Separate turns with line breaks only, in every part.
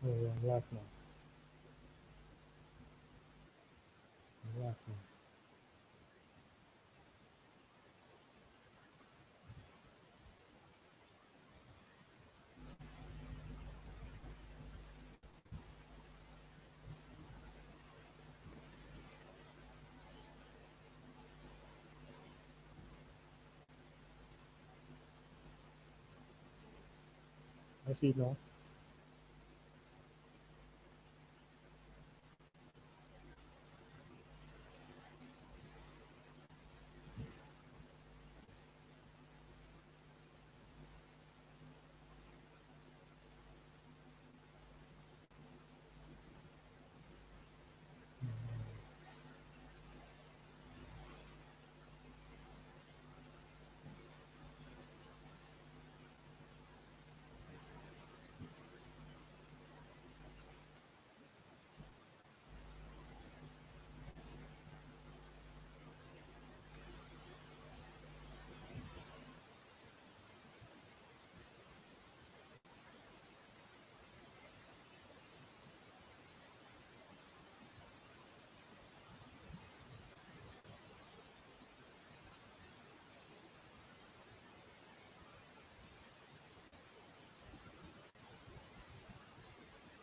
Yeah, I'm live now. I'm live now. I see it now.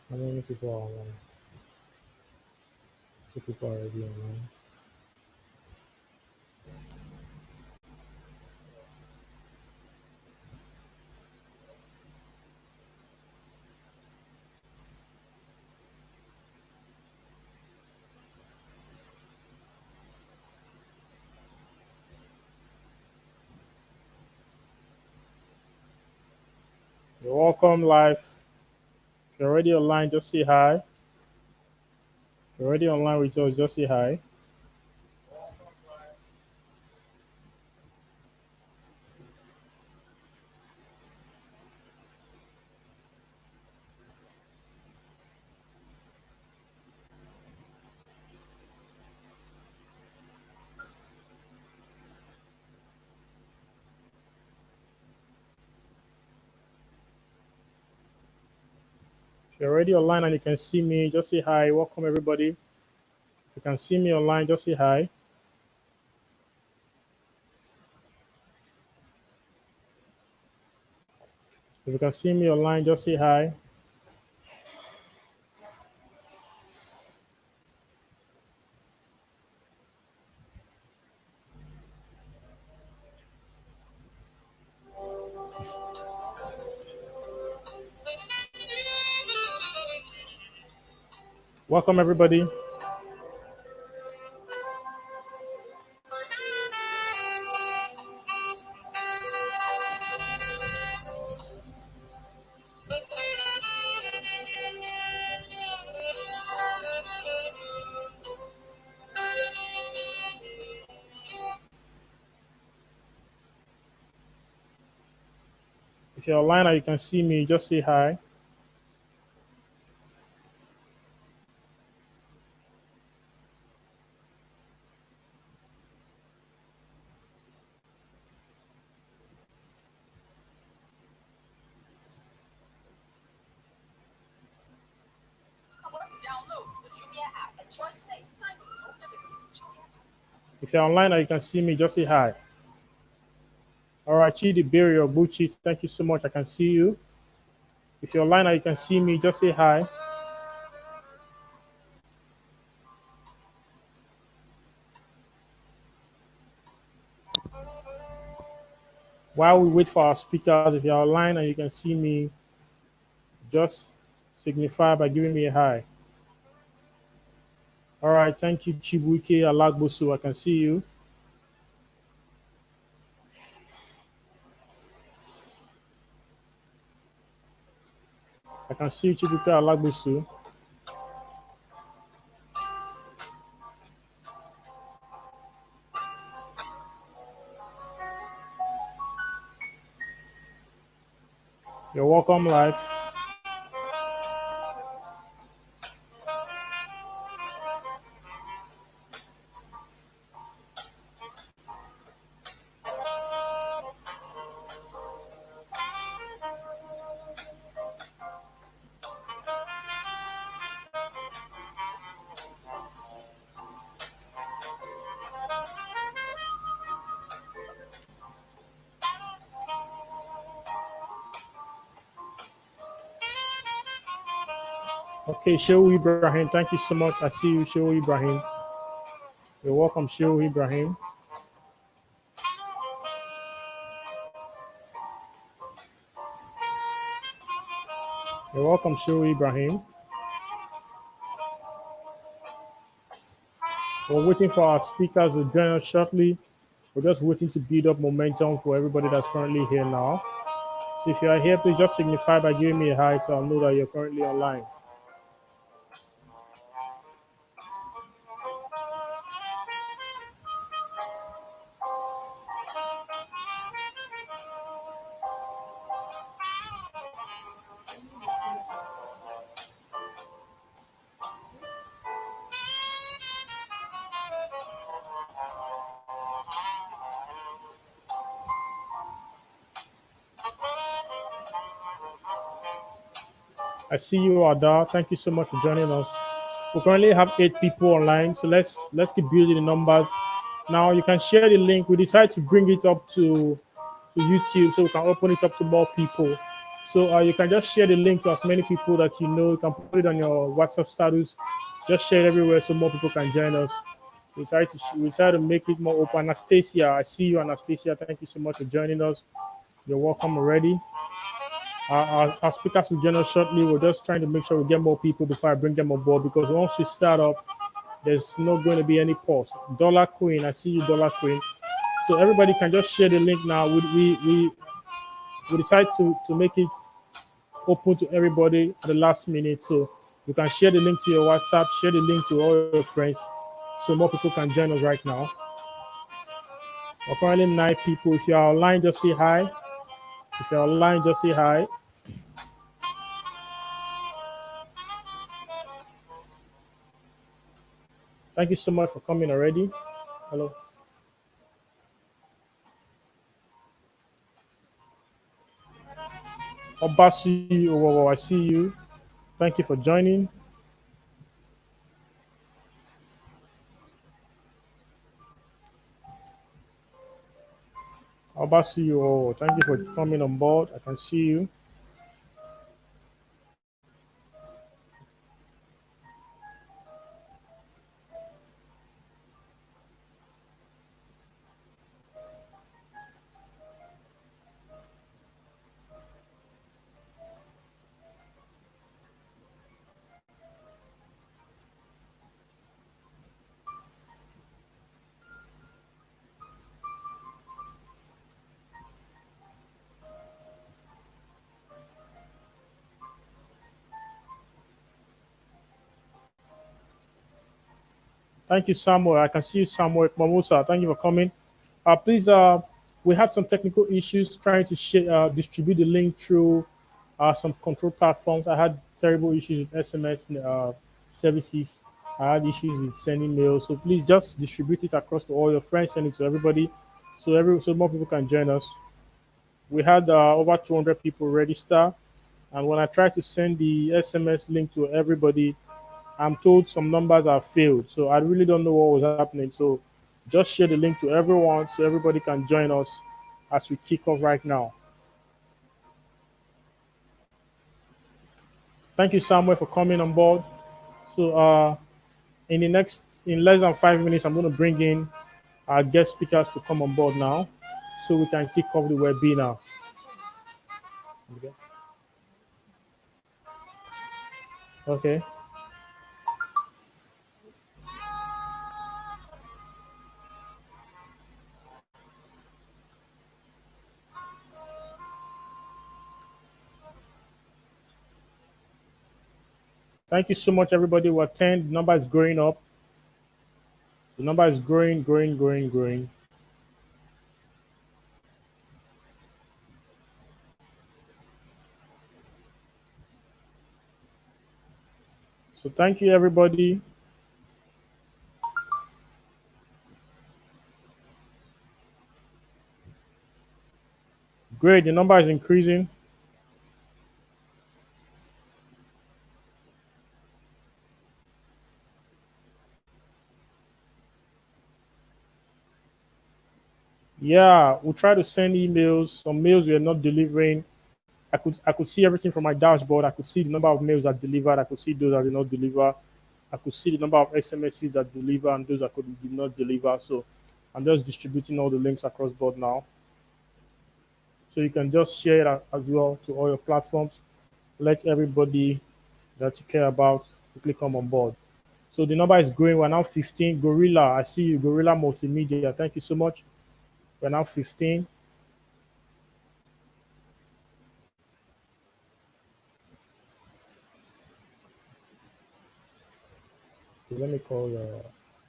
How many people are online? Two people are already online. You're welcome live. If you're already online, just say hi. If you're already online with us, just say hi. If you're already online and you can see me, just say hi. Welcome everybody. If you can see me online, just say hi. If you can see me online, just say hi. Welcome everybody. If you're online and you can see me, just say hi. If you're online and you can see me, just say hi. All right, Chidi Berry or Bucci, thank you so much. I can see you. If you're online and you can see me, just say hi. While we wait for our speakers, if you're online and you can see me, just signify by giving me a hi. All right, thank you, Chibuike Alagbosu. I can see you. I can see you, Chibuike Alagbosu. You're welcome live. Okay, Shehu Ibrahim, thank you so much. I see you, Shehu Ibrahim. You're welcome, Shehu Ibrahim. You're welcome, Shehu Ibrahim. We're waiting for our speakers to join us shortly. We're just waiting to build up momentum for everybody that's currently here now. So if you are here, please just signify by giving me a hi so I'll know that you're currently online. I see you, Ada. Thank you so much for joining us. We currently have 8 people online, so let's keep building the numbers. Now you can share the link. We decided to bring it up to YouTube so we can open it up to more people. So you can just share the link to as many people that you know. You can put it on your WhatsApp status. Just share it everywhere so more people can join us. We decided to make it more open. Anastasia, I see you, Anastasia. Thank you so much for joining us. You're welcome already. Our speakers will join us shortly. We're just trying to make sure we get more people before I bring them on board because once we start up, there's not going to be any pause. Dollar Queen, I see you, Dollar Queen. So everybody can just share the link now. We decide to make it open to everybody at the last minute. So you can share the link to your WhatsApp, share the link to all your friends so more people can join us right now. We're currently 9 people. If you're online, just say hi. If you're online, just say hi. Thank you so much for coming already. Hello. Obasi, oh, I see you. Thank you for joining. Obasi, oh, thank you for coming on board. I can see you. Thank you, Samuel. I can see you, Samuel Mamusa. Thank you for coming. Please, we had some technical issues trying to distribute the link through some control platforms. I had terrible issues with SMS services. I had issues with sending mail. So please just distribute it across to all your friends, send it to everybody, so more people can join us. We had over 200 people register, and when I tried to send the SMS link to everybody, I'm told some numbers have failed. So I really don't know what was happening. So just share the link to everyone so everybody can join us as we kick off right now. Thank you, Samuel, for coming on board. So in less than 5 minutes, I'm going to bring in our guest speakers to come on board now so we can kick off the webinar. Okay. Okay. Thank you so much, everybody who attend. The number is growing up. The number is growing, growing, growing, growing. So thank you, everybody. Great, the number is increasing. Yeah, we try to send emails. Some mails we are not delivering. I could see everything from my dashboard. I could see the number of mails that delivered. I could see those that did not deliver. I could see the number of SMSs that deliver and those that did not deliver. So I'm just distributing all the links across board now. So you can just share it as well to all your platforms. Let everybody that you care about quickly come on board. So the number is growing. We're now 15. Gorilla, I see you. Gorilla Multimedia. Thank you so much. We're now 15. Let me call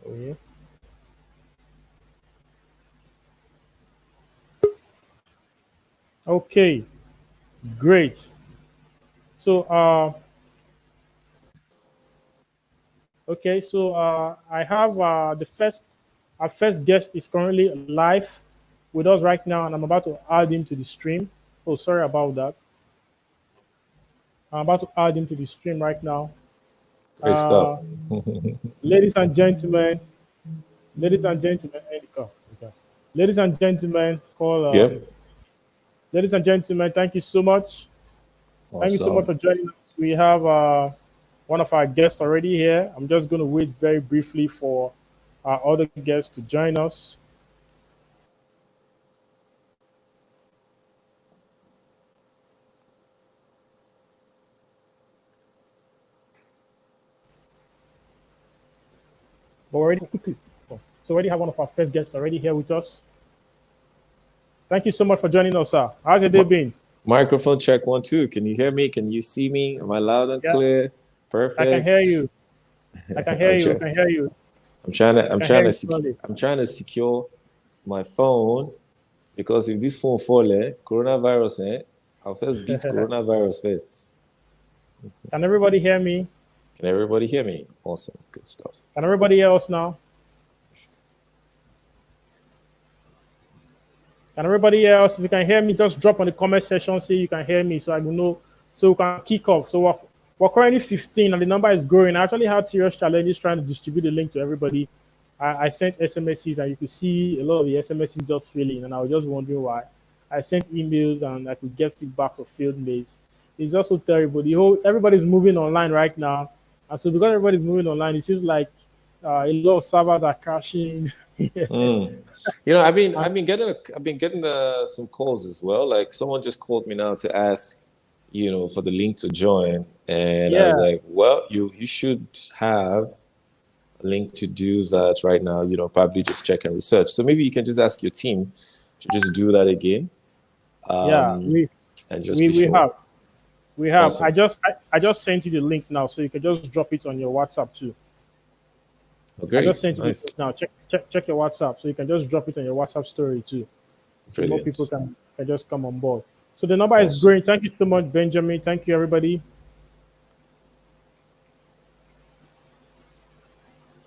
Onye. Okay, great. So okay, so I have our first guest is currently live with us right now, and I'm about to add him to the stream. Oh, sorry about that. I'm about to add him to the stream right now.
Great stuff.
Ladies and gentlemen, ladies and gentlemen, okay. Ladies and gentlemen, ladies and gentlemen, thank you so much.
Awesome.
Thank you so much for joining us. We have one of our guests already here. I'm just going to wait very briefly for our other guests to join us. But already quickly. So already have one of our first guests already here with us. Thank you so much for joining us, sir. How's your day been?
Microphone check 1 2. Can you hear me? Can you see me? Am I loud and clear? Perfect.
I can hear you. I can hear you. I can hear you.
I'm trying to secure my phone, because if this phone fall, coronavirus, I'll first beat coronavirus first.
Can everybody hear me?
Can everybody hear me? Awesome. Good stuff.
Can everybody hear us now? Can everybody hear us? If you can hear me, just drop on the comment section, say you can hear me, so I will know, so we can kick off. So we're currently 15 and the number is growing. I actually had serious challenges trying to distribute the link to everybody. I sent SMSs and you could see a lot of the SMSs just failing, and I was just wondering why. I sent emails and I could get feedbacks of failed mails. It's also terrible. Everybody's moving online right now, and so because everybody's moving online, it seems like a lot of servers are crashing.
You know, I've been getting some calls as well. Like someone just called me now to ask, you know, for the link to join, and I was like, well, you should have a link to do that right now. You know, probably just check and research. So maybe you can just ask your team to just do that again.
We have. Awesome. I just sent you the link now, so you can just drop it on your WhatsApp too.
Oh, great.
I just sent you this now. Check your WhatsApp, so you can just drop it on your WhatsApp story too. So more people can just come on board. So the number is growing. Thank you so much, Benjamin. Thank you, everybody.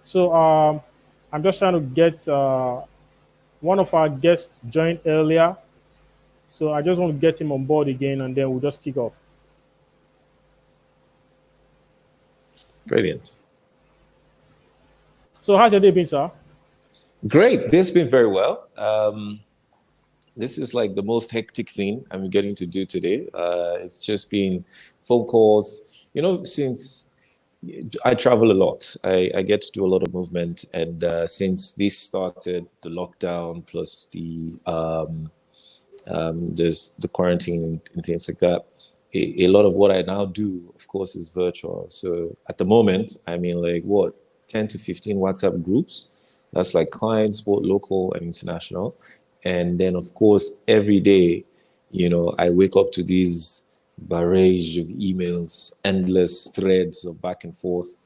So I'm just trying to get one of our guests joined earlier. So I just want to get him on board again, and then we'll just kick off.
Brilliant.
So how's your day been, sir?
Great. This has been very well. This is like the most hectic thing I'm getting to do today. It's just been phone calls. You know, since I travel a lot, I get to do a lot of movement. And since this started, the lockdown plus there's the quarantine and things like that, a lot of what I now do, of course, is virtual. So at the moment, I mean, like 10 to 15 WhatsApp groups. That's like clients, both local and international. And then, of course, every day, you know, I wake up to these barrage of emails, endless threads of back and forth,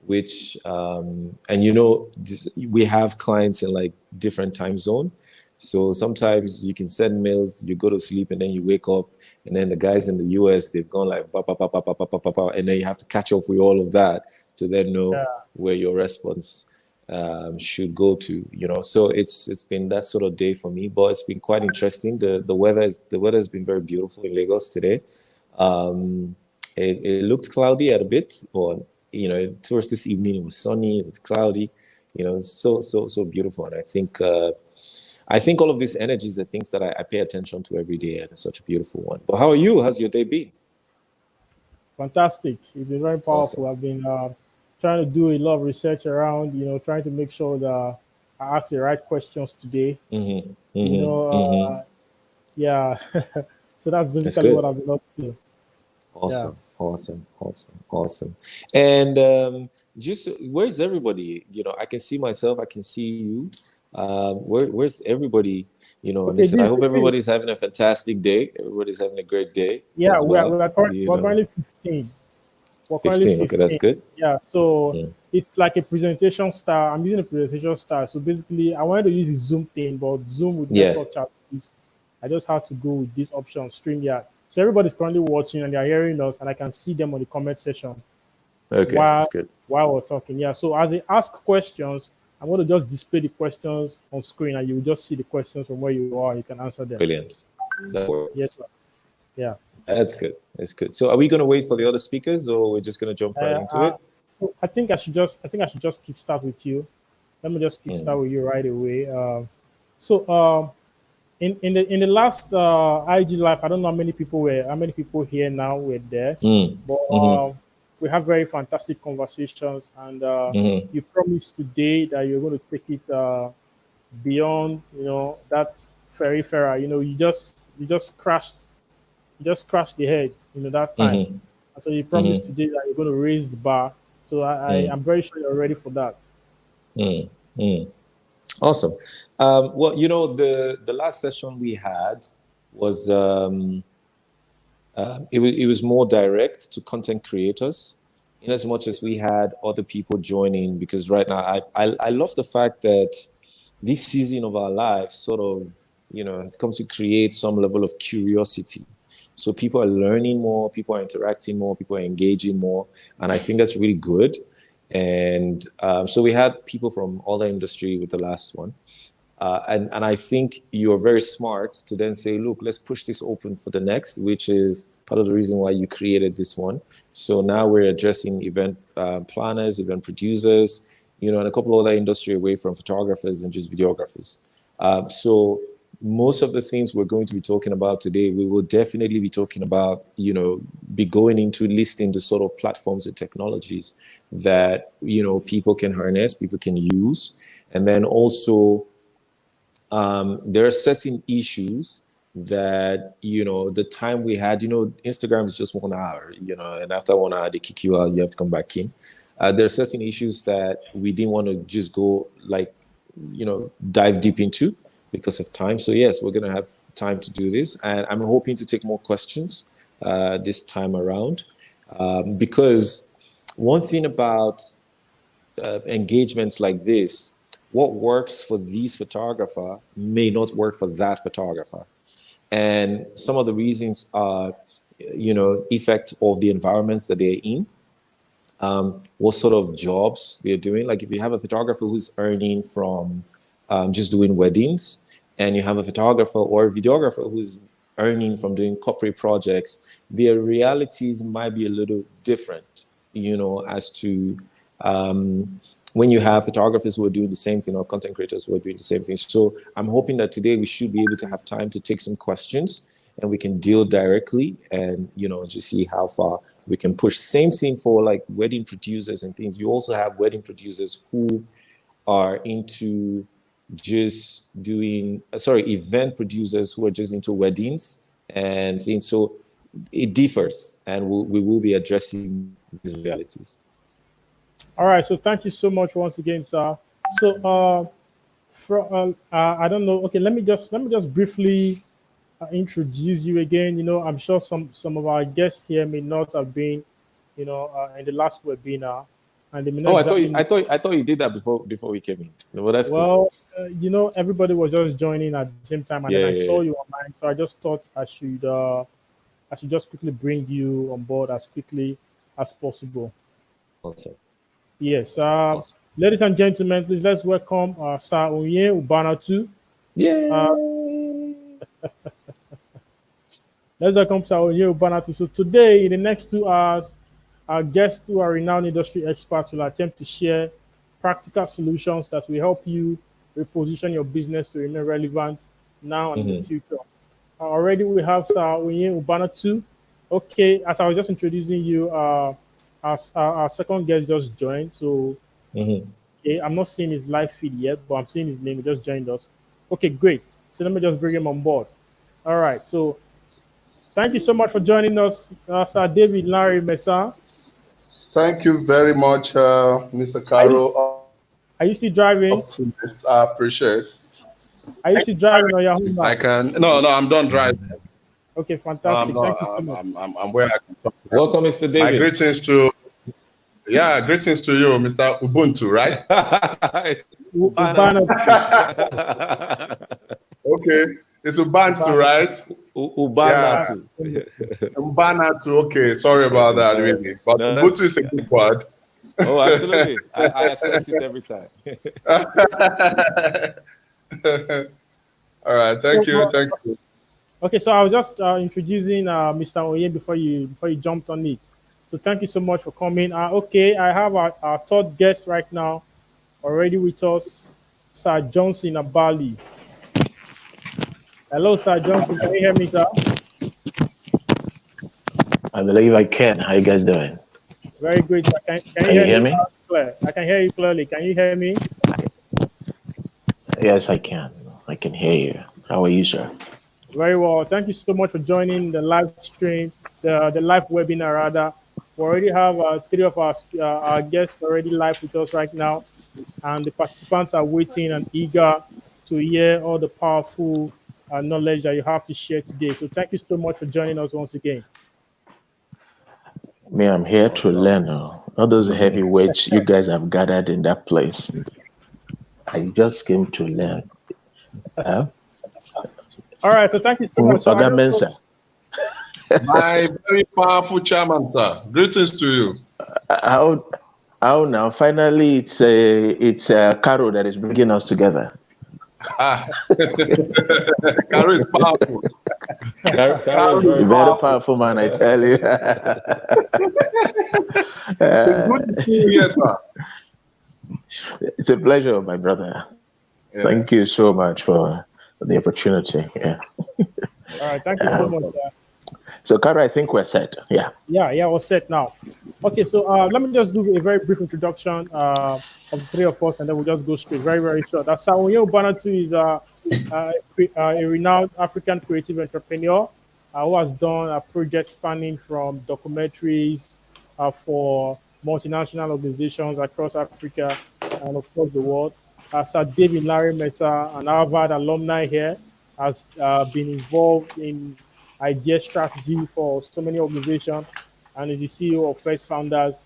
which, and you know, we have clients in like different time zone. So sometimes you can send mails, you go to sleep, and then you wake up, and then the guys in the US, they've gone like, and then you have to catch up with all of that to then know where your response should go to, you know. So it's been that sort of day for me, but it's been quite interesting. The weather has been very beautiful in Lagos today. It looked cloudy at a bit, but you know, towards this evening it was sunny, it was cloudy, you know, so beautiful. And I think I think all of these energies are things that I pay attention to every day, and it's such a beautiful one. But how are you? How's your day been?
Fantastic. It's been very
Awesome.
powerful. I've been trying to do a lot of research around, trying to make sure that I ask the right questions today.
Mm-hmm.
You
Mm-hmm.
know,
Mm-hmm.
yeah. So that's
That's
basically what
good.
I've been up to. Yeah.
Awesome. Awesome. Awesome. Awesome. And just where's everybody? I can see myself. I can see you. Where's everybody?
Okay.
Listen, I
This
hope
the thing.
everybody's having a fantastic day. Everybody's having a great day
Yeah,
as well.
we're currently 15. We're currently
15. Okay, that's
15.
good.
Yeah. So
Mm.
it's like a presentation style. I'm using a presentation style. So basically, I wanted to use the Zoom thing, but Zoom with
Yeah.
network chat, I just had to go with this option, StreamYard. So everybody's currently watching and they're hearing us, and I can see them on the comment section
Okay, that's
while
good.
while we're talking. Yeah. So as they ask questions, I'm going to just display the questions on screen, and you will just see the questions from where you are. You can answer them.
Brilliant. That
Yes,
works.
sir. Yeah.
That's good. That's good. So, are we going to wait for the other speakers, or we're just going to jump right into
Uh,
it?
so I think I should just kickstart with you. Let me just
Mm.
kickstart with you right away. So in the last IG live, I don't know how many people here now were there,
Mm.
but
Mm-hmm.
we have very fantastic conversations, and
Mm-hmm.
you promised today that you're going to take it beyond, that ferry fairer. You just crashed the head, that time.
Mm-hmm.
And so you promised
Mm-hmm.
today that you're going to raise the bar. So
Mm.
I'm very sure you're ready for that.
Mm. Mm. Awesome. Well, the last session we had was it was more direct to content creators, in as much as we had other people joining. Because right now, I love the fact that this season of our lives sort of has come to create some level of curiosity. So people are learning more, people are interacting more, people are engaging more, and I think that's really good. And so we had people from other industry with the last one. And I think you're very smart to then say, look, let's push this open for the next, which is part of the reason why you created this one. So now we're addressing event planners, event producers, and a couple of other industry away from photographers and just videographers. So most of the things we're going to be talking about today, we will definitely be talking about, be going into listing the sort of platforms and technologies that, people can harness, people can use. And then also, there are certain issues that the time we had, Instagram is just 1 hour, and after 1 hour they kick you out, you have to come back in. There are certain issues that we didn't want to just go like dive deep into because of time. So yes, we're going to have time to do this, and I'm hoping to take more questions this time around, because one thing about engagements like this, what works for this photographer may not work for that photographer. And some of the reasons are, effect of the environments that they're in, what sort of jobs they're doing. Like if you have a photographer who's earning from just doing weddings, and you have a photographer or a videographer who's earning from doing corporate projects, their realities might be a little different, as to when you have photographers who are doing the same thing or content creators who are doing the same thing. So I'm hoping that today we should be able to have time to take some questions and we can deal directly and, just see how far we can push. Same thing for like wedding producers and things. You also have wedding producers who are into just doing, event producers who are just into weddings and things. So it differs, and we will be addressing these realities.
All right. So thank you so much once again, sir. So I don't know. Okay, let me just briefly introduce you again. I'm sure some of our guests here may not have been, in the last webinar, and they may not
Oh, I thought
exactly
you,
know.
I thought you did that before we came in. No, well, that's cool.
Well, everybody was just joining at the same time, and then
Yeah,
I
yeah,
saw
yeah.
you online, so I just thought I should just quickly bring you on board as quickly as possible.
Awesome,
Yes.
awesome, awesome.
Ladies and gentlemen, please let's welcome Sir Onye Ubanatu. Uh,
Yay!
let's welcome Sir Onye Ubanatu. So today, in the next 2 hours, our guests who are renowned industry experts will attempt to share practical solutions that will help you reposition your business to remain relevant now and in the future. Already we have Sir Onye Ubanatu. Okay, as I was just introducing you, our second guest just joined. So okay, I'm not seeing his live feed yet, but I'm seeing his name. He just joined us. Okay, great. So let me just bring him on board. All right. So thank you so much for joining us, Sir David Lanre Messan.
Thank you very much, Mr.
Are you still driving?
Optimist. I appreciate.
Are you still driving on your home now?
I can. No, I'm done driving.
Okay, fantastic. Thank you so much.
I'm where I can talk.
Welcome, Mr. David.
My greetings to you, Mr. Ubuntu, right?
Ubanatu.
Okay, it's Ubuntu, right?
Ubanatu.
Ubanatu. Okay, sorry about that, really. But
No,
Ubuntu is a good word.
Oh, absolutely. I assess it every time.
All right, thank you.
Okay, so I was just introducing Mr. Onye before you jumped on it. So thank you so much for coming. Okay, I have our third guest right now already with us, Sir Johnson Abbaly. Hello, Sir Johnson. Can you hear me, sir?
I believe I can. How you guys doing?
Very great. Can you hear me? Clear? I can hear you clearly. Can you hear me?
Yes, I can. I can hear you. How are you, sir?
Very well. Thank you so much for joining the live stream, the live webinar rather. We already have three of our guests already live with us right now, and the participants are waiting and eager to hear all the powerful knowledge that you have to share today. So thank you so much for joining us once again.
Me, I'm here to learn. All those heavyweights you guys have gathered in that place. I just came to learn.
All right, so thank you so much. So
Mensa.
My very powerful chairman, sir. Greetings to you.
How now? Finally, it's Caro that is bringing us together.
Caro is powerful.
Caro is
very powerful, man. I tell you.
Good to see you, yes, sir.
It's a pleasure, my brother. Yeah. Thank you so much for the opportunity. Yeah.
All right. Thank you so much.
So, Caro, I think we're set. Yeah.
Yeah, we're set now. Okay, so let me just do a very brief introduction of the three of us, and then we'll just go straight, very, very short. Sir Onye Ubanatu is a renowned African creative entrepreneur who has done projects spanning from documentaries for multinational organizations across Africa and across the world. Sir David Lanre Messan, an Harvard alumni here, has been involved in idea strategy for so many organizations and is the CEO of First Founders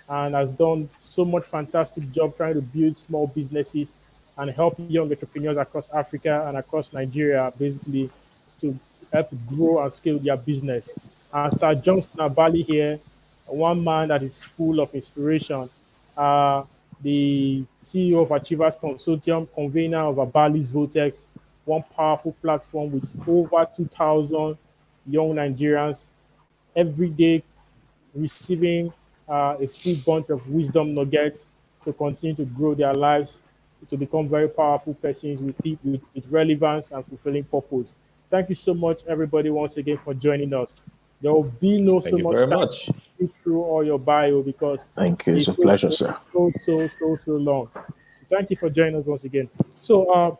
and has done so much fantastic job trying to build small businesses and help young entrepreneurs across Africa and across Nigeria, basically, to help grow and scale their business. And Sir Johnson Abbaly here, one man that is full of inspiration, the CEO of Achievers Consortium, convener of Abbaly's Votex, one powerful platform with over 2,000 young Nigerians every day receiving a full bunch of wisdom nuggets to continue to grow their lives, to become very powerful persons with relevance and fulfilling purpose. Thank you so much, everybody, once again for joining us. There will be no so much time to go through all your bio because
thank you. It's a pleasure, sir.
So long. Thank you for joining us once again. So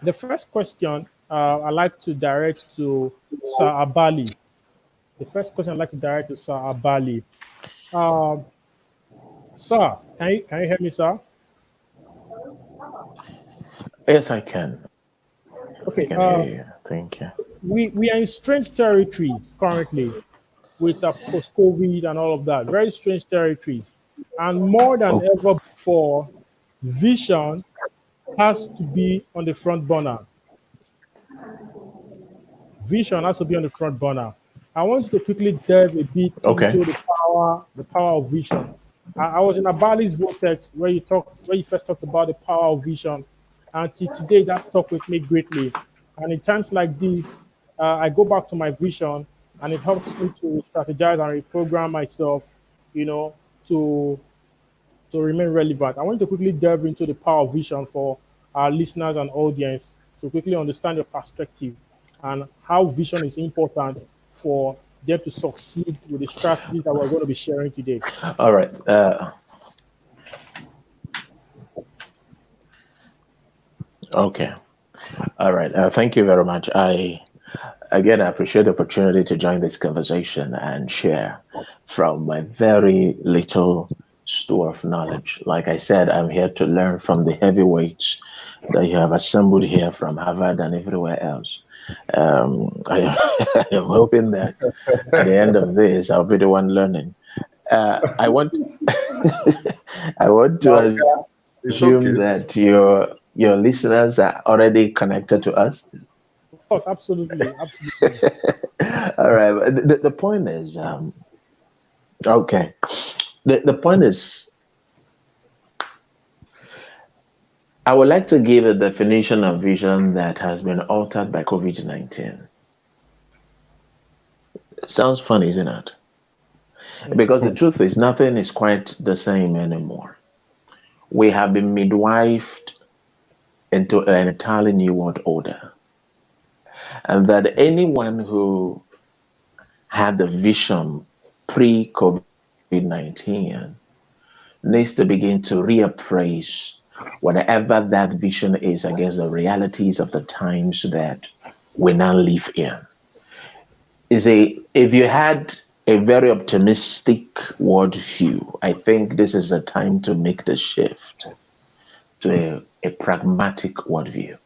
the first question I'd like to direct to Sir Abbaly. The first question I'd like to direct to Sir Abbaly. Sir, can you hear me, sir?
Yes, I can.
Okay.
I can hear you. Thank you.
We are in strange territories currently with post-COVID and all of that. Very strange territories. And more than ever before, vision has to be on the front burner. Vision has to be on the front burner. I want you to quickly delve a bit into the power of vision. I was in Abbaly's Vortex where you first talked about the power of vision, and today that stuck with me greatly. And in times like this, I go back to my vision, and it helps me to strategize and reprogram myself, to remain relevant. I want to quickly delve into the power of vision for our listeners and audience to quickly understand your perspective and how vision is important for them to succeed with the strategies that we're going to be sharing today.
All right. Okay. All right. Thank you very much. Again, I appreciate the opportunity to join this conversation and share from my very little store of knowledge. Like I said, I'm here to learn from the heavyweights that you have assembled here from Harvard and everywhere else. I am, I am hoping that at the end of this, I'll be the one learning. I want I want to
Well, it's
assume
okay.
that your listeners are already connected to us.
Of course, absolutely, absolutely.
All right. The point is, okay. The point is, I would like to give a definition of vision that has been altered by COVID-19. Sounds funny, isn't it? Because the truth is, nothing is quite the same anymore. We have been midwifed into an entirely new world order. And that anyone who had the vision pre COVID 19 needs to begin to reappraise whatever that vision is against the realities of the times that we now live in. If you had a very optimistic worldview, I think this is the time to make the shift to a pragmatic worldview.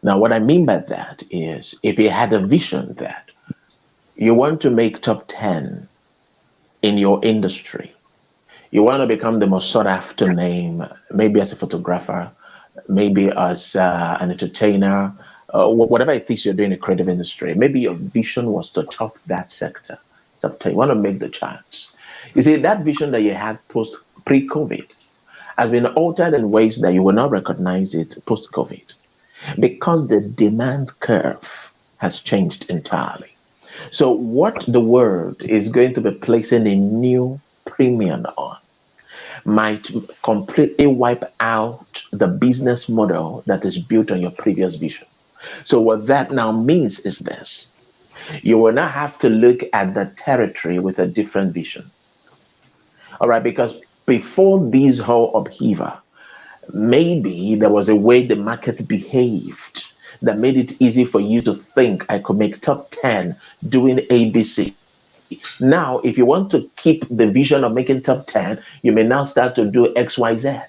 Now, what I mean by that is if you had a vision that you want to make top 10 in your industry, you want to become the most sought after name, maybe as a photographer, maybe as an entertainer, whatever it is you're doing in the creative industry. Maybe your vision was to top that sector. You want to make the charts. You see, that vision that you had post pre-COVID has been altered in ways that you will not recognize it post-COVID because the demand curve has changed entirely. So, what the world is going to be placing a new premium on might completely wipe out the business model that is built on your previous vision. So, what that now means is this: you will now have to look at the territory with a different vision. All right, because before this whole upheaval, maybe there was a way the market behaved that made it easy for you to think I could make top 10 doing ABC. Now, if you want to keep the vision of making top 10, you may now start to do XYZ.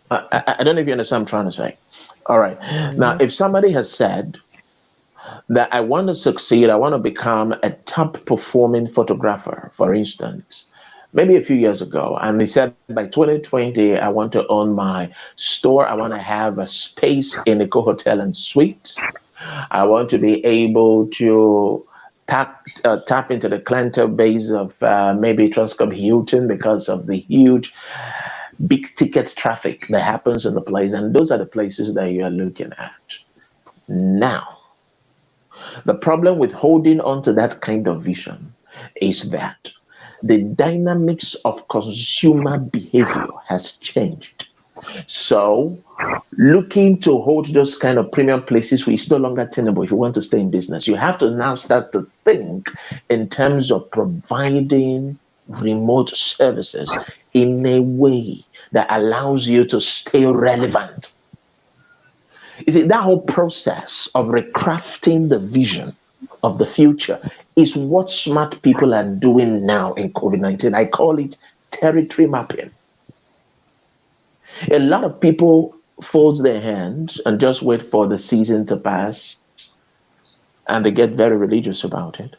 I don't know if you understand what I'm trying to say. All right. Now, if somebody has said that I want to succeed, I want to become a top performing photographer, for instance, maybe a few years ago, and he said by 2020, I want to own my store. I want to have a space in Eco Hotel and Suite. I want to be able to tap into the clientele base of maybe Transcorp Hilton because of the huge big ticket traffic that happens in the place. And those are the places that you are looking at. Now, the problem with holding on to that kind of vision is that the dynamics of consumer behavior has changed. So, looking to hold those kind of premium places is no longer tenable if you want to stay in business. You have to now start to think in terms of providing remote services in a way that allows you to stay relevant. You see, that whole process of recrafting the vision of the future is what smart people are doing now in COVID-19. I call it territory mapping. A lot of people fold their hands and just wait for the season to pass, and they get very religious about it.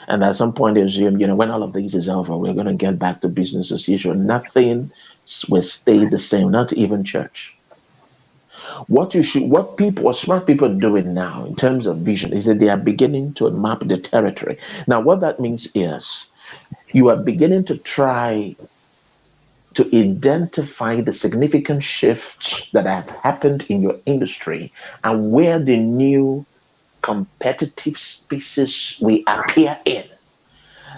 And at some point, they assume, when all of this is over, we're going to get back to business as usual. Nothing will stay the same, not even church. What smart people are doing now in terms of vision is that they are beginning to map the territory. Now, what that means is you are beginning to try to identify the significant shifts that have happened in your industry and where the new competitive spaces will appear in.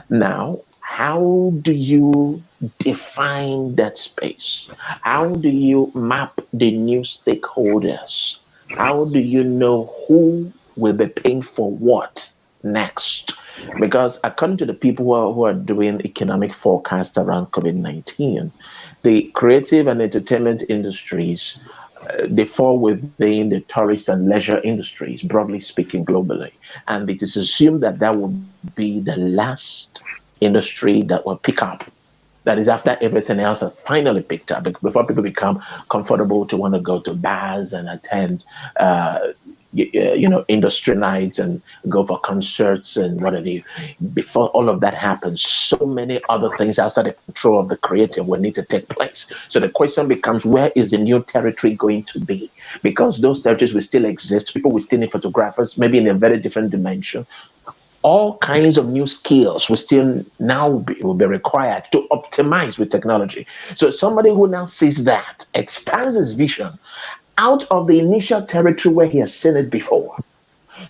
Now, how do you define that space? How do you map the new stakeholders? How do you know who will be paying for what next? Because according to the people who are doing economic forecast around COVID-19, the creative and entertainment industries, they fall within the tourist and leisure industries, broadly speaking, globally. And it is assumed that that will be the last industry that will pick up. That is after everything else has finally picked up, before people become comfortable to want to go to bars and attend, industry nights and go for concerts and whatever. Before all of that happens, so many other things outside the control of the creative will need to take place. So the question becomes, where is the new territory going to be? Because those territories will still exist. People will still need photographers, maybe in a very different dimension. All kinds of new skills will be required to optimize with technology. So somebody who now sees that expands his vision out of the initial territory where he has seen it before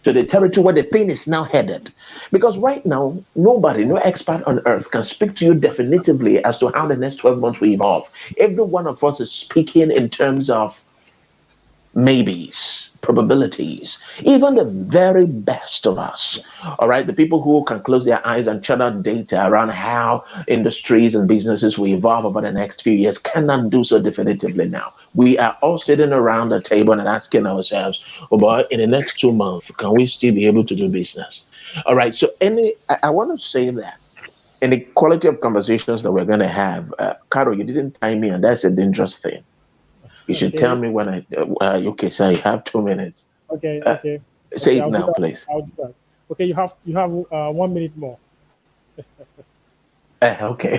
to the territory where the thing is now headed. Because right now, nobody, no expert on earth can speak to you definitively as to how the next 12 months will evolve. Every one of us is speaking in terms of maybes, probabilities, even the very best of us. All right, the people who can close their eyes and chart out data around how industries and businesses will evolve over the next few years cannot do so definitively now. We are all sitting around the table and asking ourselves, oh boy, in the next 2 months, can we still be able to do business? All right, so I want to say that in the quality of conversations that we're going to have, Carol, you didn't time me, and that's a dangerous thing. You should tell
Okay.
me when okay, sir, you have 2 minutes.
Okay.
Uh,
Okay.
say
Okay.
it
I'll do
now,
that.
please.
I'll do that. Okay. You have 1 minute more.
Okay.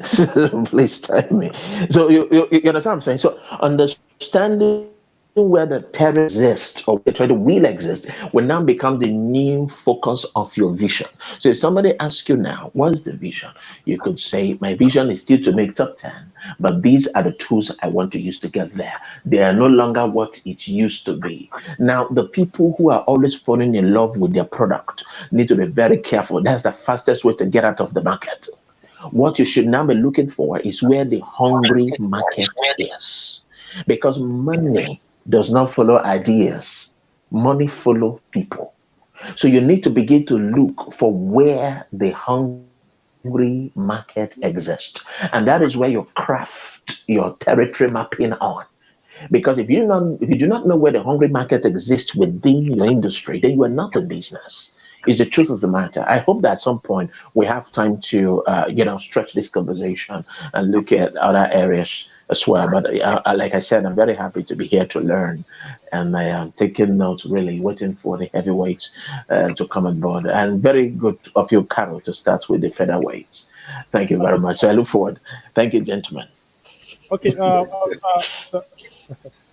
So please tell me. So you understand what I'm saying? So understanding where the terror exists or where the terror will exist will now become the new focus of your vision. So if somebody asks you now, what's the vision? You could say, my vision is still to make top 10, but these are the tools I want to use to get there. They are no longer what it used to be. Now, the people who are always falling in love with their product need to be very careful. That's the fastest way to get out of the market. What you should now be looking for is where the hungry market is. Because money does not follow ideas, money follow people. So you need to begin to look for where the hungry market exists. And that is where you craft your territory mapping on. Because if you do not know where the hungry market exists within your industry, then you are not in business. Is the truth of the matter. I hope that at some point we have time to stretch this conversation and look at other areas as well. But like I said, I'm very happy to be here to learn, and I am taking notes, really waiting for the heavyweights to come on board. And very good of you, Carol, to start with the featherweights. Thank you very much. So I look forward. Thank you, gentlemen.
Okay.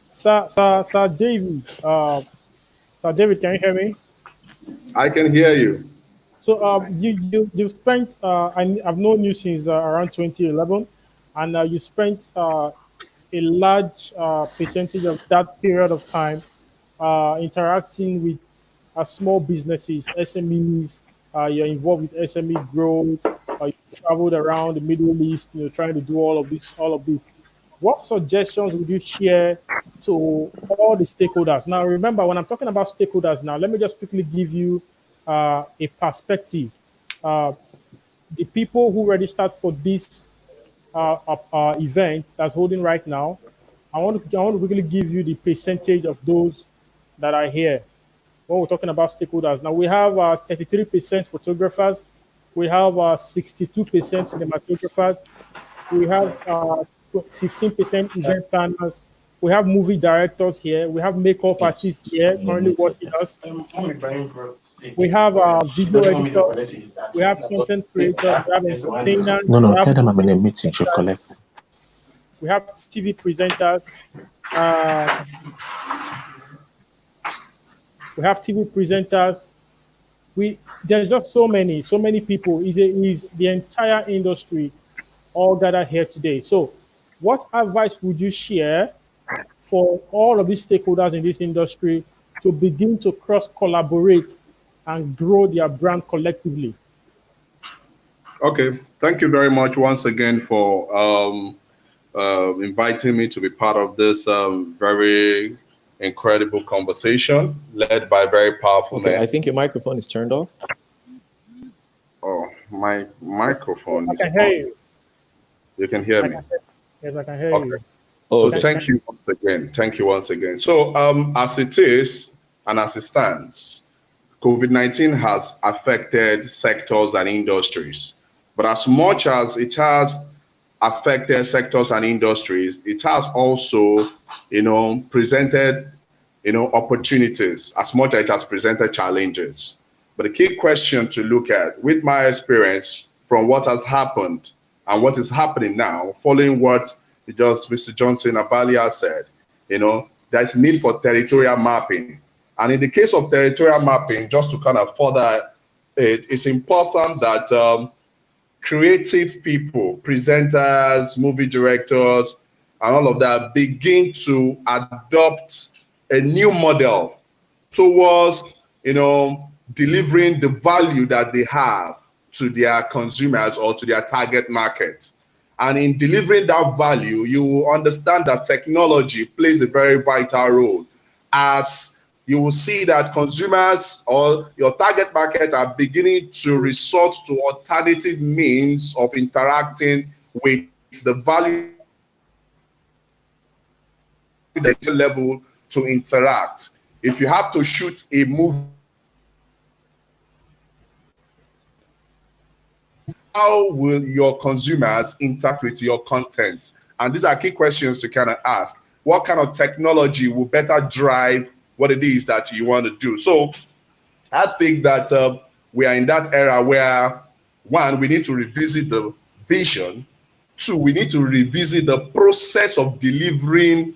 So, Sir David. Sir David, can you hear me?
I can hear you.
So you spent I've known you since around 2011, and you spent a large percentage of that period of time interacting with small businesses, SMEs. You're involved with SME growth. You traveled around the Middle East, trying to do all of this, all of this. What suggestions would you share to all the stakeholders? Now, remember, when I'm talking about stakeholders now, let me just quickly give you a perspective. Uh, the people who registered for this event that's holding right now, I want to quickly give you the percentage of those that are here. When we're talking about stakeholders, now we have 33% photographers, we have 62% cinematographers, we have 15% event planners, we have movie directors here, we have makeup artists here currently watching us, we have video editors, we have content creators, we have entertainers,
No, no, tell them I'm in a meeting to collect.
we have TV presenters, uh, we have TV presenters. There's just so many people. Is the entire industry all gathered here today? So, what advice would you share for all of these stakeholders in this industry to begin to cross collaborate and grow their brand collectively?
Okay, thank you very much once again for inviting me to be part of this very incredible conversation led by very powerful
Okay,
men.
I think your microphone is turned off.
Oh, my microphone
I
is
can hear
on.
you.
You can hear
I
me.
can hear, yes, I can hear
Okay.
you.
Oh,
So
okay.
thank you once again. Thank you once again. So as it is and as it stands, COVID-19 has affected sectors and industries. But as much as it has affected sectors and industries, it has also, presented, opportunities as much as it has presented challenges. But the key question to look at, with my experience from what has happened and what is happening now, following what just Mr. Johnson Abbaly has said, there's need for territorial mapping. And in the case of territorial mapping, just to kind of further it, it's important that creative people, presenters, movie directors, and all of that begin to adopt a new model towards, delivering the value that they have to their consumers or to their target market. And in delivering that value, you will understand that technology plays a very vital role, as you will see that consumers or your target market are beginning to resort to alternative means of interacting with the value level to interact. If you have to shoot a movie, how will your consumers interact with your content? And these are key questions to kind of ask. What kind of technology will better drive what it is that you want to do? So I think that we are in that era where, one, we need to revisit the vision. Two, we need to revisit the process of delivering,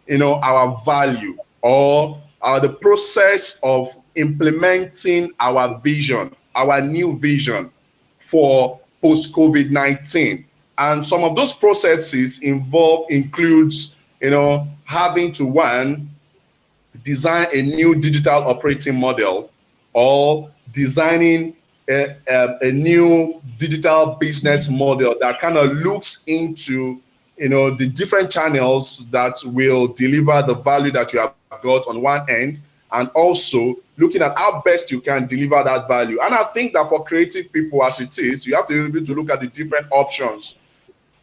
our value, or the process of implementing our vision, our new vision for post-COVID-19. And some of those processes includes, having to, one, design a new digital operating model, or designing a new digital business model that kind of looks into, the different channels that will deliver the value that you have got on one end, and also looking at how best you can deliver that value. And I think that for creative people as it is, you have to be able to look at the different options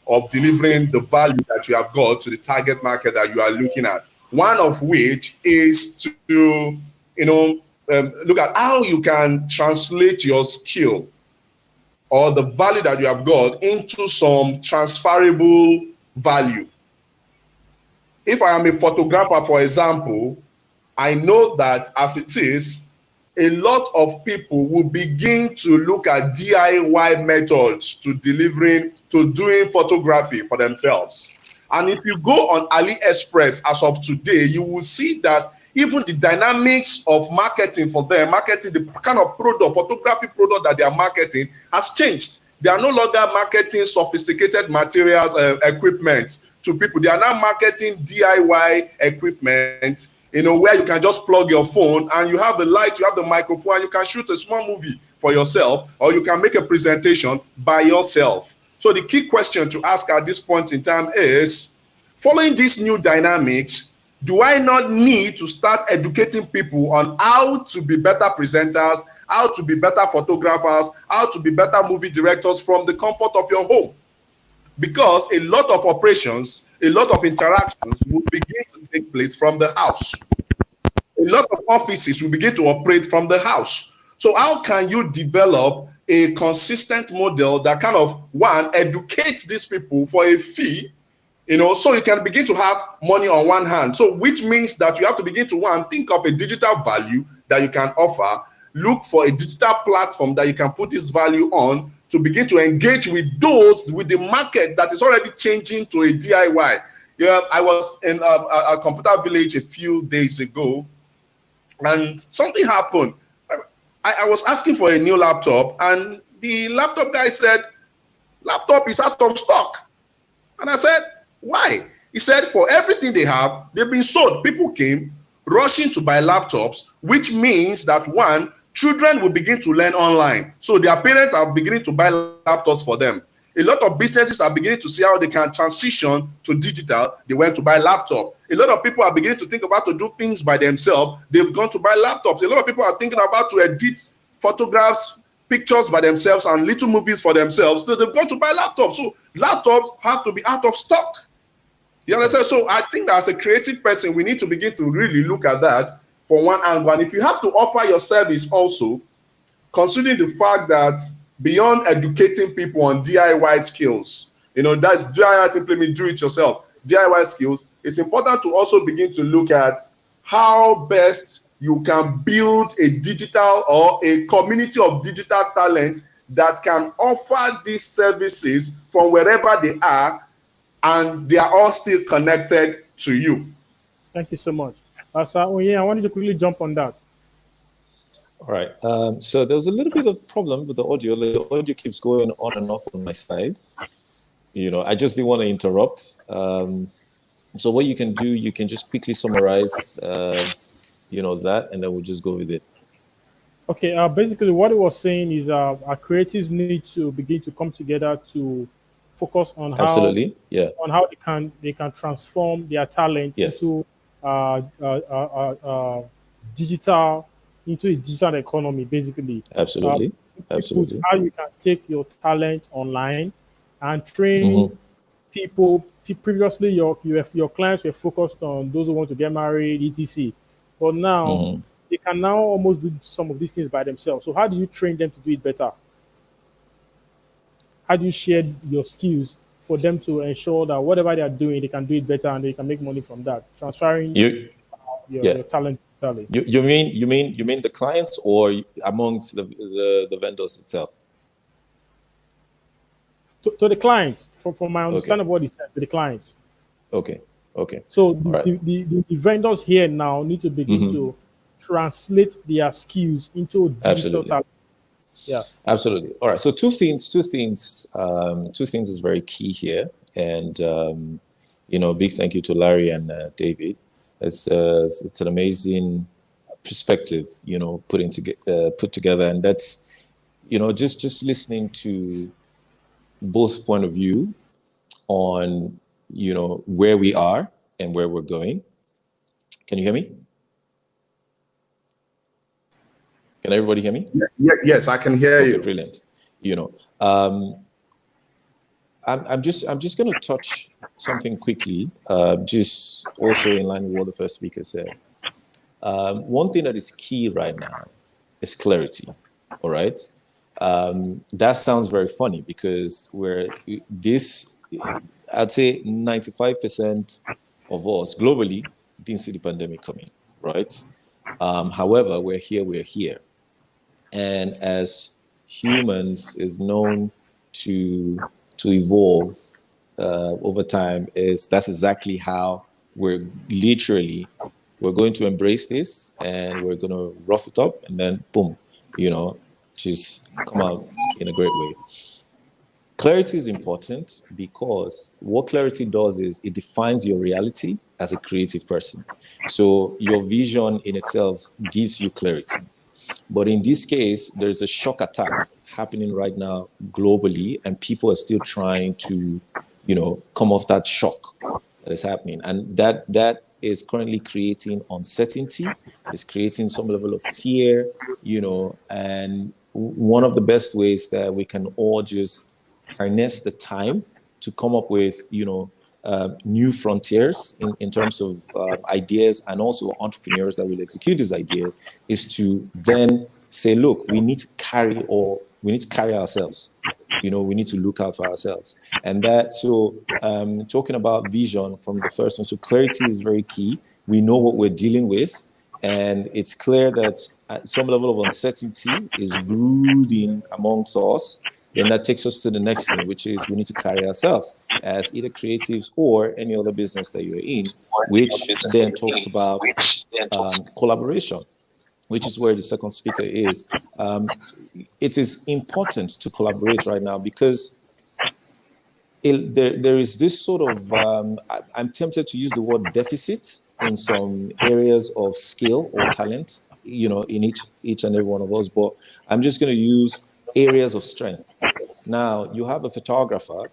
of delivering the value that you have got to the target market that you are looking at. One of which is to, look at how you can translate your skill or the value that you have got into some transferable value. If I am a photographer, for example, I know that as it is, a lot of people will begin to look at DIY methods to doing photography for themselves. And if you go on AliExpress as of today, you will see that even the dynamics of marketing for them, the kind of photography product that they are marketing has changed. They are no longer marketing sophisticated materials, equipment to people. They are now marketing DIY equipment, where you can just plug your phone and you have the light, you have the microphone, and you can shoot a small movie for yourself, or you can make a presentation by yourself. So the key question to ask at this point in time is, following these new dynamics, do I not need to start educating people on how to be better presenters, how to be better photographers, how to be better movie directors from the comfort of your home? Because a lot of operations, a lot of interactions will begin to take place from the house. A lot of offices will begin to operate from the house. So how can you develop a consistent model that kind of, one, educates these people for a fee, so you can begin to have money on one hand. So which means that you have to begin to, one, think of a digital value that you can offer, look for a digital platform that you can put this value on to begin to engage with the market that is already changing to a DIY. Yeah, I was in a computer village a few days ago, and something happened. I was asking for a new laptop, and the laptop guy said, laptop is out of stock. And I said, why? He said, for everything they have, they've been sold. People came rushing to buy laptops, which means that, one, children will begin to learn online. So their parents are beginning to buy laptops for them. A lot of businesses are beginning to see how they can transition to digital. They went to buy laptop. A lot of people are beginning to think about to do things by themselves. They've gone to buy laptops. A lot of people are thinking about to edit photographs, pictures by themselves, and little movies for themselves. So they've gone to buy laptops. So laptops have to be out of stock. You understand? So I think that as a creative person, we need to begin to really look at that from one angle. And if you have to offer your service also, considering the fact that beyond educating people on DIY skills, that's DIY, simply do it yourself, DIY skills, it's important to also begin to look at how best you can build a digital or a community of digital talent that can offer these services from wherever they are, and they are all still connected to you.
Thank you so much. Sir Onye, I wanted to quickly jump on that.
All right. So there was a little bit of problem with the audio. The audio keeps going on and off on my side. I just didn't want to interrupt. So what you can do, you can just quickly summarize, that, and then we'll just go with it.
Okay. Basically, what it was saying is our creatives need to begin to come together to focus on
Absolutely. Yeah.
on how they can transform their talent
Yes.
into digital, into a digital economy, basically.
Absolutely.
Simply
Absolutely.
put, how you can take your talent online and train people. Previously, your clients were focused on those who want to get married, etc. But now they can now almost do some of these things by themselves. So how do you train them to do it better? How do you share your skills for them to ensure that whatever they are doing, they can do it better and they can make money from that, transferring your talent?
You mean the clients or amongst the vendors itself?
To the clients, from my understanding of what he said, to the clients.
Okay.
So the vendors here now need to begin to translate their skills into digital talent. Yeah,
absolutely. All right. So two things is very key here, and big thank you to Larry and David. It's an amazing perspective, put together, and that's just listening to both point of view on where we are and where we're going. Can you hear me? Can everybody hear me?
Yes, I can hear you.
Brilliant. I'm just going to touch something quickly, just also in line with what the first speaker said. One thing that is key right now is clarity. All right. That sounds very funny because I'd say 95% of us globally didn't see the pandemic coming, right? However, we're here. And as humans is known to evolve over time, that's exactly how we're going to embrace this and we're going to rough it up and then boom, just come out in a great way. Clarity is important because what clarity does is it defines your reality as a creative person. So your vision in itself gives you clarity. But in this case, there's a shock attack happening right now globally, and people are still trying to, come off that shock that is happening. And that is currently creating uncertainty. It's creating some level of fear, and one of the best ways that we can all just harness the time to come up with, new frontiers in terms of ideas and also entrepreneurs that will execute this idea is to then say, look, we need to carry ourselves. We need to look out for ourselves. And talking about vision from the first one, so clarity is very key. We know what we're dealing with, and it's clear that some level of uncertainty is brooding amongst us. Then that takes us to the next thing, which is we need to carry ourselves as either creatives or any other business that you're in, which then talks about collaboration, which is where the second speaker is. It is important to collaborate right now because there is this sort of, I'm tempted to use the word deficit in some areas of skill or talent in each and every one of us, but I'm just going to use areas of strength. Now, you have a photographer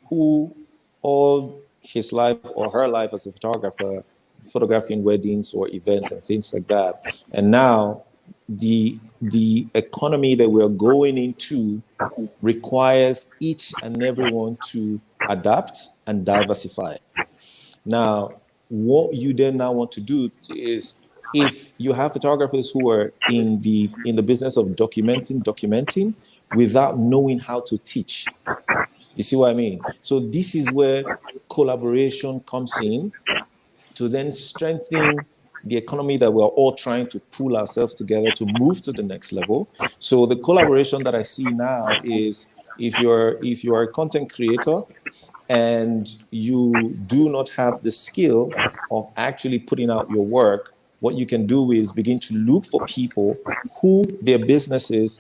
who all his life or her life as a photographer, photographing weddings or events and things like that. And now the economy that we're going into requires each and everyone to adapt and diversify. Now, what you then now want to do is, if you have photographers who are in the business of documenting without knowing how to teach. You see what I mean? So this is where collaboration comes in to then strengthen the economy that we're all trying to pull ourselves together to move to the next level. So the collaboration that I see now is, if you're a content creator and you do not have the skill of actually putting out your work, what you can do is begin to look for people who their businesses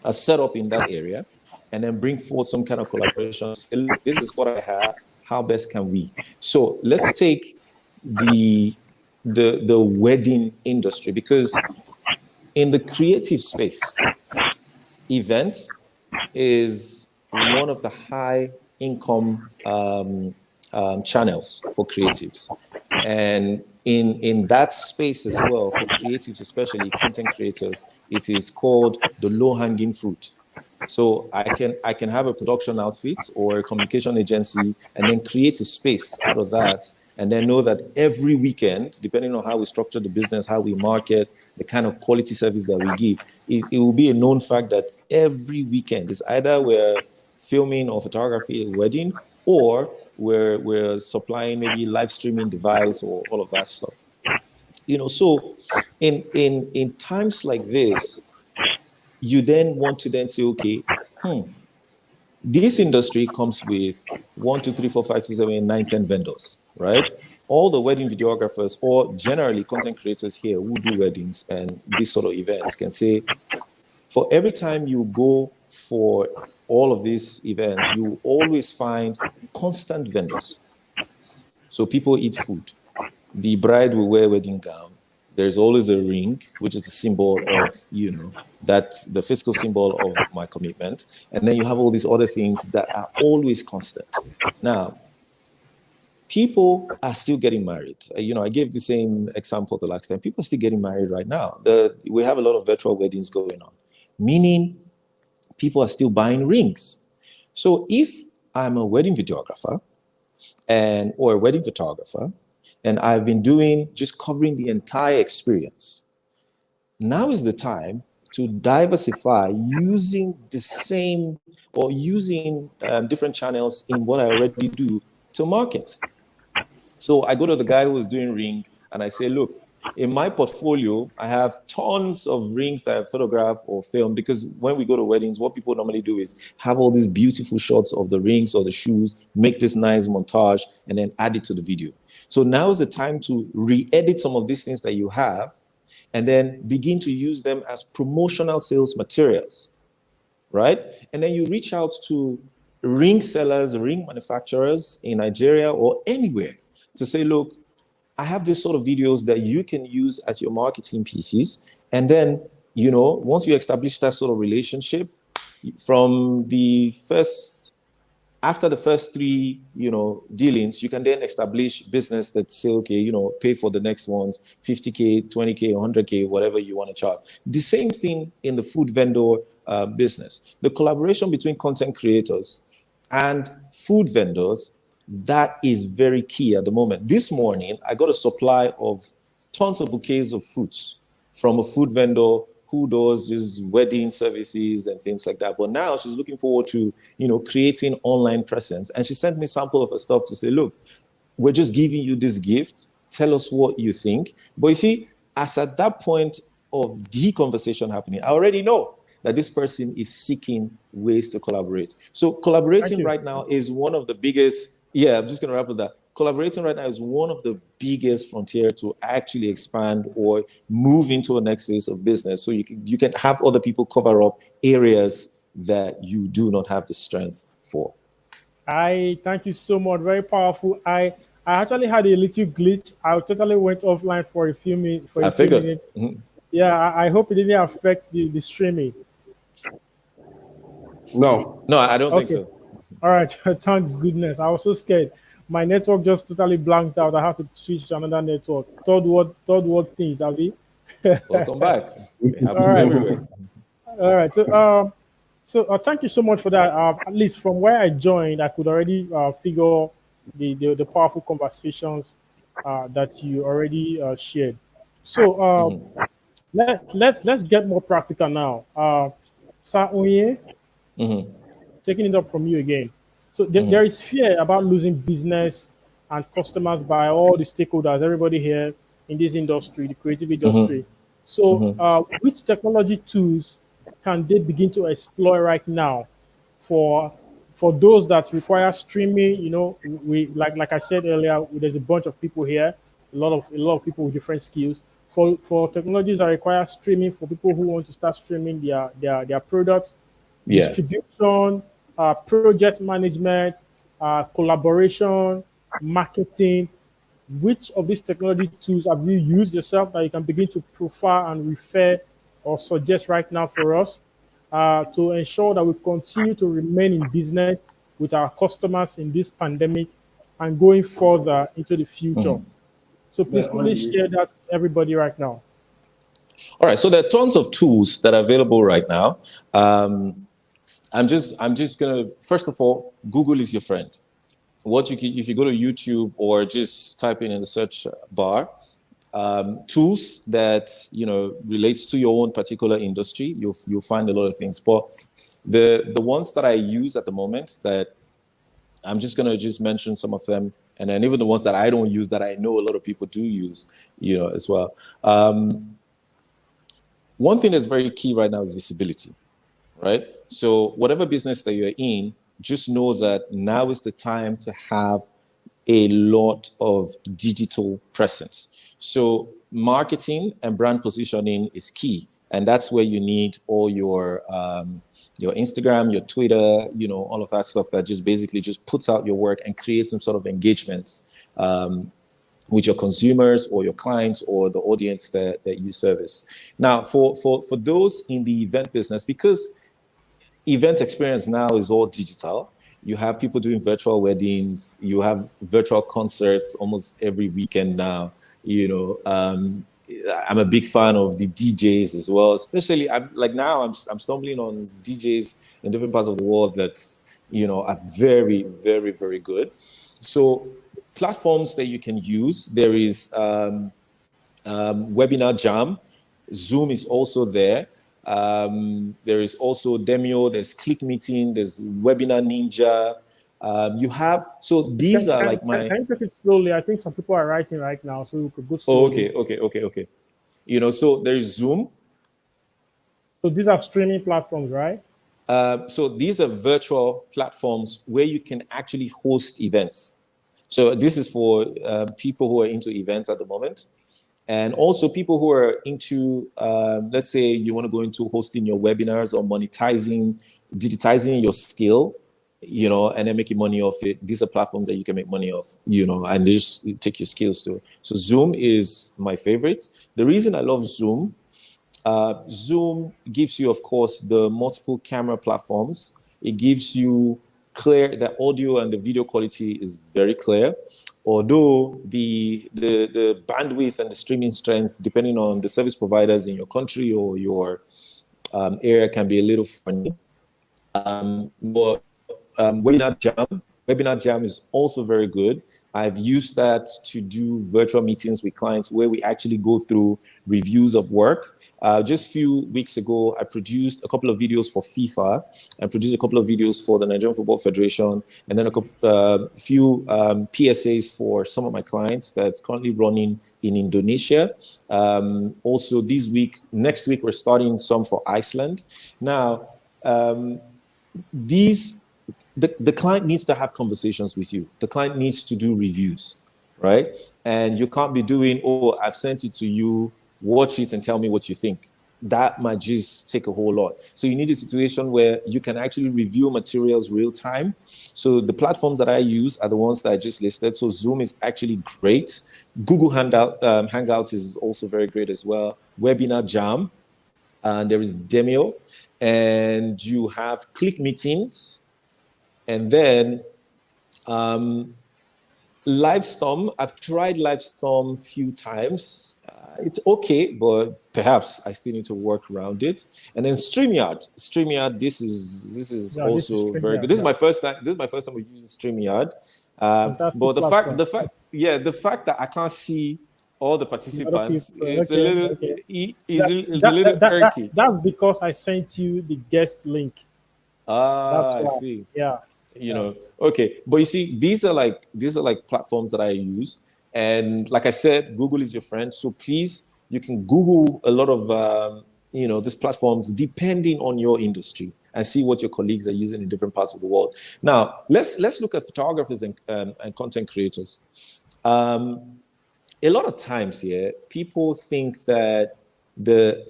are set up in that area, and then bring forth some kind of collaboration to say, look, this is what I have, how best can we? So let's take the wedding industry, because in the creative space, event is one of the high income channels for creatives. And in that space as well, for creatives, especially content creators, it is called the low-hanging fruit. So I can have a production outfit or a communication agency and then create a space out of that, and then know that every weekend, depending on how we structure the business, how we market, the kind of quality service that we give, it will be a known fact that every weekend is either we're filming or photography a wedding, or we're supplying maybe live streaming device or all of that stuff. So in times like this, you then want to then say, okay, this industry comes with 1, 2, 3, 4, 5, 6, 7, 8, 9, 10 vendors, right? All the wedding videographers, or generally content creators here who do weddings and these sort of events, can say, for every time you go for all of these events, you always find constant vendors. So people eat food. The bride will wear a wedding gown. There's always a ring, which is the symbol of, that's the physical symbol of my commitment. And then you have all these other things that are always constant. Now, people are still getting married. I gave the same example the last time. People are still getting married right now. We have a lot of virtual weddings going on, meaning people are still buying rings. So if I'm a wedding videographer or a wedding photographer, and I've been just covering the entire experience, now is the time to diversify using the same or using different channels in what I already do to market. So I go to the guy who is doing ring and I say, look, in my portfolio, I have tons of rings that I photograph or film, because when we go to weddings, what people normally do is have all these beautiful shots of the rings or the shoes, make this nice montage, and then add it to the video. So now is the time to re-edit some of these things that you have, and then begin to use them as promotional sales materials, right? And then you reach out to ring sellers, ring manufacturers in Nigeria or anywhere to say, look, I have this sort of videos that you can use as your marketing pieces. And then, once you establish that sort of relationship, after the first 3, dealings, you can then establish business that say, okay, pay for the next ones, 50K, 20K, 100K, whatever you want to charge. The same thing in the food vendor business. The collaboration between content creators and food vendors, that is very key at the moment. This morning, I got a supply of tons of bouquets of fruits from a food vendor who does just wedding services and things like that. But now she's looking forward to, creating online presence. And she sent me a sample of her stuff to say, look, we're just giving you this gift. Tell us what you think. But you see, as at that point of the conversation happening, I already know that this person is seeking ways to collaborate. So collaborating right now is one of the biggest, I'm just going to wrap with that. Collaborating right now is one of the biggest frontier to actually expand or move into a next phase of business. So you can have other people cover up areas that you do not have the strength for.
I thank you so much. Very powerful. I actually had a little glitch. I totally went offline for a few minutes.
I figured. Mm-hmm.
Yeah, I hope it didn't affect the streaming.
No.
No, I don't think
Okay.
so.
All right. Thanks goodness. I was so scared. My network just totally blanked out. I had to switch to another network. Third world things, Abby.
Welcome back. It
All
happens
right.
everywhere.
All right. So thank you so much for that. At least from where I joined, I could already figure the powerful conversations that you already shared. So let's get more practical now. Sir Onye,
Hmm.
taking it up from you again. So there is fear about losing business and customers by all the stakeholders, everybody here in this industry, the creative industry. So which technology tools can they begin to explore right now for those that require streaming? We like I said earlier, there's a bunch of people here, a lot of people with different skills. For technologies that require streaming, for people who want to start streaming their products,
Yeah.
distribution, project management, collaboration, marketing. Which of these technology tools have you used yourself that you can begin to profile and refer or suggest right now for us to ensure that we continue to remain in business with our customers in this pandemic and going further into the future? So please quickly share that with everybody right now.
All right. So there are tons of tools that are available right now. I'm just gonna first of all, Google is your friend. What you can, if you go to YouTube or just type in the search bar, tools that relates to your own particular industry, you'll find a lot of things. But the ones that I use at the moment, that I'm just gonna just mention some of them, and then even the ones that I don't use that I know a lot of people do use, as well. One thing that's very key right now is visibility, right? So whatever business that you're in, just know that now is the time to have a lot of digital presence. So marketing and brand positioning is key, and that's where you need all your Instagram, your Twitter, all of that stuff that just basically just puts out your work and creates some sort of engagements with your consumers or your clients or the audience that you service. Now, for those in the event business, because event experience now is all digital. You have people doing virtual weddings. You have virtual concerts almost every weekend now. I'm a big fan of the DJs as well. Especially, I'm stumbling on DJs in different parts of the world that are very, very, very good. So platforms that you can use. There is Webinar Jam. Zoom is also there. There is also Demio, there's Click Meeting, there's Webinar Ninja. So these
Can,
are
can,
like
can,
my,
can you take it slowly? I think some people are writing right now, so we could go
oh,
slowly.
okay. So there's Zoom.
So these are streaming platforms, right?
So these are virtual platforms where you can actually host events. So this is for people who are into events at the moment. And also people who are into, let's say you want to go into hosting your webinars or digitizing your skill, and then making money off it. These are platforms that you can make money off, and just take your skills to. So Zoom is my favorite. The reason I love Zoom, Zoom gives you, of course, the multiple camera platforms. It gives you the audio and the video quality is very clear. Although the bandwidth and the streaming strength, depending on the service providers in your country or your area, can be a little funny. But Webinar Jam is also very good. I've used that to do virtual meetings with clients where we actually go through reviews of work. Just a few weeks ago, I produced a couple of videos for FIFA. I produced a couple of videos for the Nigerian Football Federation, and then a few PSAs for some of my clients that's currently running in Indonesia. Also, next week, we're starting some for Iceland. Now, the client needs to have conversations with you. The client needs to do reviews, right? And you can't be doing, oh, I've sent it to you, watch it and tell me what you think. that might just take a whole lot. So you need a situation where you can actually review materials real time. So the platforms that I use are the ones that I just listed. So Zoom is actually great. Google Hangouts is also very great as well. Webinar Jam, and there is Demio, and you have Click Meetings, and then Livestorm. I've tried Livestorm a few times. It's okay, but perhaps I still need to work around it. And then StreamYard. StreamYard. This is
Yeah, this is
also very good.
StreamYard.
This is
Yeah.
my first time. This is my first time with using StreamYard.
Fantastic
But
platform.
the fact that I can't see all the
The other people.
participants, it's a
Okay.
little,
Okay.
it's a little irky.
That's because I sent you the guest link. That's
Ah, I
why.
see.
Yeah.
You
Yeah.
know, okay, but you see, these are like platforms that I use, and like I said, Google is your friend, so please, you can Google a lot of these platforms depending on your industry and see what your colleagues are using in different parts of the world. Now let's look at photographers and content creators. A lot of times here, people think that the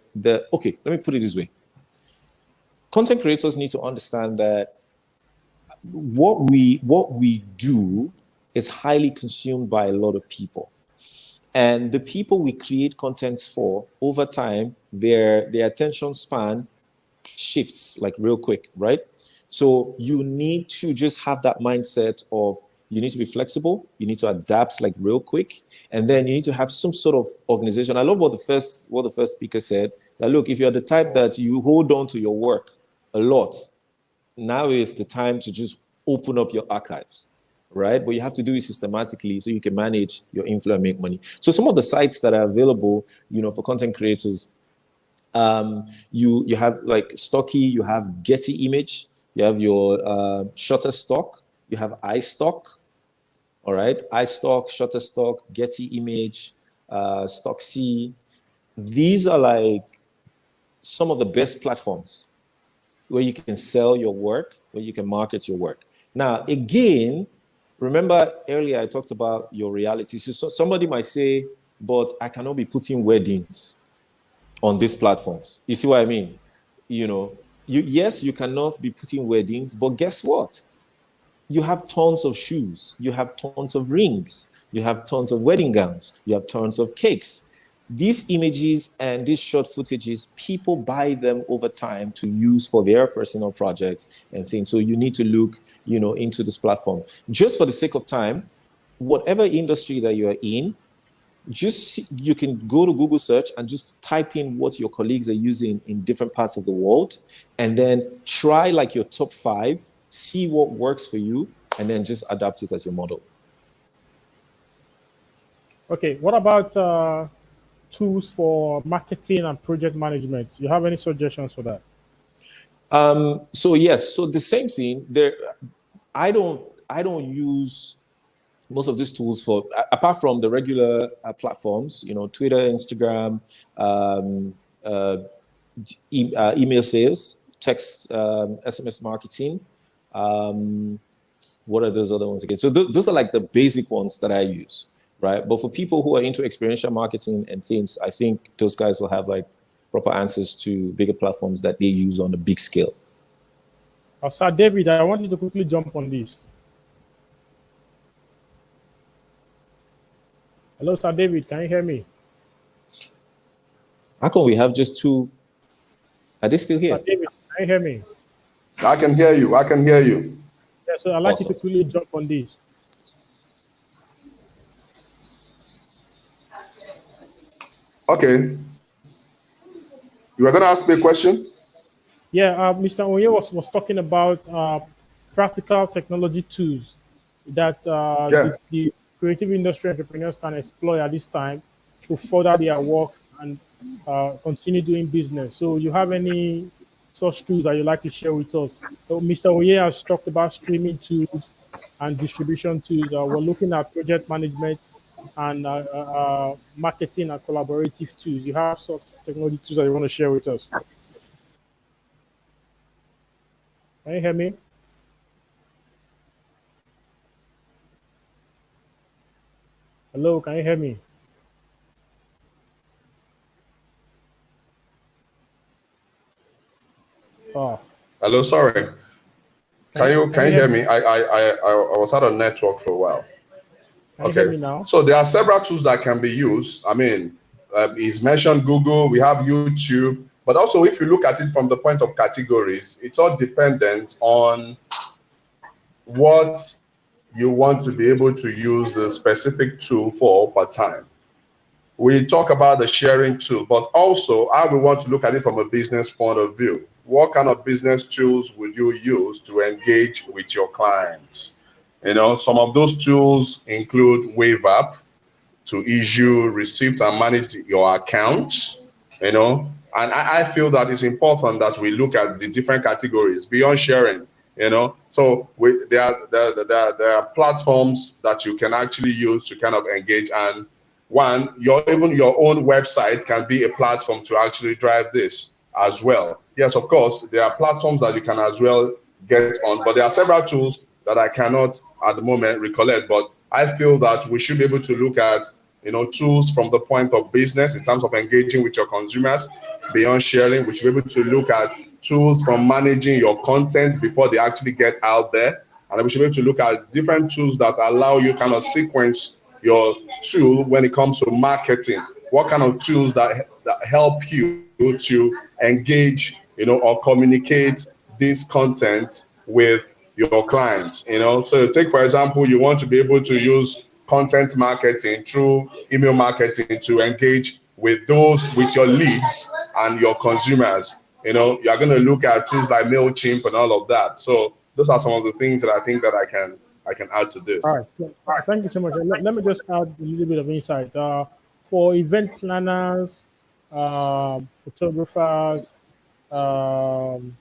okay, let me put it this way: content creators need to understand that what we do is highly consumed by a lot of people, and the people we create contents for, over time, their attention span shifts like real quick, right? So you need to just have that mindset of, you need to be flexible, you need to adapt like real quick, and then you need to have some sort of organization. I love what the first speaker said, that look, if you're the type that you hold on to your work a lot, now is the time to just open up your archives, right? But you have to do it systematically so you can manage your inflow and make money. So some of the sites that are available, for content creators, you have like Stocky, you have Getty Image, you have your Shutterstock, you have iStock, all right? iStock, Shutterstock, Getty Image, Stocksy. These are like some of the best platforms where you can sell your work, where you can market your work. Now, again, remember earlier I talked about your reality. So somebody might say, but I cannot be putting weddings on these platforms. You see what I mean? Yes, you cannot be putting weddings, but guess what? You have tons of shoes, you have tons of rings, you have tons of wedding gowns, you have tons of cakes. These images and these short footages, people buy them over time to use for their personal projects and things. So you need to look, into this platform. Just for the sake of time, whatever industry that you are in, you can go to Google search and just type in what your colleagues are using in different parts of the world, and then try like your top 5, see what works for you, and then just adapt it as your model.
Okay. What about tools for marketing and project management? You have any suggestions for that?
So yes, so the same thing there. I don't use most of these tools for, apart from the regular platforms, Twitter, Instagram, email sales, text, SMS marketing. What are those other ones again? So those are like the basic ones that I use, right? But for people who are into experiential marketing and things, I think those guys will have like proper answers to bigger platforms that they use on a big scale.
Sir David, I want you to quickly jump on this. Hello, Sir David. Can you hear me?
How come we have just two? Are they still
Sir
here?
David, can you hear me?
I can hear you. I can hear you.
Yeah, so I'd like you to
Awesome.
quickly jump on this.
Okay. You were going to ask me a question?
Yeah, Mr. Onye was talking about practical technology tools that
Yeah.
the creative industry entrepreneurs can exploit at this time to further their work and continue doing business. So, you have any such tools that you'd like to share with us? So Mr. Onye has talked about streaming tools and distribution tools. We're looking at project management and marketing and collaborative tools. You have such technology tools that you want to share with us? Can you hear me? Hello, can you hear me? Oh,
Hello, sorry. Can you
hear
hear
me?
me? I was out of network for a while.
Can you hear
Okay.
me now?
So there are several tools that can be used. I mean, he's mentioned Google, we have YouTube, but also if you look at it from the point of categories, it's all dependent on what you want to be able to use a specific tool for per time. We talk about the sharing tool, but also how we want to look at it from a business point of view. What kind of business tools would you use to engage with your clients? You know, some of those tools include Wave App to issue, receipt, and manage your accounts, you know. And I feel that it's important that we look at the different categories beyond sharing, you know. So there are platforms that you can actually use to kind of engage. And one, even your own website can be a platform to actually drive this as well. Yes, of course, there are platforms that you can as well get on, but there are several tools that I cannot at the moment recollect. But I feel that we should be able to look at, you know, tools from the point of business in terms of engaging with your consumers beyond sharing. We should be able to look at tools from managing your content before they actually get out there. And we should be able to look at different tools that allow you kind of sequence your tool when it comes to marketing. What kind of tools that help you to engage, you know, or communicate this content with your clients, you know. So take, for example, you want to be able to use content marketing through email marketing to engage with your leads and your consumers. You know, you're going to look at tools like MailChimp and all of that. So those are some of the things that I think that I can add to
All
this.
right. Thank you so much. Let me just add a little bit of insight. For event planners, photographers, um,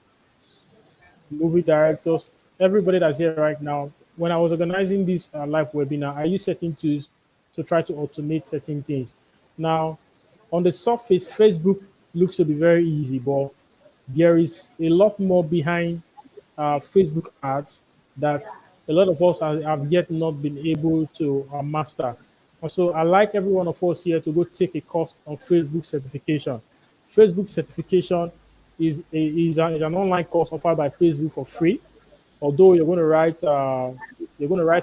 movie directors, everybody that's here right now. When I was organizing this live webinar, I used certain tools to try to automate certain things. Now, on the surface, Facebook looks to be very easy, but there is a lot more behind Facebook ads that a lot of us have yet not been able to master. And so I like every one of us here to go take a course on Facebook certification. Facebook certification is an online course offered by Facebook for free. Although you're going to write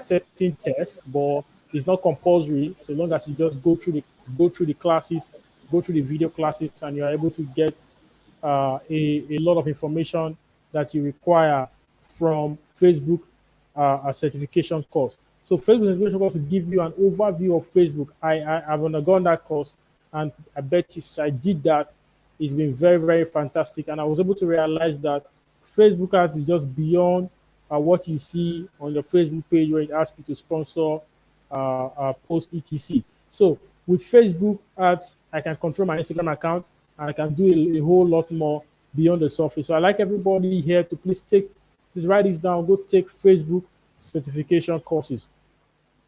certain tests, but it's not compulsory. So long as you just go through the classes, go through the video classes, and you're able to get a lot of information that you require from Facebook a certification course. So Facebook certification course will give you an overview of Facebook. I've undergone that course, and I bet you since I did that, it's been very, very fantastic. And I was able to realize that Facebook ads is just beyond what you see on your Facebook page where it asks you to sponsor post etc. So with Facebook ads, I can control my Instagram account and I can do a whole lot more beyond the surface. So I like everybody here to please write this down, go take Facebook certification courses.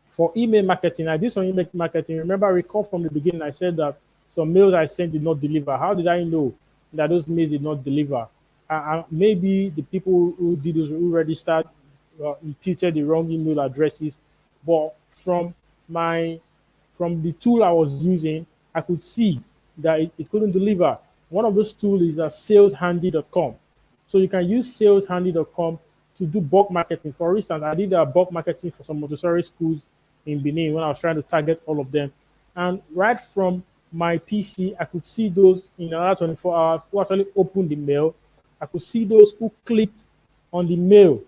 For email marketing, I did some email marketing. Remember, recall from the beginning, I said that some mails I sent did not deliver. How did I know that those mails did not deliver? Maybe the people who did those who registered imputed the wrong email addresses, but from the tool I was using, I could see that it couldn't deliver. One of those tools is saleshandy.com. So you can use saleshandy.com to do bulk marketing. For instance, I did bulk marketing for some Montessori schools in Benin when I was trying to target all of them. And right from my PC, I could see those in another 24 hours who actually opened the mail. I could see those who clicked on the mail,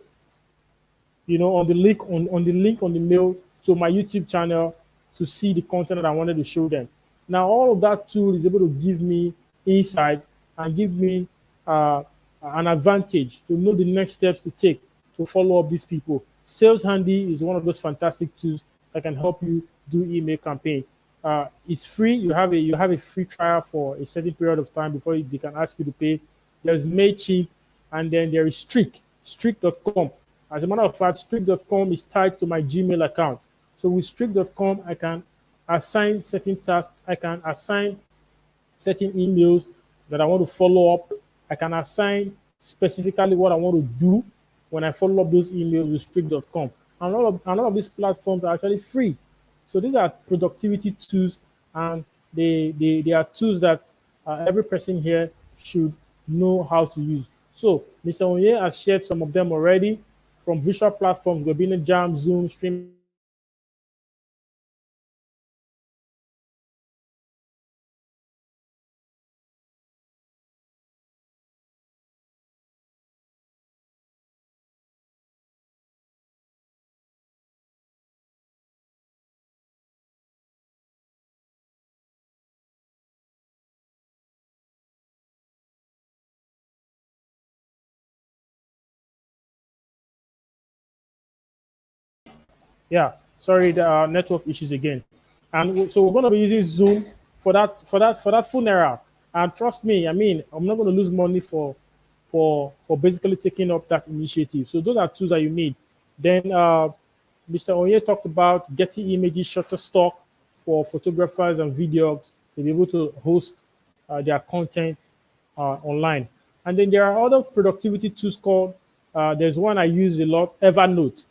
on the link on the mail to my YouTube channel to see the content that I wanted to show them. Now, all of that tool is able to give me insight and give me an advantage to know the next steps to take to follow up these people. Sales Handy is one of those fantastic tools that can help you do email campaign. It's free. You have a free trial for a certain period of time before they can ask you to pay. There's Mailchimp, and then there is Streak.com. As a matter of fact, Streak.com is tied to my Gmail account. So with Streak.com, I can assign certain tasks. I can assign certain emails that I want to follow up. I can assign specifically what I want to do when I follow up those emails with Streak.com. And all of these platforms are actually free. So these are productivity tools, and they are tools that every person here should know how to use. So Mr. Onye has shared some of them already from visual platforms, Webinar Jam, Zoom, Stream. Yeah, sorry, the network issues again. And so we're going to be using Zoom for that funeral. And trust me, I mean, I'm not going to lose money for basically taking up that initiative. So those are tools that you need. Then Mr. Onye talked about getting images, Shutterstock for photographers and videos to be able to host their content online. And then there are other productivity tools called, there's one I use a lot, Evernote.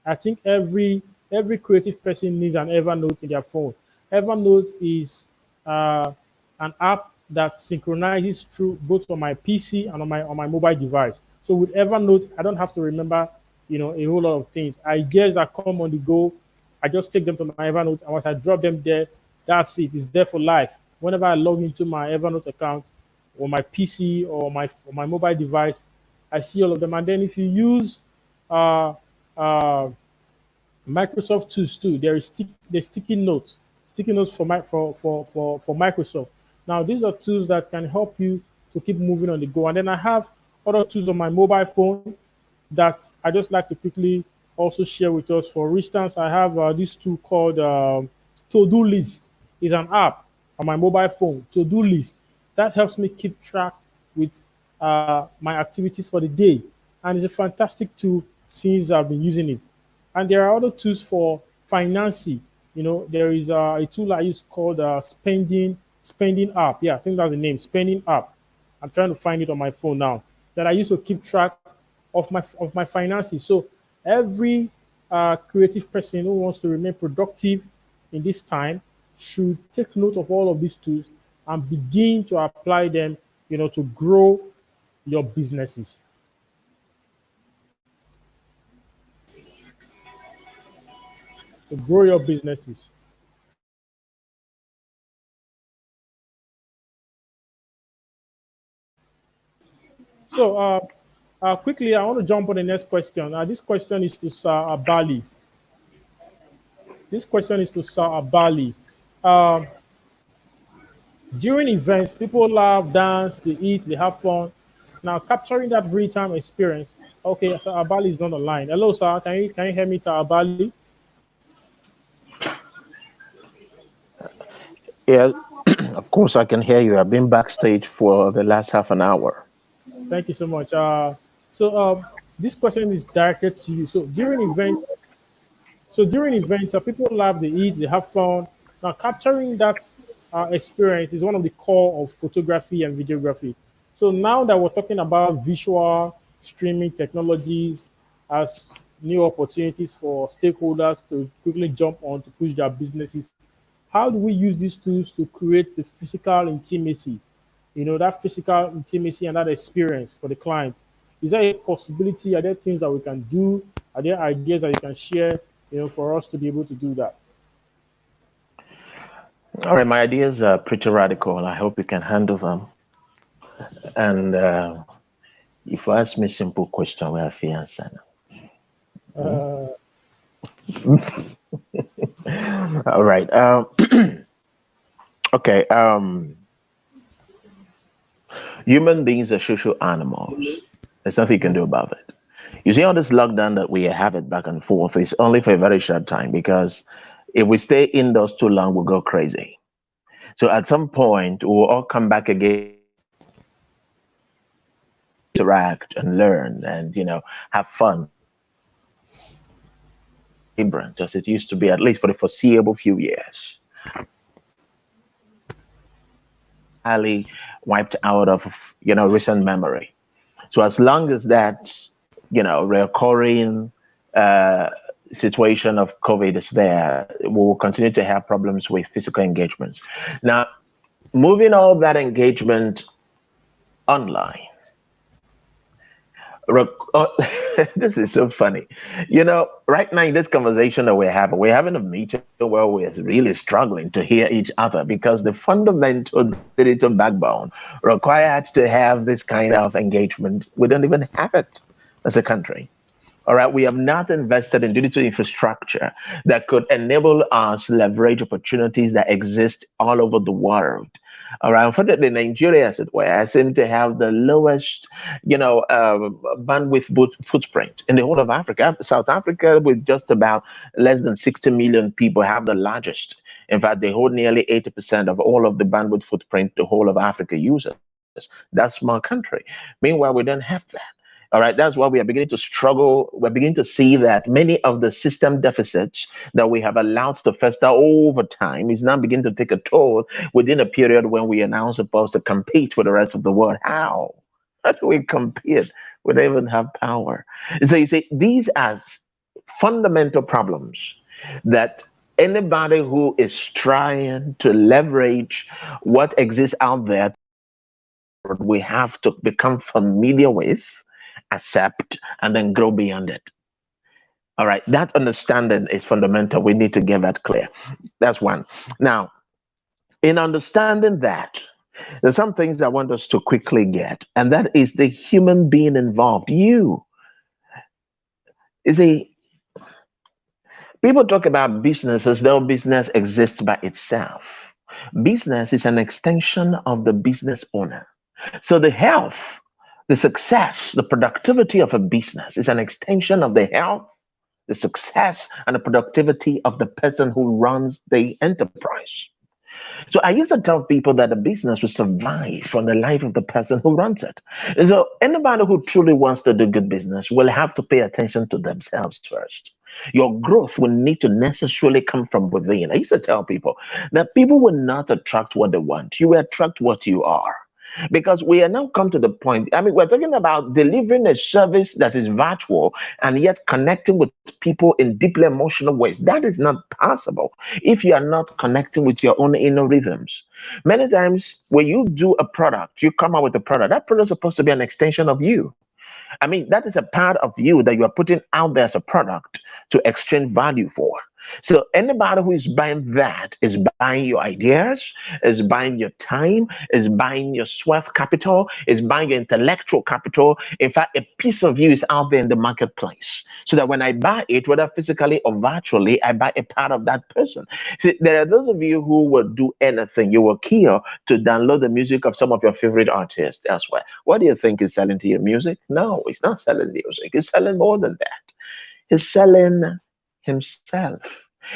I think every creative person needs an Evernote in their phone. Evernote is uh, an app that synchronizes through both on my PC and on my mobile device. So with Evernote, I don't have to remember, a whole lot of things. Ideas that come on the go, I just take them to my Evernote, and once I drop them there, that's it. It's there for life. Whenever I log into my Evernote account or my PC or my mobile device, I see all of them. And then if you use uh, uh, Microsoft tools too. There is the sticky notes for Microsoft. Now these are tools that can help you to keep moving on the go. And then I have other tools on my mobile phone that I just like to quickly also share with us. For instance, I have this tool called To-Do List. It's an app on my mobile phone. To-Do List that helps me keep track with my activities for the day, and it's a fantastic tool since I've been using it. And there are other tools for financing. There is a tool I use called spending app. Yeah, I think that's the name, spending app. I'm trying to find it on my phone now. That I use to keep track of my finances. So every creative person who wants to remain productive in this time should take note of all of these tools and begin to apply them, to grow your businesses. To grow your businesses. So quickly, I want to jump on the next question. This question is to Sir Abbaly. This question is to Sir Abbaly. Um, During events, people laugh, dance, they eat, they have fun. Now, capturing that real-time experience. Okay, Sir Abbaly is not online. Hello, sir. Can you hear me, Sir Abbaly?
Yeah, of course I can hear you. I've been backstage for the last half an hour.
Thank you so much. So this question is directed to you. So during events, people laugh, they eat, they have fun. Now, capturing that experience is one of the core of photography and videography. So now that we're talking about visual streaming technologies as new opportunities for stakeholders to quickly jump on to push their businesses, how do we use these tools to create the physical intimacy, that physical intimacy and that experience for the clients? Is there a possibility? Are there things that we can do? Are there ideas that you can share, for us to be able to do that?
All right, my ideas are pretty radical. I hope you can handle them. And if you ask me a simple question, we have to answer.
Uh,
All right. Okay. Human beings are social animals. There's nothing you can do about it. You see, all this lockdown that we have it back and forth is only for a very short time because if we stay indoors too long, we'll go crazy. So at some point, we'll all come back again, interact and learn and, have fun. Vibrant as it used to be, at least for the foreseeable few years. Highly wiped out of, recent memory. So as long as that, recurring uh, situation of COVID is there, we will continue to have problems with physical engagements. Now, moving all that engagement online, This is so funny. Right now in this conversation that we're having a meeting where we're really struggling to hear each other because the fundamental digital backbone required to have this kind of engagement, we don't even have it as a country. All right, we have not invested in digital infrastructure that could enable us leverage opportunities that exist all over the world. All right, unfortunately, Nigeria, as it were, seem to have the lowest, bandwidth footprint in the whole of Africa. South Africa, with just about less than 60 million people, have the largest. In fact, they hold nearly 80% of all of the bandwidth footprint the whole of Africa uses. That small country. Meanwhile, we don't have that. All right, that's why we are beginning to struggle. We're beginning to see that many of the system deficits that we have allowed to fester over time is now beginning to take a toll within a period when we are now supposed to compete with the rest of the world. How? How do we compete? We don't even have power. So you see, these are fundamental problems that anybody who is trying to leverage what exists out there we have to become familiar with, accept, and then grow beyond it. All right, that understanding is fundamental. We need to get that clear. That's one. Now, in understanding that, there's some things I want us to quickly get, and that is the human being involved. You see, people talk about business as though business exists by itself. Business is an extension of the business owner. So the health, the success, the productivity of a business is an extension of the health, the success, and the productivity of the person who runs the enterprise. So I used to tell people that the business will survive from the life of the person who runs it. And so anybody who truly wants to do good business will have to pay attention to themselves first. Your growth will need to necessarily come from within. I used to tell people that people will not attract what they want. You will attract what you are. Because we are now come to the point. I mean, we're talking about delivering a service that is virtual and yet connecting with people in deeply emotional ways. That is not possible if you are not connecting with your own inner rhythms. Many times, when you do a product, you come out with a product. That product is supposed to be an extension of you. I mean, that is a part of you that you are putting out there as a product to exchange value for. So anybody who is buying that is buying your ideas, is buying your time, is buying your sweat capital, is buying your intellectual capital. In fact, a piece of you is out there in the marketplace. So that when I buy it, whether physically or virtually, I buy a part of that person. See, there are those of you who will do anything. You will kill to download the music of some of your favorite artists elsewhere. What do you think is selling to your music? No, it's not selling music. It's selling more than that. He's selling himself.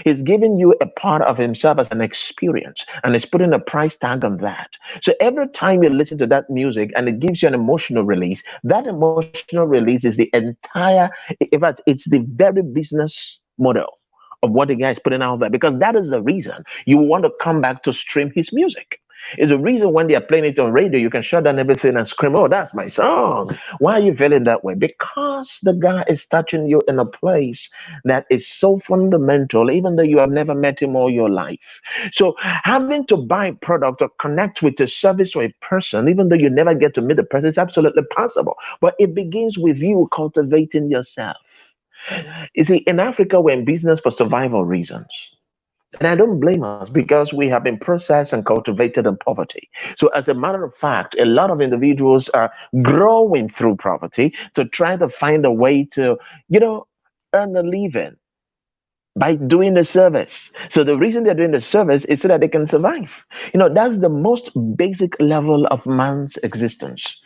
He's giving you a part of himself as an experience and he's putting a price tag on that. So every time you listen to that music and it gives you an emotional release, that emotional release is the entire, in fact, it's the very business model of what the guy is putting out there because that is the reason you want to come back to stream his music. Is the reason when they are playing it on radio, you can shut down everything and scream, "Oh, that's my song." Why are you feeling that way? Because the guy is touching you in a place that is so fundamental, even though you have never met him all your life. So having to buy a product or connect with a service or a person, even though you never get to meet the person, is absolutely possible. But it begins with you cultivating yourself. You see, in Africa, we're in business for survival reasons. And I don't blame us because we have been processed and cultivated in poverty. So, as a matter of fact, a lot of individuals are growing through poverty to try to find a way to, you know, earn a living by doing the service. So the reason they're doing the service is so that they can survive. That's the most basic level of man's existence.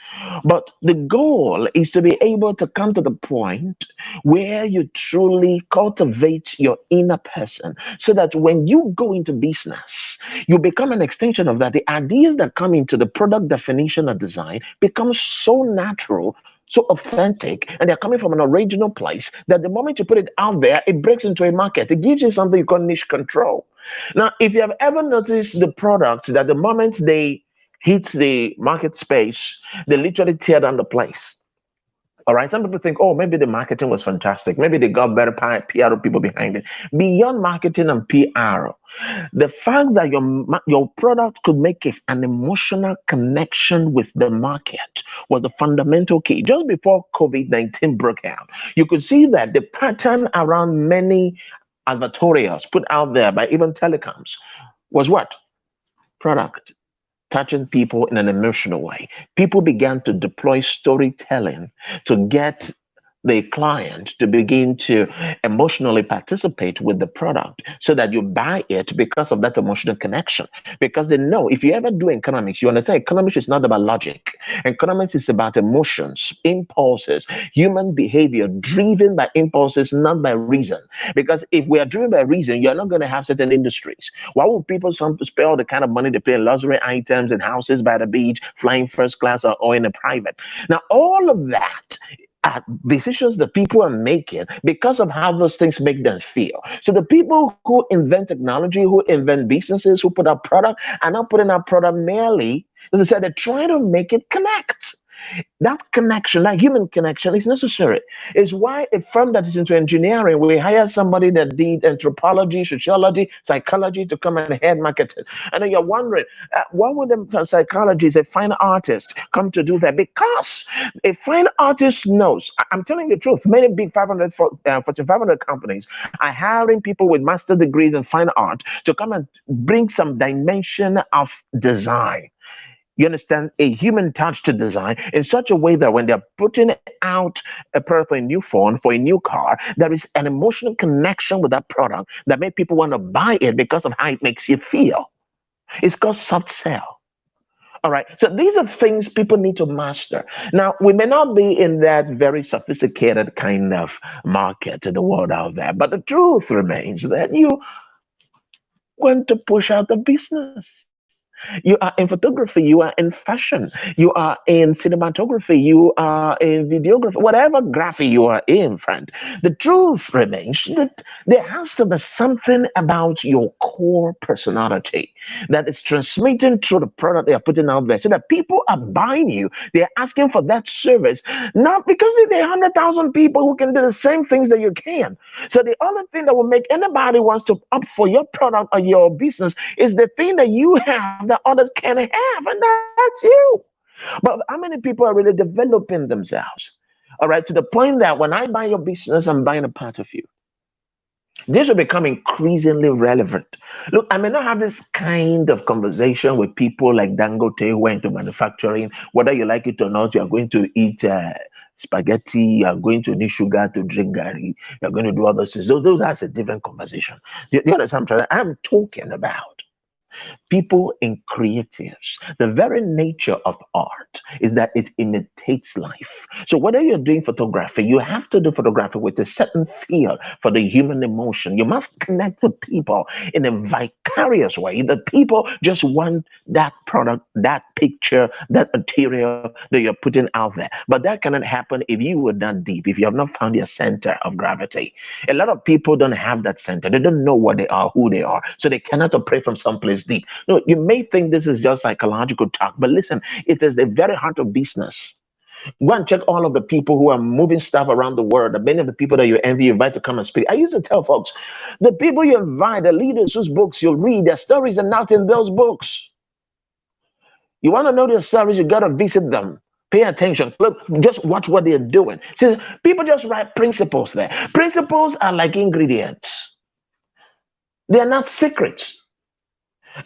But the goal is to be able to come to the point where you truly cultivate your inner person so that when you go into business, you become an extension of that. The ideas that come into the product definition or design become so natural, so authentic, and they're coming from an original place that the moment you put it out there, it breaks into a market. It gives you something you call niche control. Now, if you have ever noticed the products that the moment they hit the market space, they literally tear down the place. All right. Some people think, oh, maybe the marketing was fantastic. Maybe they got better PR people behind it. Beyond marketing and PR, the fact that your product could make an emotional connection with the market was the fundamental key. Just before COVID-19 broke out, you could see that the pattern around many advertorials put out there by even telecoms was what? Product touching people in an emotional way. People began to deploy storytelling to get the client to begin to emotionally participate with the product so that you buy it because of that emotional connection. Because they know if you ever do economics, you understand economics is not about logic. Economics is about emotions, impulses, human behavior driven by impulses, not by reason. Because if we are driven by reason, you're not going to have certain industries. Why would people spend all the kind of money they pay in luxury items and houses by the beach, flying first class or in a private? Now, all of that are decisions that people are making because of how those things make them feel. So the people who invent technology, who invent businesses, who put out product, are not putting out product merely, as I said, they're trying to make it connect. That connection, that human connection, is necessary. It's why a firm that is into engineering, we hire somebody that did anthropology, sociology, psychology to come and head marketing. And then you're wondering, why would a psychologist, a fine artist, come to do that? Because a fine artist knows. I'm telling you the truth. Many big 500 Fortune 500 companies are hiring people with master degrees in fine art to come and bring some dimension of design. You understand, a human touch to design in such a way that when they're putting out a product for a new phone, for a new car, there is an emotional connection with that product that makes people want to buy it because of how it makes you feel. It's called soft sell. All right. So these are things people need to master. Now, we may not be in that very sophisticated kind of market in the world out there, but the truth remains that you want to push out the business. You are in photography, you are in fashion, you are in cinematography, you are in videography, whatever graphic you are in, friend. The truth remains that there has to be something about your core personality that is transmitting through the product they are putting out there so that people are buying you. They're asking for that service, not because there are 100,000 people who can do the same things that you can. So the only thing that will make anybody wants to opt for your product or your business is the thing that you have that others can't have, and that's you. But how many people are really developing themselves? All right, to the point that when I buy your business, I'm buying a part of you. This will become increasingly relevant. Look, I may not have this kind of conversation with people like Dangote who went to manufacturing. Whether you like it or not, you are going to eat spaghetti, you are going to need sugar to drink gari, you're going to do other things. Those are a different conversation. You understand? I'm talking about people in creatives. The very nature of art is that it imitates life. So whether you're doing photography, you have to do photography with a certain feel for the human emotion. You must connect with people in a vicarious way. The people just want that product, that picture, that material that you're putting out there. But that cannot happen if you were not deep, if you have not found your center of gravity. A lot of people don't have that center. They don't know what they are, who they are. So they cannot operate from someplace deep. No, you may think this is just psychological talk, but listen, it is the very heart of business. Go and check all of the people who are moving stuff around the world. Many of the people that you envy, you invite to come and speak. I used to tell folks, the people you invite, the leaders whose books you'll read, their stories are not in those books. You want to know their stories, you got to visit them. Pay attention. Look, just watch what they're doing. See, people just write principles there. Principles are like ingredients. They are not secrets.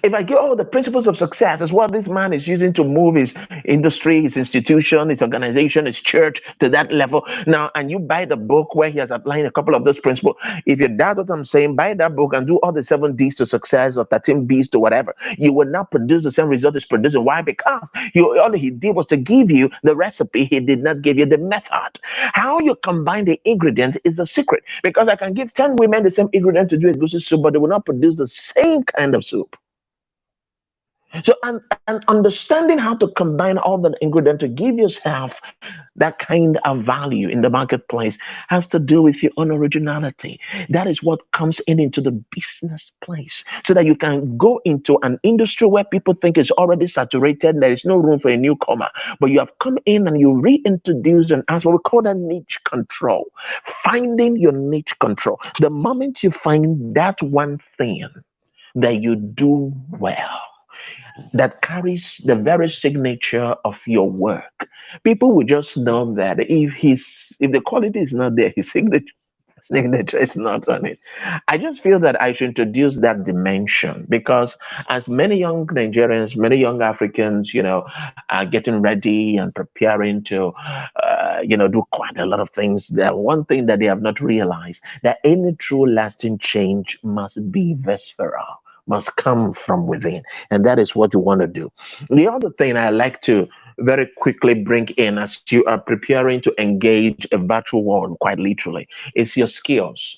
If I get all the principles of success, is what this man is using to move his industry, his institution, his organization, his church to that level. Now, and you buy the book where he has outlined a couple of those principles. If you doubt what I'm saying, buy that book and do all the 7 D's to success or 13 B's to whatever. You will not produce the same result he's producing. Why? Because all he did was to give you the recipe. He did not give you the method. How you combine the ingredients is the secret. Because I can give 10 women the same ingredient to do a goosey soup, but they will not produce the same kind of soup. So, and understanding how to combine all the ingredients to give yourself that kind of value in the marketplace has to do with your own originality. That is what comes in into the business place, so that you can go into an industry where people think it's already saturated. There is no room for a newcomer, but you have come in and you reintroduce and ask what we call that niche control. Finding your niche control. The moment you find that one thing that you do well, that carries the very signature of your work, people will just know that if the quality is not there, his signature is not on it. I just feel that I should introduce that dimension, because as many young Nigerians, many young Africans, are getting ready and preparing to, do quite a lot of things. The one thing that they have not realized, that any true lasting change must be visceral, must come from within, and that is what you want to do. The other thing I like to very quickly bring in as you are preparing to engage a virtual world, quite literally, is your skills.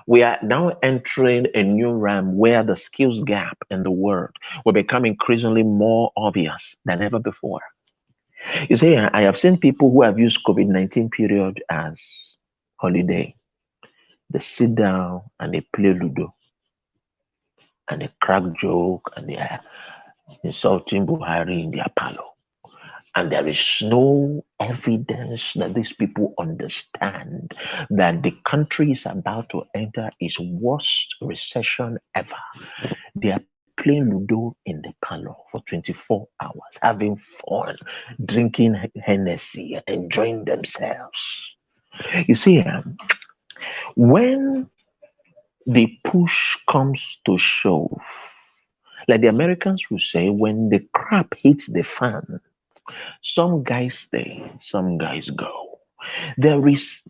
We are now entering a new realm where the skills gap in the world will become increasingly more obvious than ever before. You see, I have seen people who have used COVID-19 period as holiday. They sit down and they play Ludo and they crack joke and they are insulting Buhari in their parlor. And there is no evidence that these people understand that the country is about to enter its worst recession ever. They are playing Ludo in the parlor for 24 hours, having fun, drinking Hennessy, enjoying themselves. You see, when the push comes to shove, like the Americans will say, when the crap hits the fan, some guys stay, some guys go. There is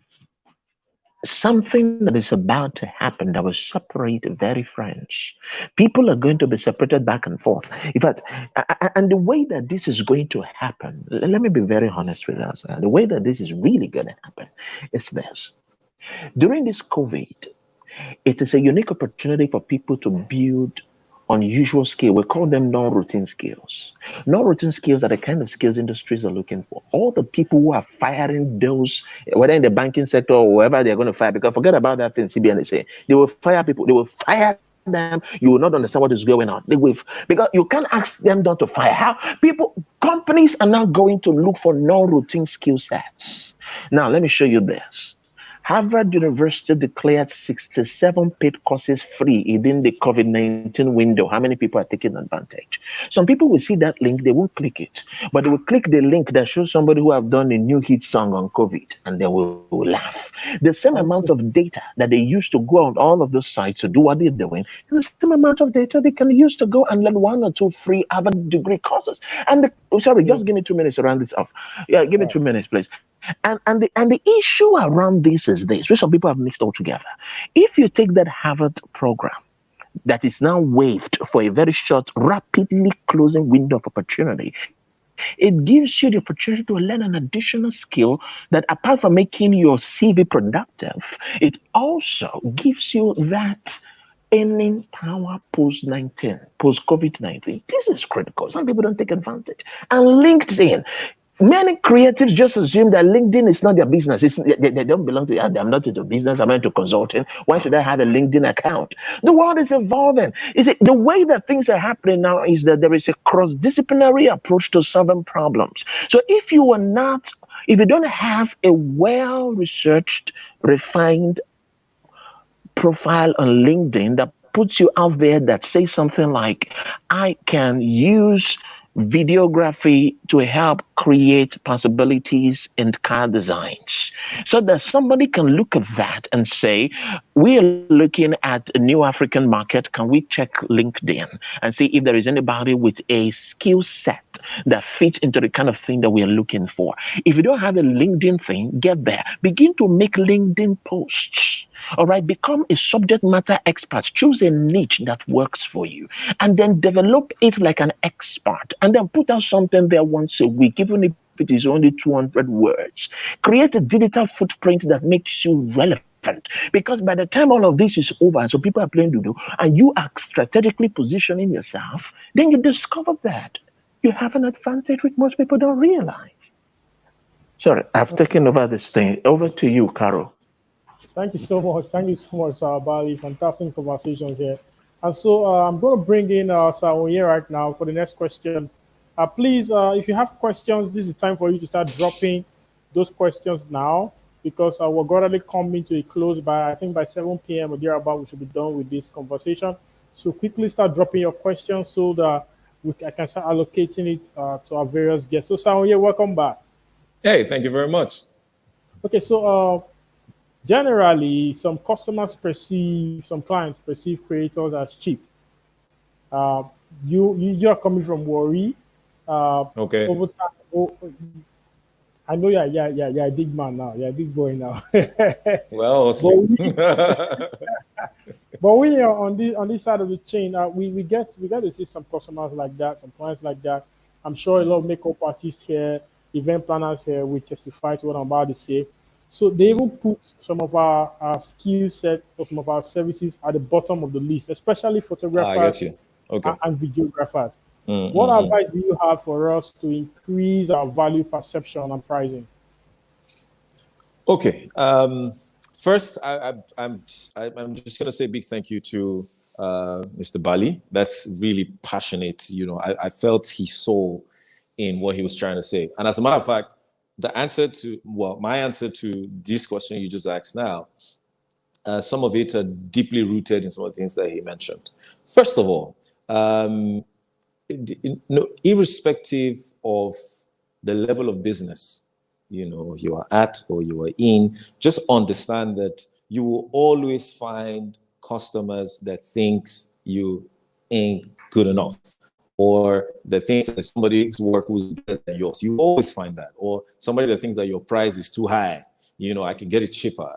something that is about to happen that will separate very friends. People are going to be separated back and forth. In fact, and the way that this is going to happen, let me be very honest with us. The way that this is really going to happen is this. During this COVID, it is a unique opportunity for people to build unusual skill. We call them non-routine skills. Non-routine skills are the kind of skills industries are looking for. All the people who are firing those, whether in the banking sector or wherever they're going to fire, because forget about that thing CBN is saying. They will fire people, they will fire them. You will not understand what is going on. They will, because you can't ask them not to fire. How companies are now going to look for non-routine skill sets. Now, let me show you this. Harvard University declared 67 paid courses free within the COVID-19 window. How many people are taking advantage? Some people will see that link, they won't click it, but they will click the link that shows somebody who have done a new hit song on COVID, and they will laugh. The same amount of data that they use to go on all of those sites to do what they're doing is the same amount of data they can use to go and learn one or two free Harvard degree courses. And just give me 2 minutes to round this off. Yeah, give me 2 minutes, please. And the issue around this is this, which some people have mixed all together. If you take that Harvard program that is now waived for a very short, rapidly closing window of opportunity, it gives you the opportunity to learn an additional skill that, apart from making your CV productive, it also gives you that earning power post COVID-19. This is critical. Some people don't take advantage. And LinkedIn. Many creatives just assume that LinkedIn is not their business. They don't belong to it. I'm not into business. I'm into consulting. Why should I have a LinkedIn account? The world is evolving. The way that things are happening now is that there is a cross-disciplinary approach to solving problems. So if you don't have a well-researched, refined profile on LinkedIn that puts you out there, that says something like, I can use videography to help create possibilities in car designs, so that somebody can look at that and say, we are looking at a new African market. Can we check LinkedIn and see if there is anybody with a skill set that fits into the kind of thing that we are looking for? If you don't have a LinkedIn thing, get there. Begin to make LinkedIn posts. All right, become a subject matter expert. Choose a niche that works for you, and then develop it like an expert, and then put out something there once a week, even if it is only 200 words. Create a digital footprint that makes you relevant. Because by the time all of this is over, so people are playing Ludo, and you are strategically positioning yourself, then you discover that you have an advantage which most people don't realize. Sorry, I've taken over this thing. Over to you, Carol.
Thank you so much. Thank you so much, Sir Abbaly. Fantastic conversations here. And so I'm going to bring in Sir Onye right now for the next question. Please, if you have questions, this is time for you to start dropping those questions now because we're gradually coming to a close by, I think, by 7 p.m. or thereabout, we should be done with this conversation. So quickly start dropping your questions so that I can start allocating it to our various guests. So, Sir Onye, welcome back.
Hey, thank you very much.
Okay, so generally, some clients perceive creators as cheap. Uh, you're coming from worry.
Okay.
Over time, I know you're a big man now. You're a big boy now.
Well,
but we are on this side of the chain. We get to see some customers like that, some clients like that. I'm sure a lot of makeup artists here, event planners here will testify to what I'm about to say. So they even put some of our skill set or some of our services at the bottom of the list, especially
I
photographers
get you. Okay.
and videographers. What advice do you have for us to increase our value perception and pricing?
Okay. First, I'm just going to say a big thank you to Mr. Bali. That's really passionate. You know, I felt his soul in what he was trying to say. And as a matter of fact, my answer to this question you just asked now, some of it are deeply rooted in some of the things that he mentioned. First of all, irrespective of the level of business, you are at or you are in, just understand that you will always find customers that thinks you ain't good enough, or that thinks that somebody's work was better than yours. You always find that. Or somebody that thinks that your price is too high, I can get it cheaper,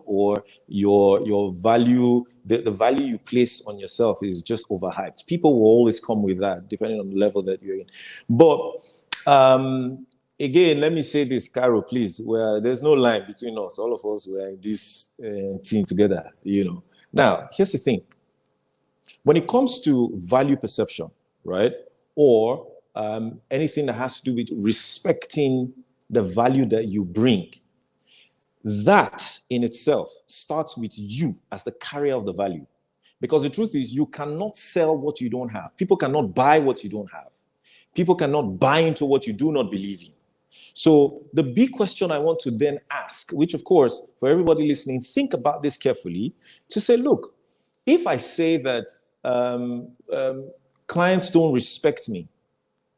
or your value, the value you place on yourself is just overhyped. People will always come with that, depending on the level that you're in. But again, let me say this, Carol, please, where there's no line between us. All of us were in this team together, Now, here's the thing. When it comes to value perception, right, or anything that has to do with respecting the value that you bring, that in itself starts with you as the carrier of the value. Because the truth is, you cannot sell what you don't have. People cannot buy what you don't have. People cannot buy into what you do not believe in. So the big question I want to then ask, which of course, for everybody listening, think about this carefully, to say, look, if I say that clients don't respect me,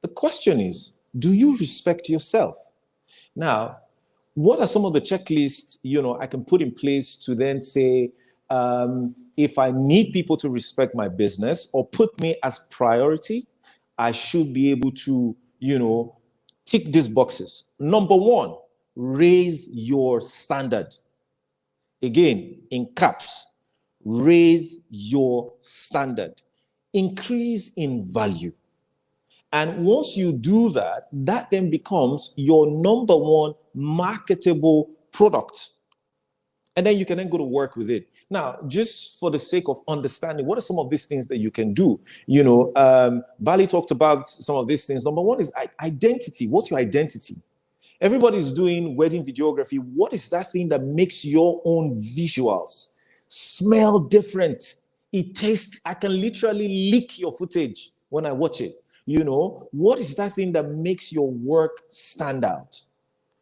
the question is, do you respect yourself? Now, what are some of the checklists, I can put in place to then say, if I need people to respect my business or put me as priority, I should be able to, tick these boxes. Number one, raise your standard. Again, in caps, raise your standard. Increase in value. And once you do that, that then becomes your number one marketable product. And then you can then go to work with it. Now, just for the sake of understanding, what are some of these things that you can do? Bali talked about some of these things. Number one is identity. What's your identity? Everybody's doing wedding videography. What is that thing that makes your own visuals smell different? It tastes, I can literally lick your footage when I watch it. What is that thing that makes your work stand out?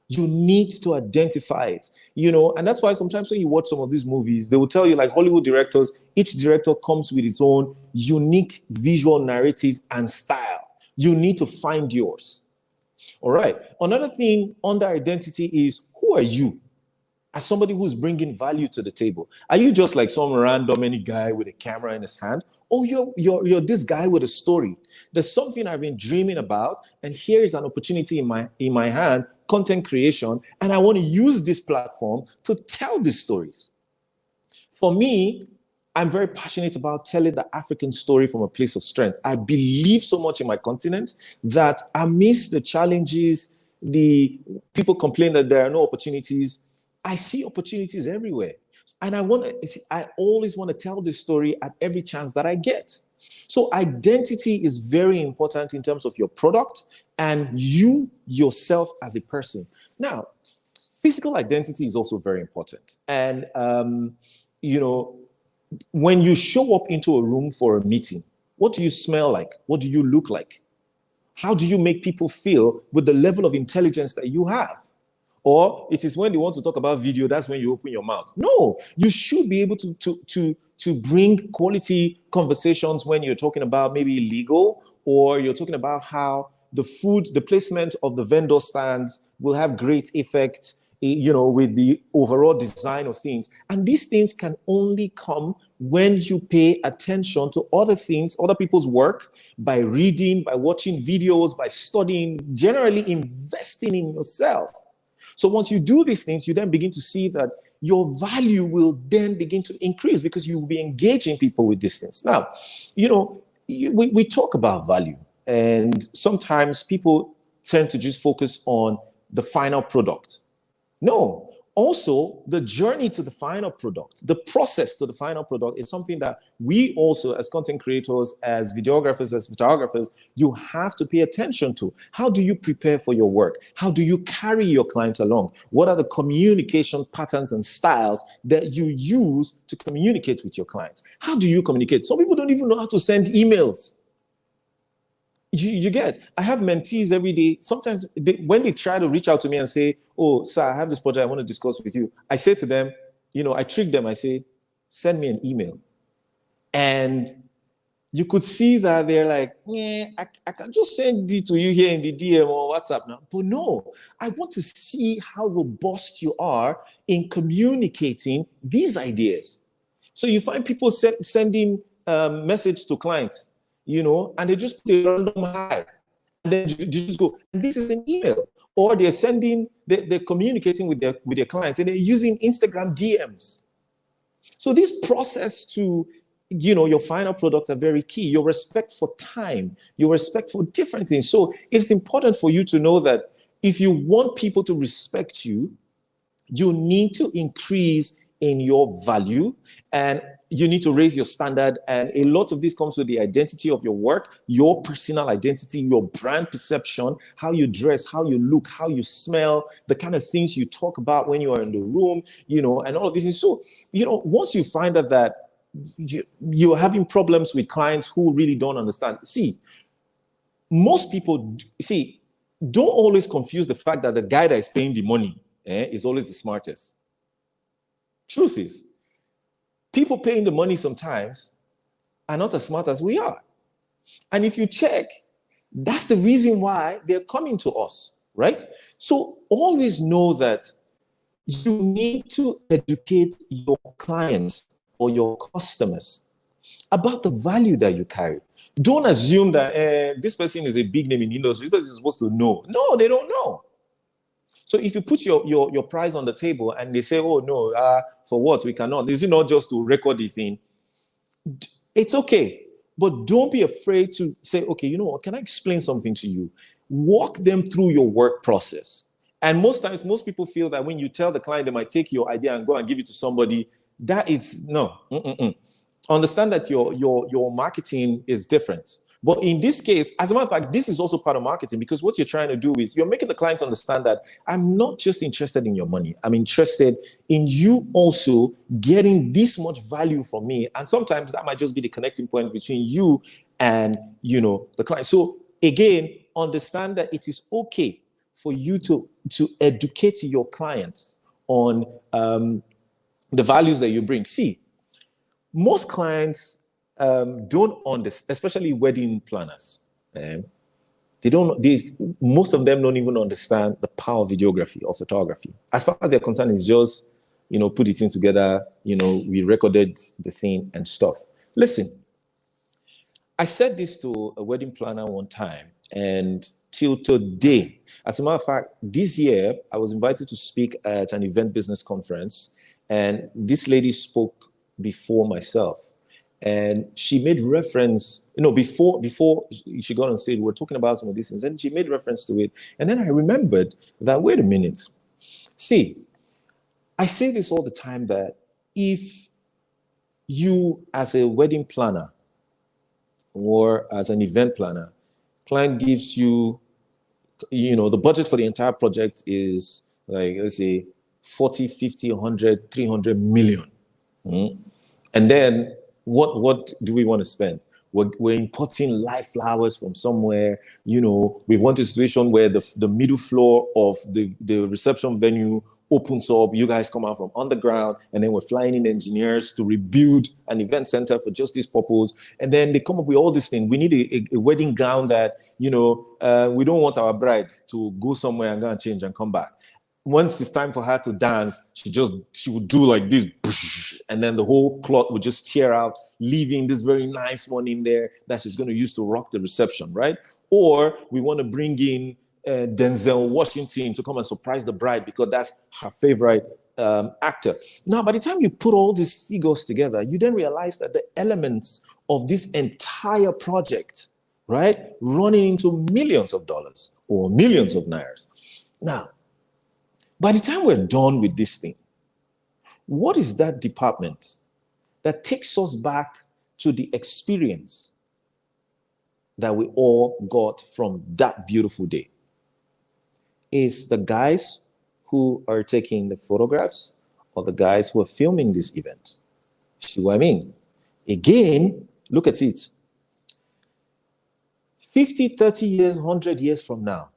You need to identify it, and that's why sometimes when you watch some of these movies, they will tell you, like Hollywood directors, each director comes with its own unique visual narrative and style. You need to find yours. All right. Another thing under identity is, who are you? As somebody who's bringing value to the table. Are you just like some random any guy with a camera in his hand? Or you're this guy with a story. There's something I've been dreaming about, and here is an opportunity in my hand, content creation, and I want to use this platform to tell these stories. For me, I'm very passionate about telling the African story from a place of strength. I believe so much in my continent that amidst the challenges, the people complain that there are no opportunities, I see opportunities everywhere. And I always want to tell this story at every chance that I get. So identity is very important in terms of your product and you yourself as a person. Now, physical identity is also very important. And, when you show up into a room for a meeting, what do you smell like? What do you look like? How do you make people feel with the level of intelligence that you have? Or it is when you want to talk about video, that's when you open your mouth. No, you should be able to bring quality conversations when you're talking about maybe legal, or you're talking about how the food, the placement of the vendor stands will have great effect, with the overall design of things. And these things can only come when you pay attention to other things, other people's work, by reading, by watching videos, by studying, generally investing in yourself. So once you do these things, you then begin to see that your value will then begin to increase because you will be engaging people with these things. Now, we talk about value, and sometimes people tend to just focus on the final product. No, also the journey to the final product, the process to the final product is something that we also, as content creators, as videographers, as photographers, you have to pay attention to. How do you prepare for your work? How do you carry your clients along? What are the communication patterns and styles that you use to communicate with your clients? How do you communicate? Some people don't even know how to send emails. You get, I have mentees every day. Sometimes when they try to reach out to me and say, oh, sir, I have this project I want to discuss with you, I say to them, I trick them. I say, send me an email. And you could see that they're like, I can just send it to you here in the DM or WhatsApp now. But no, I want to see how robust you are in communicating these ideas. So you find people sending message to clients, and they just put a random hi, and then you just go, and this is an email. Or they're communicating with their clients, and they're using Instagram DMs. So this process to, your final products are very key. Your respect for time, your respect for different things. So it's important for you to know that if you want people to respect you, you need to increase in your value, and you need to raise your standard. And a lot of this comes with the identity of your work, your personal identity, your brand perception, how you dress, how you look, how you smell, the kind of things you talk about when you are in the room, and all of this. And so, once you find out that you're having problems with clients who really don't understand, most people, don't always confuse the fact that the guy that is paying the money is always the smartest. Truth is, people paying the money sometimes are not as smart as we are. And if you check, that's the reason why they're coming to us, right? So always know that you need to educate your clients or your customers about the value that you carry. Don't assume that this person is a big name in the industry. This person is supposed to know. No, they don't know. So if you put your price on the table and they say, oh, no, for what? We cannot. This is not just to record the thing. It's okay. But don't be afraid to say, okay, you know what? Can I explain something to you? Walk them through your work process. And most times, most people feel that when you tell the client they might take your idea and go and give it to somebody, that is, no. Understand that your marketing is different. But in this case, as a matter of fact, this is also part of marketing, because what you're trying to do is you're making the client understand that I'm not just interested in your money. I'm interested in you also getting this much value from me. And sometimes that might just be the connecting point between you and, the client. So again, understand that it is okay for you to educate your clients on the values that you bring. See, most clients don't understand, especially wedding planners. Most of them don't even understand the power of videography or photography. As far as they're concerned, it's just, put it in together, we recorded the thing and stuff. Listen, I said this to a wedding planner one time, and till today, as a matter of fact, this year, I was invited to speak at an event business conference, and this lady spoke before myself. And she made reference, before she got on stage, we were talking about some of these things, and she made reference to it. And then I remembered that, wait a minute. See, I say this all the time, that if you, as a wedding planner or as an event planner, client gives you, the budget for the entire project is like, let's say 40, 50, 100, 300 million. And then what do we want to spend? We're importing live flowers from somewhere. We want a situation where the middle floor of the reception venue opens up. You guys come out from underground, and then we're flying in engineers to rebuild an event center for just this purpose. And then they come up with all these things. We need a wedding gown that, we don't want our bride to go somewhere and go and change and come back. Once it's time for her to dance, she would do like this, and then the whole cloth would just tear out, leaving this very nice one in there that she's going to use to rock the reception, right? Or we want to bring in Denzel Washington to come and surprise the bride because that's her favorite actor. Now, by the time you put all these figures together, you then realize that the elements of this entire project, right, running into millions of dollars or millions of nairas. Now, by the time we're done with this thing, what is that department that takes us back to the experience that we all got from that beautiful day? Is the guys who are taking the photographs or the guys who are filming this event? See what I mean? Again, look at it. 50, 30 years, 100 years from now,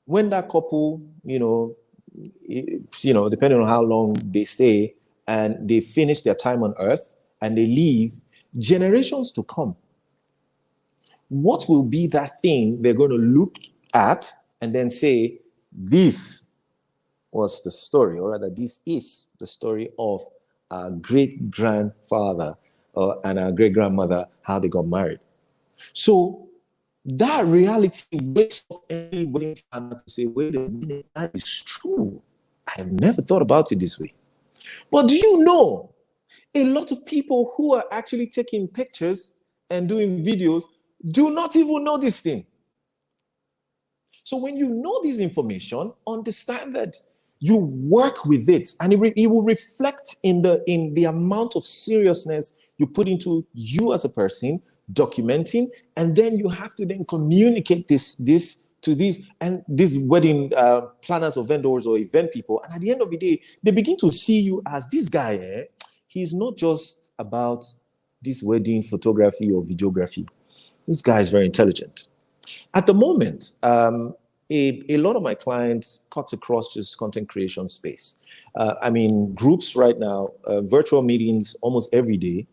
when that couple, depending on how long they stay, and they finish their time on earth and they leave, generations to come, what will be that thing they're going to look at and then say, this was the story, or rather, this is the story of our great-grandfather and our great-grandmother, how they got married. So that reality wakes up any wedding planner to say, wait a minute, that is true. I have never thought about it this way. But do you know, a lot of people who are actually taking pictures and doing videos do not even know this thing. So when you know this information, understand that you work with it, and it will reflect in the amount of seriousness you put into you as a person, documenting, and then you have to then communicate this to these wedding planners or vendors or event people. And at the end of the day, they begin to see you as this guy. He's not just about this wedding photography or videography. This guy is very intelligent. At the moment, a lot of my clients cut across just content creation space. Groups right now, virtual meetings almost every day,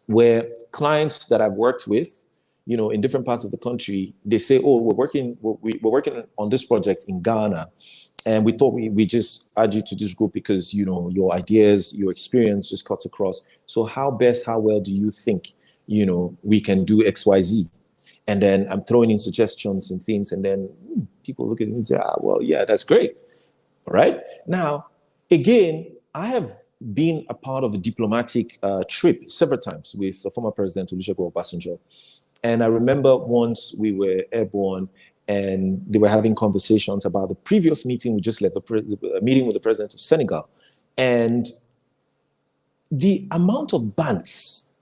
where clients that I've worked with, in different parts of the country, they say, oh, we're working on this project in Ghana, and we thought we just add you to this group because, your ideas, your experience just cuts across. So how well do you think, we can do XYZ? And then I'm throwing in suggestions and things, and then people look at it and say, well, yeah, that's great. All right. Now, again, I have been a part of a diplomatic trip several times with the former president, Olusegun Obasanjo. And I remember once we were airborne and they were having conversations about the previous meeting we just left, the meeting with the president of Senegal. And the amount of bants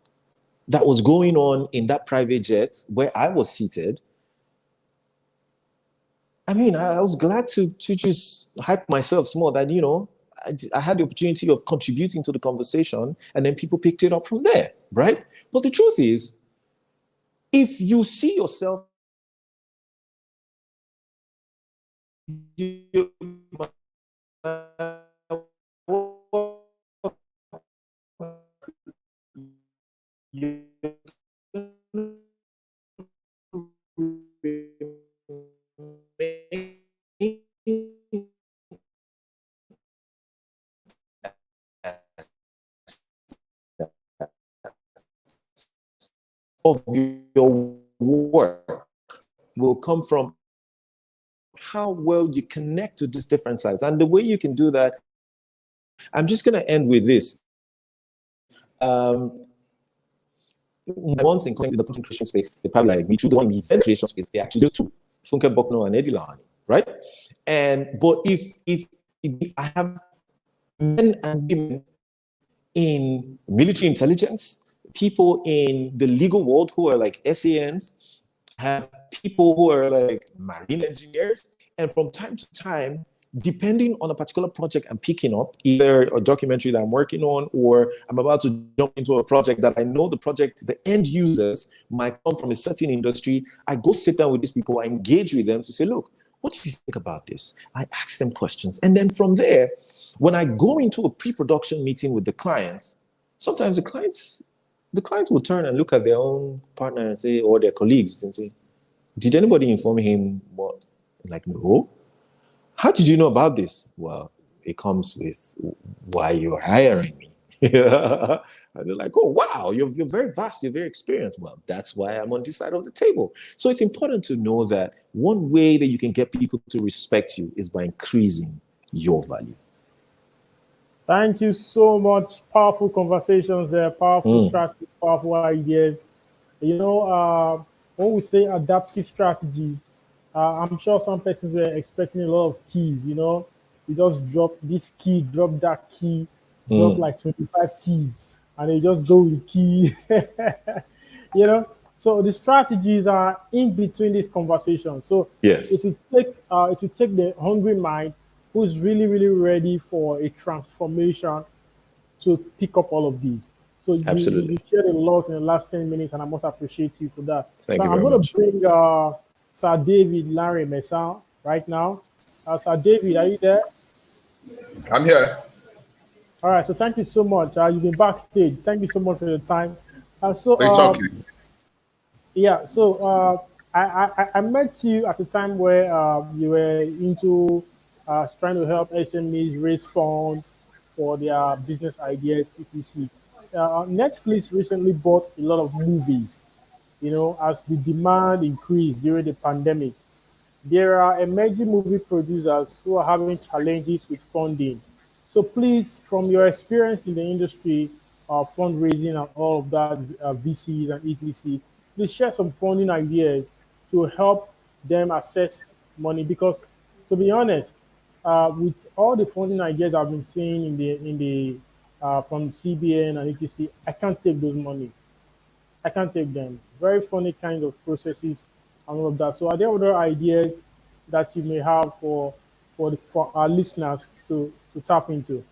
that was going on in that private jet where I was seated, I was glad to just hype myself small that, I had the opportunity of contributing to the conversation, and then people picked it up from there, right? But the truth is, if you see yourself of your work will come from how well you connect to these different sides. And the way you can do that, I'm just going to end with this. One thing in the content creation space, they probably like me too, the one in the event creation space, they actually do two, Funke Bokno and Eddie Lahani, right? But if I have men and women in military intelligence, people in the legal world who are like SANs, have people who are like marine engineers, and from time to time, depending on a particular project I'm picking up, either a documentary that I'm working on, or I'm about to jump into a project that I know the end users might come from a certain industry, I go sit down with these people, I engage with them to say, look, what do you think about this? I ask them questions. And then from there, when I go into a pre-production meeting with the clients, sometimes the clients will turn and look at their own partner and say, or their colleagues and say, did anybody inform him what? Like, no. How did you know about this? Well, it comes with why you're hiring me. And they're like, oh, wow, you're very vast, you're very experienced. Well, that's why I'm on this side of the table. So it's important to know that one way that you can get people to respect you is by increasing your value.
Thank you so much. Powerful conversations there, powerful strategies, powerful ideas. When we say adaptive strategies, I'm sure some persons were expecting a lot of keys. You just drop this key, drop that key, drop like 25 keys, and they just go with key. So the strategies are in between these conversations. So
yes,
it will take the hungry mind who's really, really ready for a transformation to pick up all of these. So you shared a lot in the last 10 minutes, and I must appreciate you for that.
Thank you
I'm
very
going
much.
to bring Sir David Lanre Messan right now. Sir David, are you there?
I'm here.
All right, so thank you so much. You've been backstage. Thank you so much for your time. Yeah, so I met you at a time where you were into trying to help SMEs raise funds for their business ideas, etc. Netflix recently bought a lot of movies, as the demand increased during the pandemic. There are emerging movie producers who are having challenges with funding. So please, from your experience in the industry, fundraising and all of that, VCs and etc., please share some funding ideas to help them access money. Because, to be honest, with all the funding ideas I've been seeing from CBN and etc., I can't take those money. I can't take them. Very funny kind of processes and all of that. So, are there other ideas that you may have for our listeners to tap into?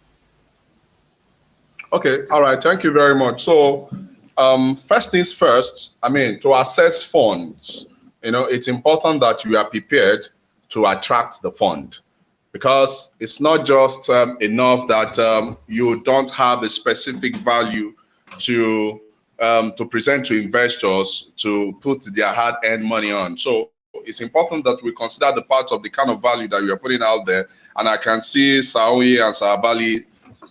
Okay, all right, thank you very much. So first things first, to access funds, it's important that you are prepared to attract the fund, because it's not just enough that you don't have a specific value to present to investors to put their hard-earned money on. So it's important that we consider the part of the kind of value that you are putting out there. And I can see Onye and Abbaly,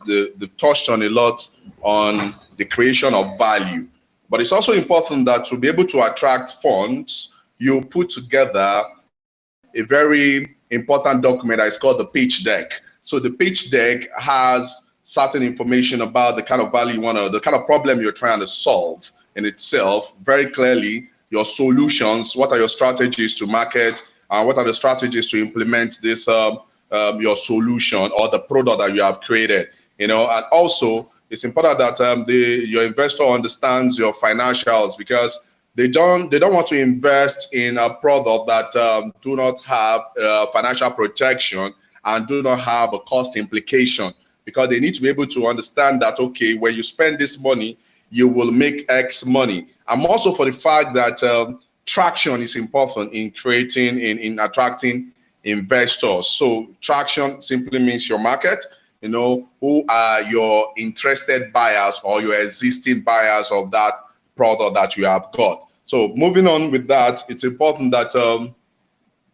they touched on a lot on the creation of value. But it's also important that to be able to attract funds, you put together a very important document that is called the pitch deck. So the pitch deck has certain information about the kind of value the kind of problem you're trying to solve in itself, very clearly, your solutions, what are your strategies to market, and what are the strategies to implement this your solution or the product that you have created. And also it's important that your investor understands your financials, because they don't want to invest in a product that do not have financial protection and do not have a cost implication, because they need to be able to understand that, okay, when you spend this money, you will make X money. I'm also for the fact that traction is important in creating, in attracting investors. So traction simply means your market, who are your interested buyers or your existing buyers of that product that you have got. So moving on with that, it's important that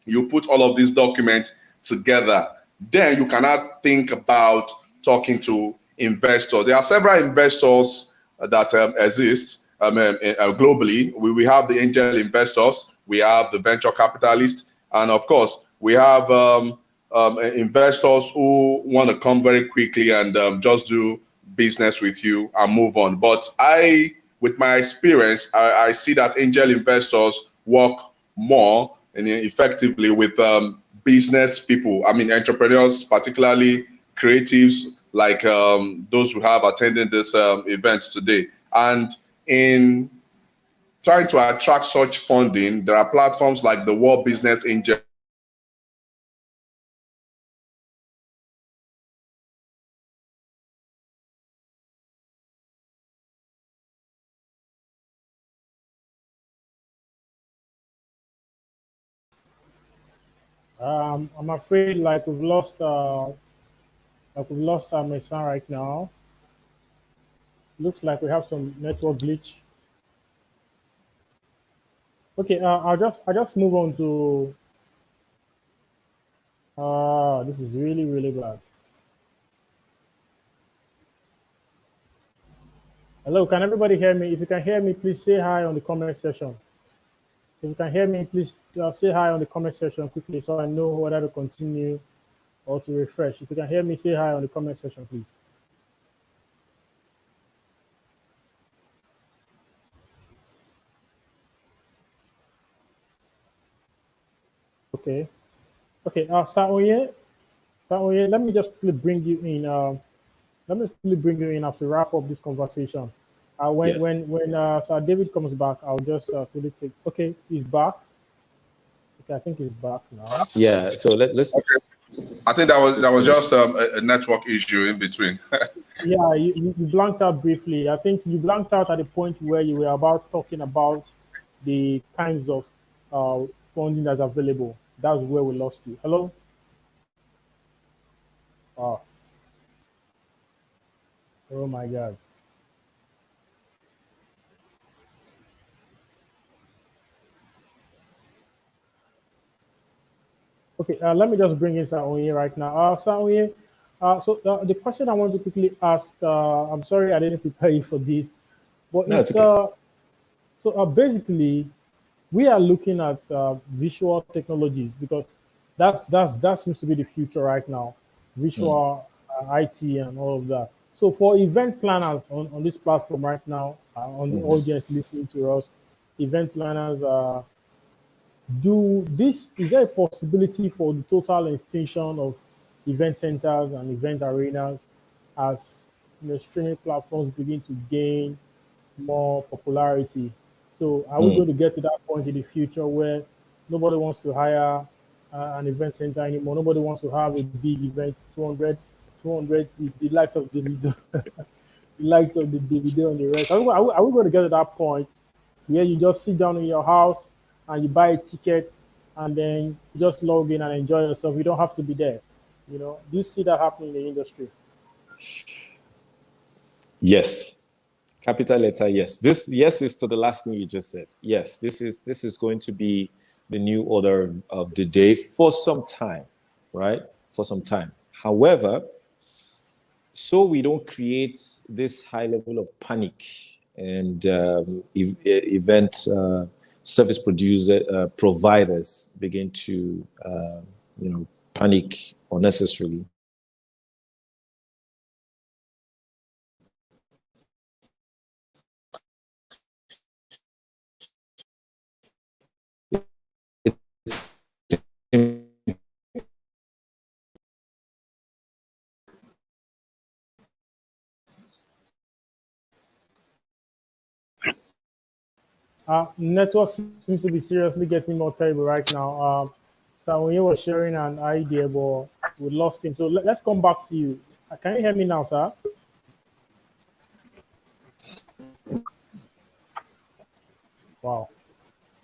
you put all of these documents together. Then you cannot think about talking to investors. There are several investors that exist globally. We have the angel investors, we have the venture capitalists, and of course, we have investors who want to come very quickly and just do business with you and move on. But with my experience, I see that angel investors work more and effectively with business people. Entrepreneurs, particularly creatives, like those who have attended this event today. And in trying to attract such funding, there are platforms like the World Business Angel.
I'm afraid like we've lost Messan right now. Looks like we have some network glitch. Okay, I'll just move on to. This is really really bad. Hello, can everybody hear me? If you can hear me, please say hi on the comment section. If you can hear me, please say hi on the comment section quickly so I know whether to continue or to refresh. If you can hear me, say hi on the comment section, please. Okay. Okay. Sir Onye, let me just quickly bring you in. Let me quickly bring you in after wrap up this conversation. When
Yes.
Sir David comes back, I'll just quickly take. Okay, he's back. Okay, I think he's back now.
Yeah. So let's.
Okay. I think that was just a network issue in between.
Yeah, you blanked out briefly. I think you blanked out at the point where you were about talking about the kinds of funding that's available. That's where we lost you. Hello? Oh, oh my God. Okay, let me just bring in Sir Onye right now. Sir Onye, so the question I want to quickly ask, I'm sorry I didn't prepare you for this, but
No, it's
it's
okay.
basically we are looking at visual technologies because that seems to be the future right now,
Mm,
visual IT and all of that. So for event planners on this platform right now, on the
mhm.
audience listening to us, event planners, do this is there a possibility for the total extinction of event centers and event arenas as streaming platforms begin to gain more popularity? So are we
Mm.
going to get to that point in the future where nobody wants to hire an event center anymore? Nobody wants to have a big event, 200, the likes of the the likes of the video and the rest. Are we going to get to that point where you just sit down in your house and you buy a ticket and then you just log in and enjoy yourself? You don't have to be there. Do you see that happening in the industry?
Yes. Capital letter yes. This yes is to the last thing you just said. Yes, this is going to be the new order of the day for some time, right? For some time. However, so we don't create this high level of panic and event service producer providers begin to panic unnecessarily.
Network seems to be seriously getting more terrible right now. So when you were sharing an idea, but we lost him. So let's come back to you. Can you hear me now, sir? Wow.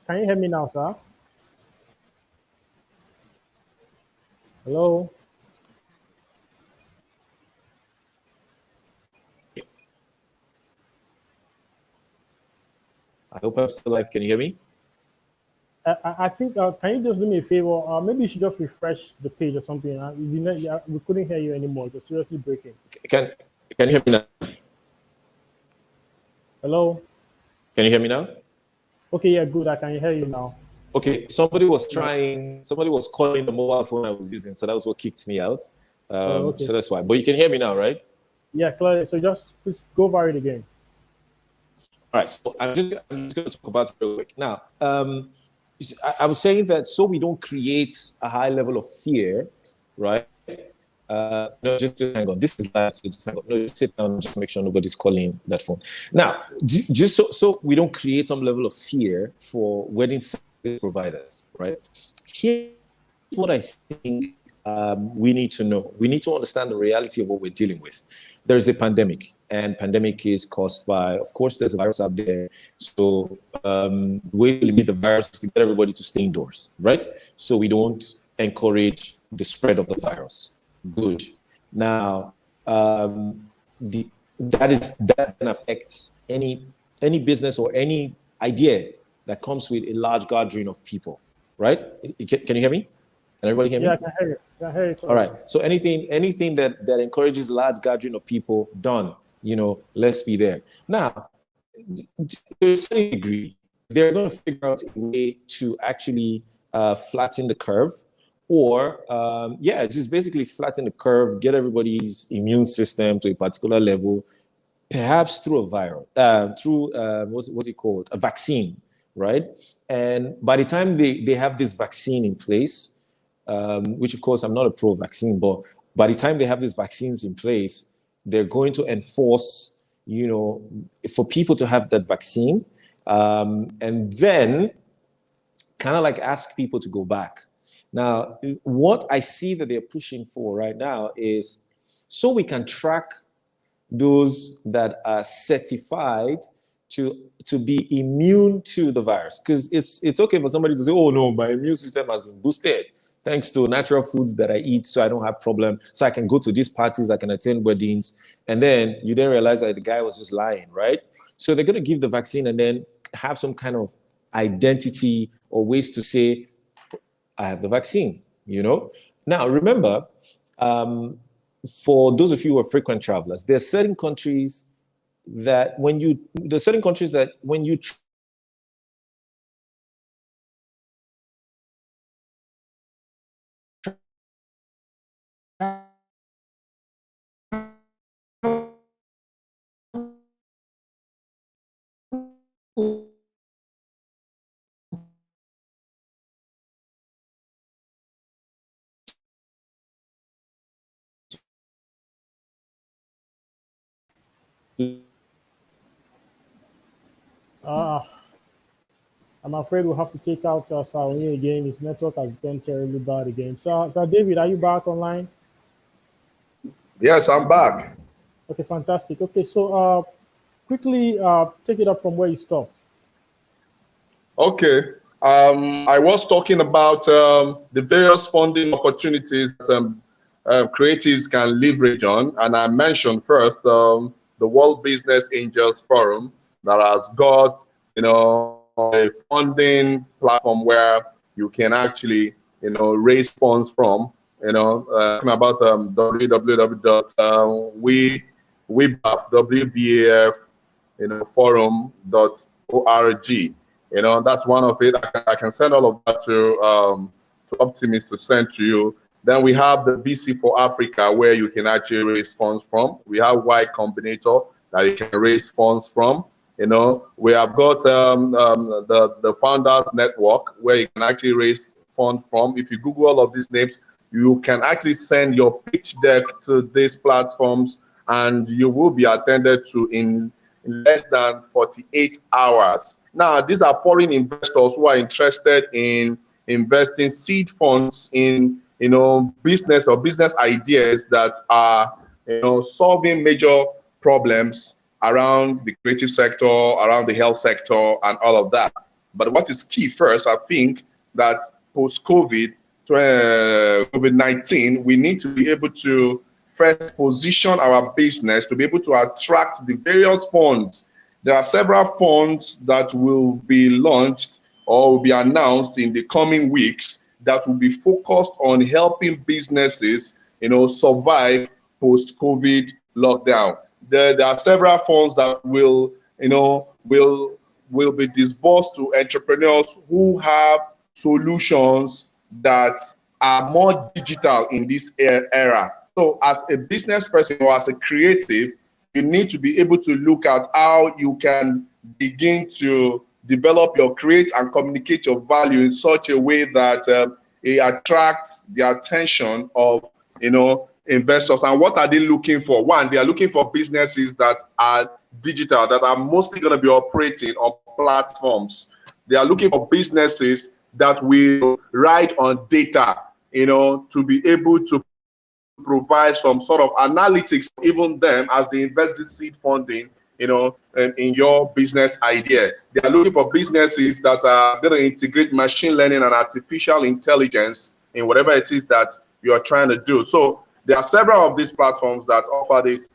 Can you hear me now, sir? Hello?
I hope I'm still live. Can you hear me?
I think, can you just do me a favor? Maybe you should just refresh the page or something. We couldn't hear you anymore. You're seriously breaking.
Can you hear me now?
Hello?
Can you hear me now?
Okay, yeah, good. I can hear you now.
Okay, somebody was calling the mobile phone I was using, so that was what kicked me out.
Okay.
So that's why. But you can hear me now, right?
Yeah, clearly. So just please go over it again.
All right. So I'm just going to talk about it real quick. Now, I was saying that so we don't create a high level of fear, right? No, just hang on. This is live, so just hang on. No, just sit down, just make sure nobody's calling that phone. Now, just so we don't create some level of fear for wedding service providers, right? Here's what I think we need to know. We need to understand the reality of what we're dealing with. There's a pandemic, and pandemic is caused by, of course, there's a virus out there. So the way to limit the virus is to get everybody to stay indoors, right? So we don't encourage the spread of the virus. Good. Now, that then affects any business or any idea that comes with a large gathering of people, right? Can you hear me? Can everybody hear me?
Yeah, I can hear you. I can hear you.
All right. So anything that encourages large gathering of people, done. Let's be there. Now, to a certain degree, they're going to figure out a way to actually flatten the curve, or just basically flatten the curve, get everybody's immune system to a particular level, perhaps through a viral, what's it called, a vaccine, right? And by the time they have this vaccine in place, which of course I'm not a pro-vaccine, but by the time they have these vaccines in place, they're going to enforce, for people to have that vaccine, and then kind of like ask people to go back. Now, what I see that they're pushing for right now is so we can track those that are certified to be immune to the virus. Because it's okay for somebody to say, oh no, my immune system has been boosted thanks to natural foods that I eat, so I don't have problem. So I can go to these parties, I can attend weddings. And then you then realize that the guy was just lying, right? So they're going to give the vaccine and then have some kind of identity or ways to say, I have the vaccine, Now, remember, for those of you who are frequent travelers, there are certain countries that when you
I'm afraid we'll have to take out Sir Onye again. His network has gone terribly bad again. Sir David, are you back online?
Yes, I'm back.
Okay, fantastic. Okay, so quickly take it up from where you stopped.
Okay. I was talking about the various funding opportunities that creatives can leverage on, and I mentioned first the World Business Angels Forum that has got a funding platform where you can actually raise funds from. Talking about forum.org. That's one of it. I can send all of that to Optimist to send to you. Then we have the VC for Africa, where you can actually raise funds from. We have Y Combinator that you can raise funds from. We have got the Founders Network, where you can actually raise funds from. If you Google all of these names, you can actually send your pitch deck to these platforms, and you will be attended to in less than 48 hours. Now, these are foreign investors who are interested in investing seed funds in business or business ideas that are solving major problems around the creative sector, around the health sector, and all of that. But what is key first, I think, that COVID-19, we need to be able to first position our business to be able to attract the various funds. There are several funds that will be launched or will be announced in the coming weeks that will be focused on helping businesses, survive post-COVID lockdown. There are several funds that will be disbursed to entrepreneurs who have solutions that are more digital in this era. So as a business person or as a creative, you need to be able to look at how you can begin to develop your create and communicate your value in such a way that it attracts the attention of investors. And what are they looking for? One, they are looking for businesses that are digital, that are mostly going to be operating on platforms. They are looking for businesses that will ride on data, to be able to provide some sort of analytics, even them as they invest this seed funding, in your business idea. They are looking for businesses that are going to integrate machine learning and artificial intelligence in whatever it is that you are trying to do. So there are several of these platforms that offer this.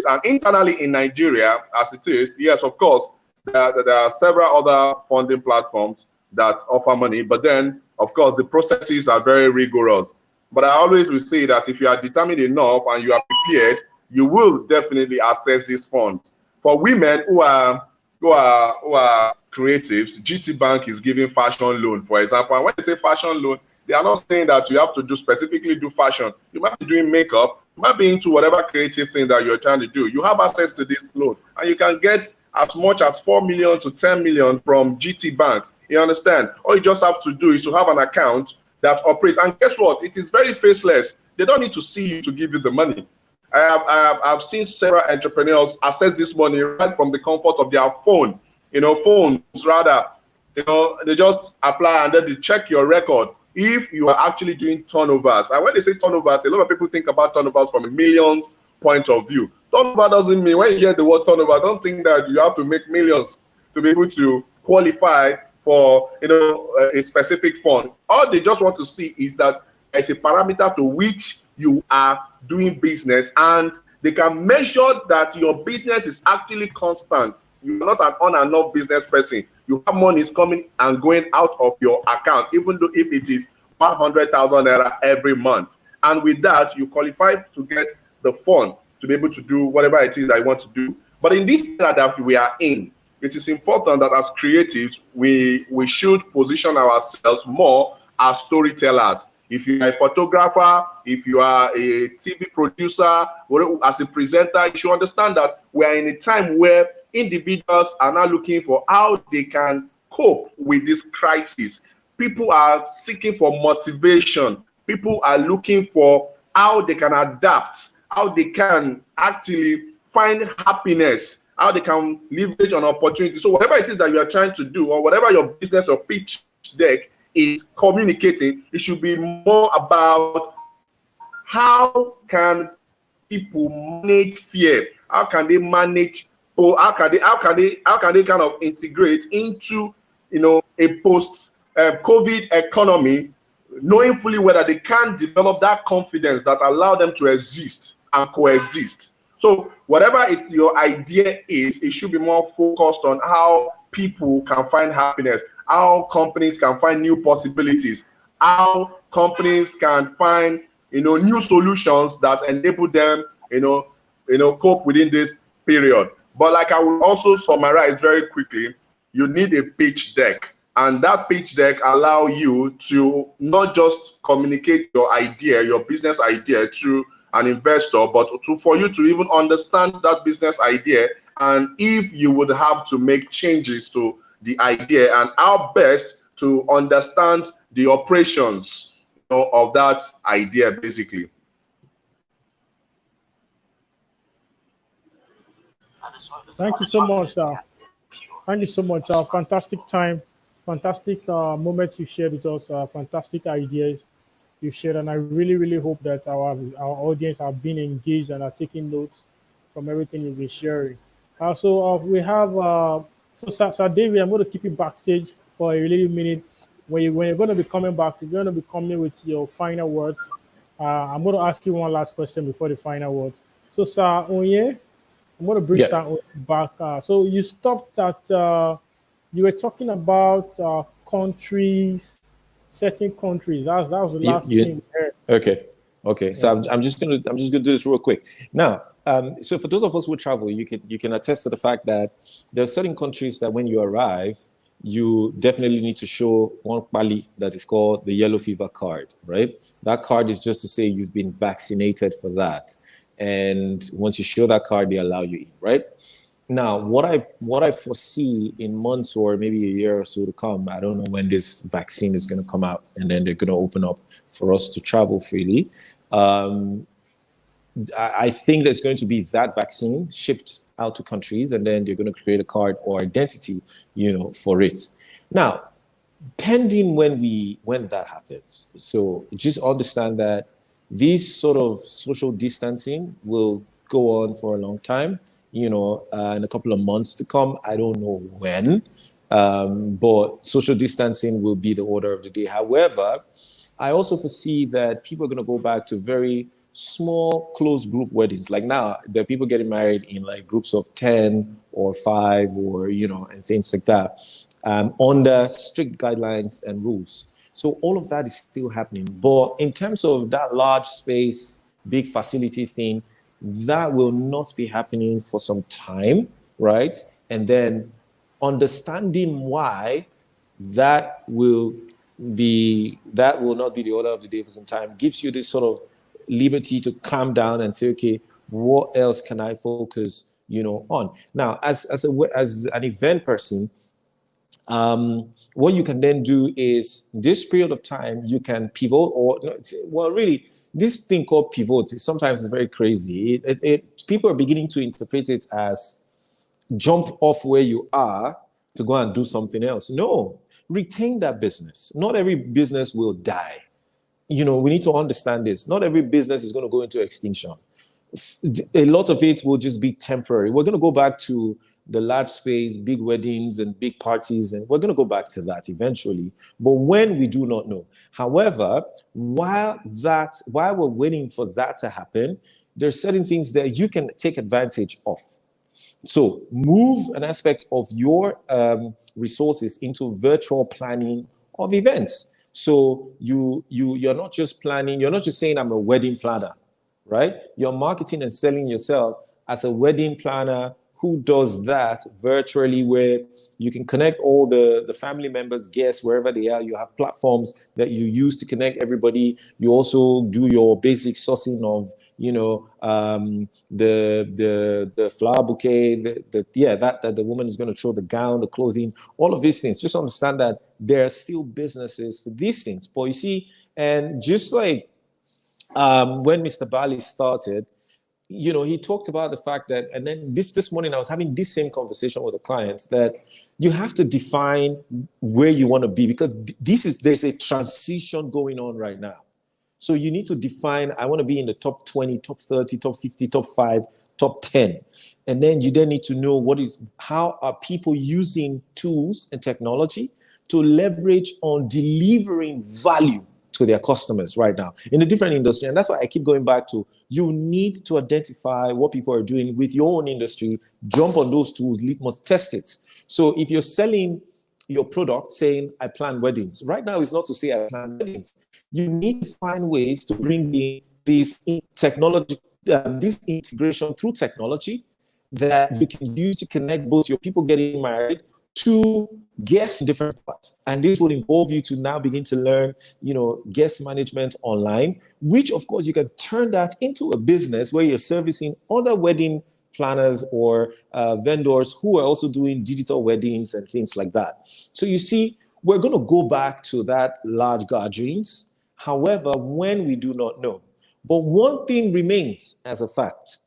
And internally in Nigeria, as it is, yes, of course, there are several other funding platforms that offer money, but then, of course, the processes are very rigorous. But I always will say that if you are determined enough and you are prepared, you will definitely access this fund. For women who are creatives, GT Bank is giving fashion loan, for example. And when they say fashion loan, they are not saying that you have to specifically do fashion. You might be doing makeup, you might be into whatever creative thing that you're trying to do. You have access to this loan, and you can get as much as 4 million to 10 million from GT Bank. You understand? All you just have to do is to have an account that operates. And guess what? It is very faceless. They don't need to see you to give you the money. I've seen several entrepreneurs access this money right from the comfort of their phone. Phones rather. They just apply and then they check your record if you are actually doing turnovers. And when they say turnovers, a lot of people think about turnovers from a millions point of view. Turnover doesn't mean, when you hear the word turnover, don't think that you have to make millions to be able to qualify for a specific fund. All they just want to see is that there's a parameter to which you are doing business, and they can measure that your business is actually constant. You're not an on and off business person. You have money is coming and going out of your account, even though if it is 100,000 naira every month. And with that, you qualify to get the fund to be able to do whatever it is that you want to do. But in this era that we are in, it is important that as creatives, we should position ourselves more as storytellers. If you are a photographer, if you are a TV producer, or as a presenter, you should understand that we are in a time where individuals are now looking for how they can cope with this crisis. People are seeking for motivation. People are looking for how they can adapt, how they can actually find happiness, how they can leverage on opportunity. So whatever it is that you are trying to do, or whatever your business or pitch deck is communicating, it should be more about how can people manage fear, how can they manage, or how can they kind of integrate into a post COVID economy, knowing fully whether they can develop that confidence that allow them to exist and coexist. So whatever your idea is, it should be more focused on how people can find happiness, how companies can find new possibilities, how companies can find new solutions that enable them cope within this period. But like I will also summarize very quickly, you need a pitch deck, and that pitch deck allow you to not just communicate your idea, your business idea, to an investor, but for you to even understand that business idea, and if you would have to make changes to the idea, and how best to understand the operations of that idea, basically.
Thank you so much. Thank you so much. Fantastic time, fantastic moments you shared with us, fantastic ideas you shared, and I really, really hope that our audience have been engaged and are taking notes from everything you've been sharing. So we have Sir David, I'm going to keep you backstage for a little minute. When you're going to be coming back, you're going to be coming with your final words. I'm going to ask you one last question before the final words. So, Sir Onye, I'm going to bring Sir Onye back. So you stopped at, you were talking about countries, certain countries. That was the last thing we heard.
Okay. So I'm just gonna do this real quick now. So for those of us who travel, you can attest to the fact that there are certain countries that when you arrive, you definitely need to show one Abbaly that is called the yellow fever card, right? That card is just to say you've been vaccinated for that. And once you show that card, they allow you in, right? Now, what I foresee in months or maybe a year or so to come, I don't know when this vaccine is going to come out, and then they're going to open up for us to travel freely. I think there's going to be that vaccine shipped out to countries, and then they're going to create a card or identity, for it. Now, pending when that happens. So just understand that this sort of social distancing will go on for a long time, in a couple of months to come. I don't know when, but social distancing will be the order of the day. However, I also foresee that people are going to go back to very small, closed group weddings. Like now, there are people getting married in like groups of 10 or 5 or, and things like that, under strict guidelines and rules. So all of that is still happening. But in terms of that large space, big facility thing, that will not be happening for some time, right? And then understanding why that will not be the order of the day for some time gives you this sort of liberty to calm down and say, okay, what else can I focus, on? Now, as an event person, what you can then do is this period of time you can pivot, or really this thing called pivot sometimes is very crazy. People are beginning to interpret it as jump off where you are to go and do something else. No, retain that business. Not every business will die. We need to understand this. Not every business is going to go into extinction. A lot of it will just be temporary. We're going to go back to the large space, big weddings and big parties, and we're going to go back to that eventually. But when, we do not know. However, while we're waiting for that to happen, there's certain things that you can take advantage of. So move an aspect of your resources into virtual planning of events. So you're not just planning, you're not just saying I'm a wedding planner, right? You're marketing and selling yourself as a wedding planner who does that virtually, where you can connect all the family members, guests, wherever they are. You have platforms that you use to connect everybody. You also do your basic sourcing of, the flower bouquet, that the woman is going to throw, the gown, the clothing, all of these things. Just understand that there are still businesses for these things. But you see, and just like when Mr. Abbaly started, he talked about the fact that, and then this morning I was having this same conversation with the clients, that you have to define where you want to be, because there's a transition going on right now. So you need to define, I want to be in the top 20, top 30, top 50, top 5, top 10. And then you need to know how are people using tools and technology to leverage on delivering value to their customers right now in a different industry. And that's why I keep going back to, you need to identify what people are doing with your own industry, jump on those tools, must test it. So if you're selling your product saying, I plan weddings, right now is not to say I plan weddings. You need to find ways to bring in this technology, this integration through technology that you can use to connect both your people getting married to guests in different parts. And this will involve you to now begin to learn, guest management online, which of course you can turn that into a business where you're servicing other wedding planners or vendors who are also doing digital weddings and things like that. So you see, we're going to go back to that large gatherings. However, when, we do not know. But one thing remains as a fact.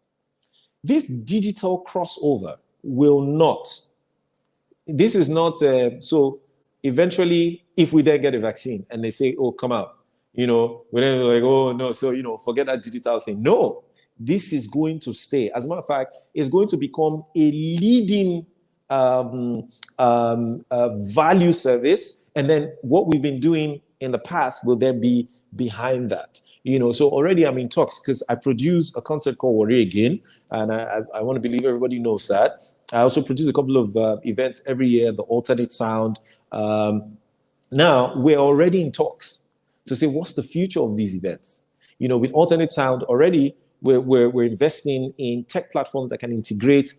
This digital crossover will not. This is not, so eventually, if we then get a vaccine and they say, oh, come out, we're then like, oh, no, so, forget that digital thing. No, this is going to stay. As a matter of fact, it's going to become a leading value service. And then what we've been doing in the past will then be behind that. So already I'm in talks because I produce a concert called Worry Again, and I want to believe everybody knows that. I also produce a couple of events every year, the Alternate Sound. Now we're already in talks to say what's the future of these events. With Alternate Sound already, we're investing in tech platforms that can integrate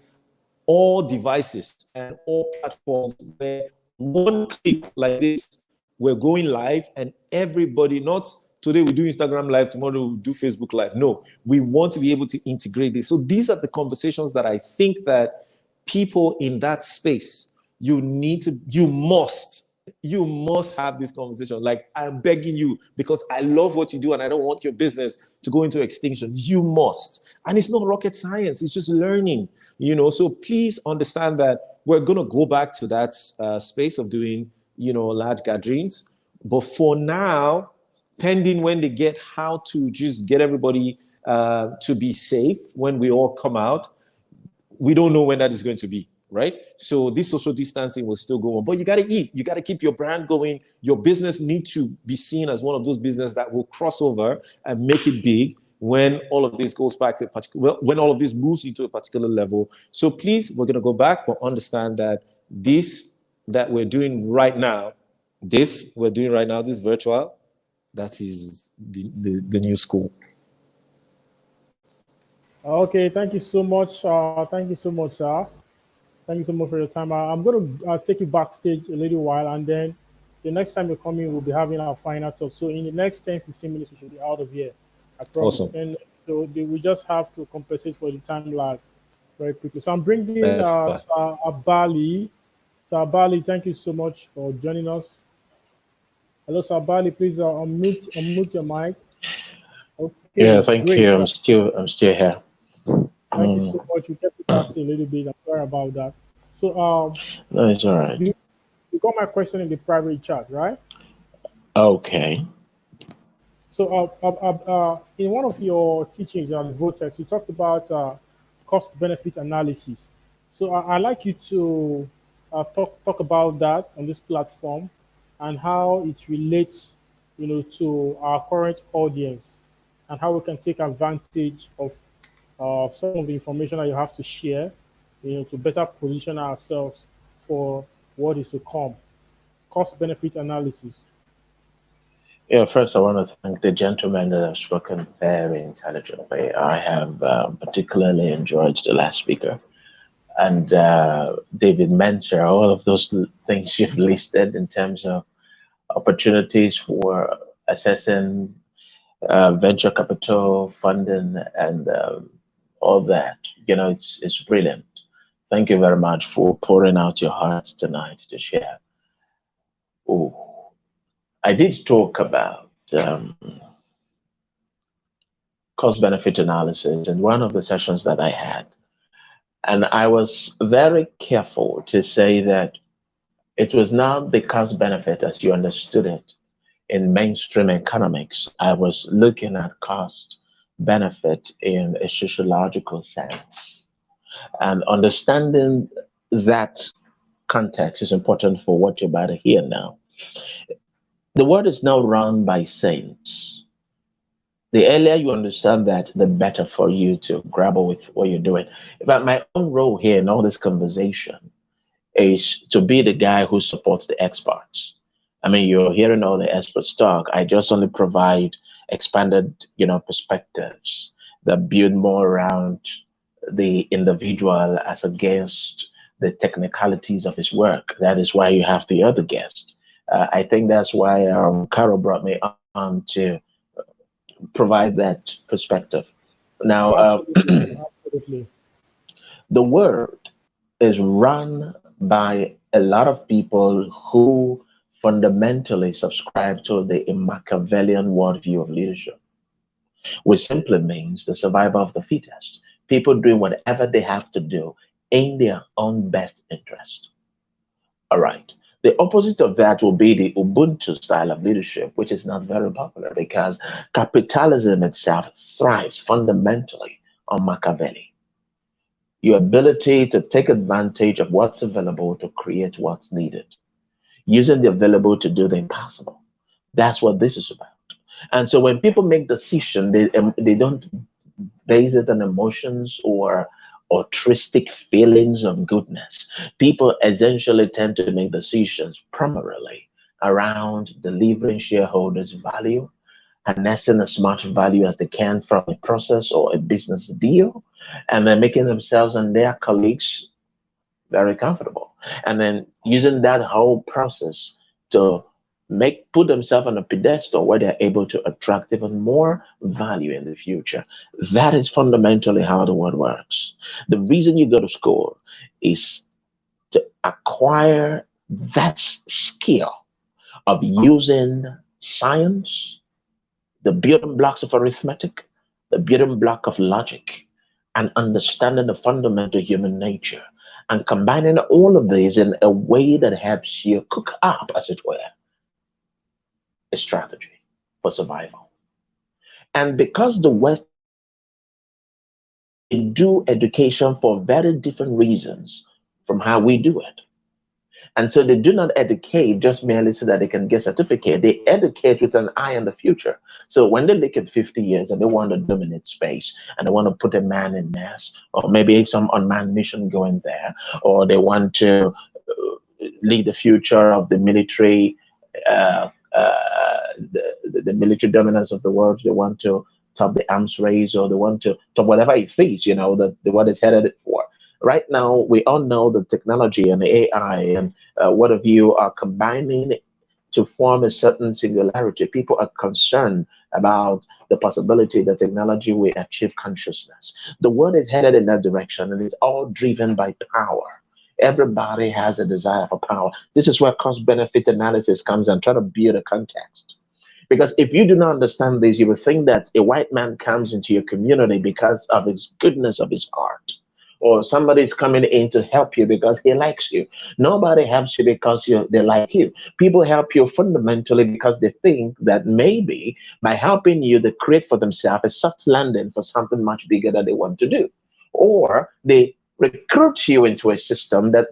all devices and all platforms, where one click like this, we're going live, and everybody, not today we do Instagram live, tomorrow we do Facebook live. No, we want to be able to integrate this. So these are the conversations that I think that people in that space, you must You must have this conversation. Like, I'm begging you, because I love what you do and I don't want your business to go into extinction. You must. And it's not rocket science, it's just learning, So please understand that we're going to go back to that space of doing, large gatherings. But for now, pending when they get how to just get everybody to be safe when we all come out, we don't know when that is going to be, right? So this social distancing will still go on, but you got to eat. You got to keep your brand going. Your business needs to be seen as one of those businesses that will cross over and make it big when all of this goes back to a particular, when all of this moves into a particular level. So please, we're going to go back, but understand that this that we're doing right now, this virtual, that is the new school.
Okay, thank you so much. Thank you so much, sir. Thank you so much for your time. I'm going to take you backstage a little while, and then the next time you come in, we'll be having our final talk. So in the next 10, 15 minutes, we should be out of here. I promise.
Awesome.
And so we just have to compensate for the time lag very quickly. So I'm bringing
That's fine.
Sir Abbaly. Sir Abbaly, thank you so much for joining us. Hello, Sir Abbaly. Please unmute your mic.
Yeah,
Okay,
thank
great.
you.
Sir.
I'm still here.
Thank you so much. We kept it back a little bit. I'm sorry about that. So
No, it's all right.
you got my question in the private chat, right?
Okay.
So in one of your teachings on Vortex, you talked about cost-benefit analysis. So I'd like you to talk about that on this platform and how it relates, to our current audience and how we can take advantage of some of the information that you have to share, to better position ourselves for what is to come. Cost-benefit analysis.
Yeah, first I want to thank the gentleman that have spoken very intelligently. I have particularly enjoyed the last speaker and David Mentor, all of those things you've listed in terms of opportunities for assessing venture capital funding and all that. It's brilliant. Thank you very much for pouring out your hearts tonight to share. Oh, I did talk about cost benefit analysis in one of the sessions that I had. And I was very careful to say that it was not the cost benefit as you understood it in mainstream economics. I was looking at cost benefit in a sociological sense. And understanding that context is important for what you're about to hear now. The world is now run by saints. The earlier you understand that, the better for you to grapple with what you're doing. But my own role here in all this conversation is to be the guy who supports the experts. I mean, you're hearing all the experts talk. I just only provide expanded, perspectives that build more around the individual as against the technicalities of his work. That is why you have the other guest. I think that's why Carol brought me on to provide that perspective. Now,
Absolutely, absolutely.
the world is run by a lot of people who fundamentally subscribe to the Machiavellian worldview of leadership, which simply means the survival of the fittest. People doing whatever they have to do in their own best interest. All right. The opposite of that will be the Ubuntu style of leadership, which is not very popular because capitalism itself thrives fundamentally on Machiavelli. Your ability to take advantage of what's available to create what's needed, using the available to do the impossible. That's what this is about. And so when people make decisions, they don't base it on emotions or altruistic feelings of goodness. People essentially tend to make decisions primarily around delivering shareholders value, harnessing as much value as they can from a process or a business deal, and then making themselves and their colleagues very comfortable. And then using that whole process to put themselves on a pedestal where they're able to attract even more value in the future. That is fundamentally how the world works. The reason you go to school is to acquire That skill of using science, the building blocks of arithmetic, the building block of logic, and understanding the fundamental human nature, and combining all of these in a way that helps you cook up, as it were, a strategy for survival. And because the West do education for very different reasons from how we do it. And so they do not educate just merely so that they can get certificate. They educate with an eye on the future. So when they look at 50 years and they want to dominate space and they want to put a man in Mars, or maybe some unmanned mission going there, or they want to lead the future of the military, the military dominance of the world. They want to top the arms race, or they want to top whatever it is, that the world is headed for. Right now, we all know the technology and the AI and what have you are combining to form a certain singularity. People are concerned about the possibility that technology will achieve consciousness. The world is headed in that direction, and it's all driven by power. Everybody has a desire for power. This is where cost benefit analysis comes and try to build a context. Because if you do not understand this, you will think that a white man comes into your community because of his goodness of his heart, or somebody is coming in to help you because he likes you. Nobody helps you because they like you. People help you fundamentally because they think that maybe by helping you, they create for themselves a soft landing for something much bigger that they want to do. Or they recruit you into a system that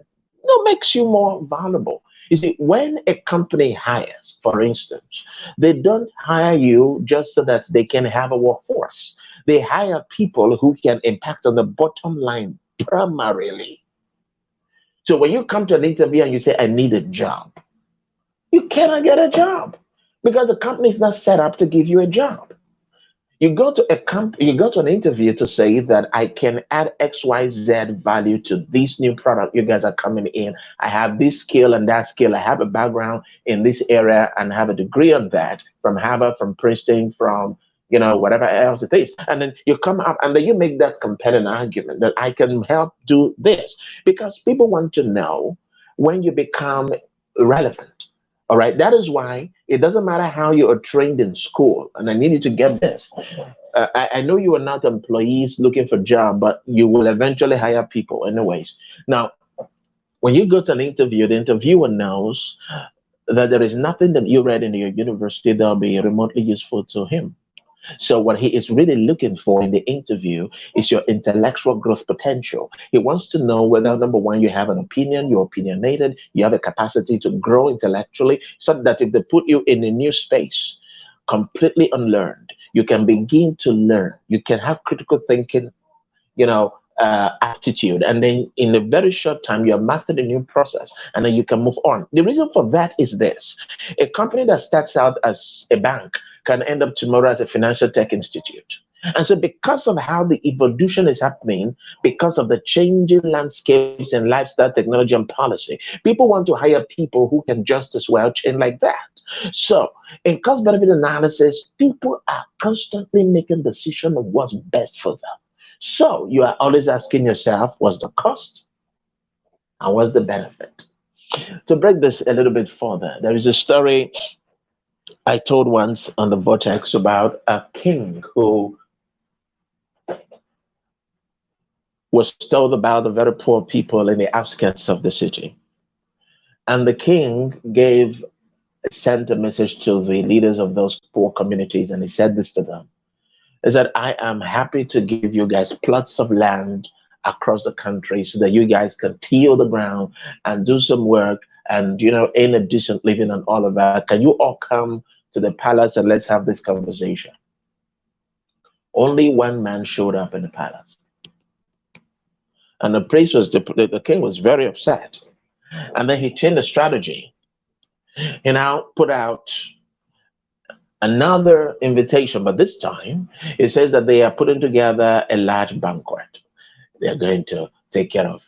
makes you more valuable. You see, when a company hires, for instance, they don't hire you just so that they can have a workforce. They hire people who can impact on the bottom line primarily. So when you come to an interview and you say, I need a job, you cannot get a job because the company is not set up to give you a job. You go to an interview to say that I can add XYZ value to this new product you guys are coming in. I have this skill and that skill. I have a background in this area and have a degree on that from Harvard, from Princeton, from whatever else it is. And then you come up and then you make that compelling argument that I can help do this, because people want to know when you become relevant. All right. That is why it doesn't matter how you are trained in school. And I need you to get this. I know you are not employees looking for job, but you will eventually hire people anyways. Now, when you go to an interview, the interviewer knows that there is nothing that you read in your university that will be remotely useful to him. So what he is really looking for in the interview is your intellectual growth potential. He wants to know whether, number one, you have an opinion, you're opinionated, you have a capacity to grow intellectually, so that if they put you in a new space, completely unlearned, you can begin to learn. You can have critical thinking, aptitude, and then in a very short time you have mastered a new process, and then you can move on. The reason for that is this: a company that starts out as a bank can end up tomorrow as a financial tech institute. And so because of how the evolution is happening, because of the changing landscapes in lifestyle, technology, and policy, people want to hire people who can just as well change like that. So in cost benefit analysis, people are constantly making decisions of what's best for them. So you are always asking yourself, what's the cost and what's the benefit? To break this a little bit further, there is a story I told once on the Vortex about a king who was told about the very poor people in the outskirts of the city. And the king sent a message to the leaders of those poor communities, and he said this to them. He said, I am happy to give you guys plots of land across the country so that you guys can till the ground and do some work and, earn a decent living and all of that. Can you all come to the palace and let's have this conversation? Only one man showed up in the palace. And the king was very upset. And then he changed the strategy. He now put out another invitation, but this time it says that they are putting together a large banquet. They're going to take care of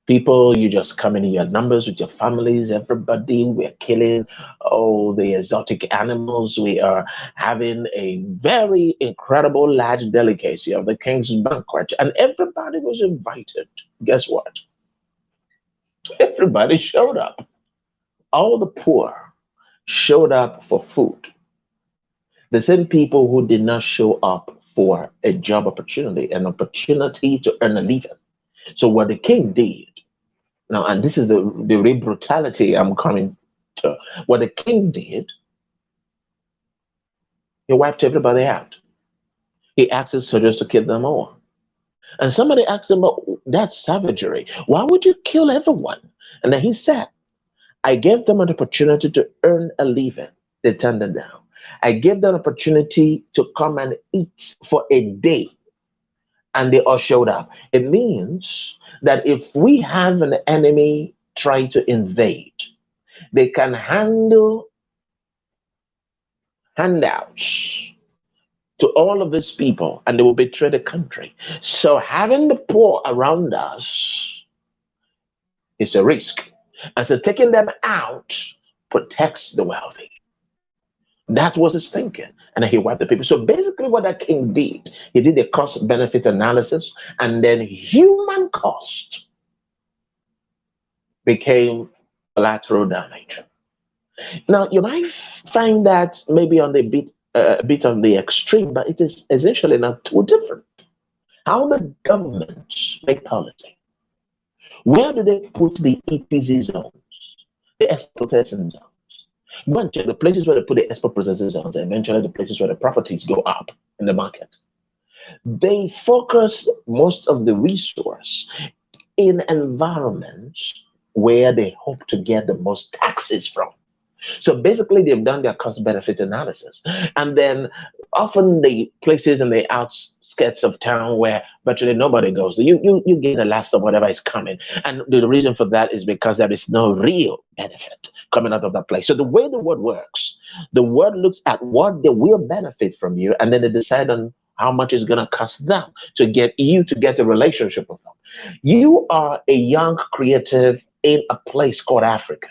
people. You just come in your numbers with your families, everybody. We're killing all the exotic animals. We are having a very incredible large delicacy of the king's banquet, and everybody was invited. Guess what? Everybody showed up. all the poor showed up for food, the same people who did not show up for a job opportunity, an opportunity to earn a living. So what the king did now, and this is the real brutality I'm coming to. What the king did, he wiped everybody out. He asked his soldiers to kill them all. And somebody asked him, "Oh, that's savagery. Why would you kill everyone?" And then he said, "I gave them an opportunity to earn a living. They turned it down. I gave them an opportunity to come and eat for a day, and they all showed up." It means that if we have an enemy trying to invade, they can handle handouts to all of these people and they will betray the country. So having the poor around us is a risk. And so taking them out protects the wealthy. That was his thinking. And then he wiped the people. So basically what that king did, he did a cost benefit analysis, and then human cost became collateral damage. Now you might find that maybe on the a bit on the extreme, but it is essentially not too different. How the governments make policy. Where do they put the EPZ zones, the export processing zones? Go and check the places where they put the export processing zones, and eventually the places where the properties go up in the market. They focus most of the resource in environments where they hope to get the most taxes from. So basically, they've done their cost benefit analysis. And then often the places in the outskirts of town where virtually nobody goes, you get the last of whatever is coming. And the reason for that is because there is no real benefit coming out of that place. So the way the word works, the word looks at what they will benefit from you, and then they decide on how much it's going to cost them to get you to get a relationship with them. You are a young creative in a place called Africa.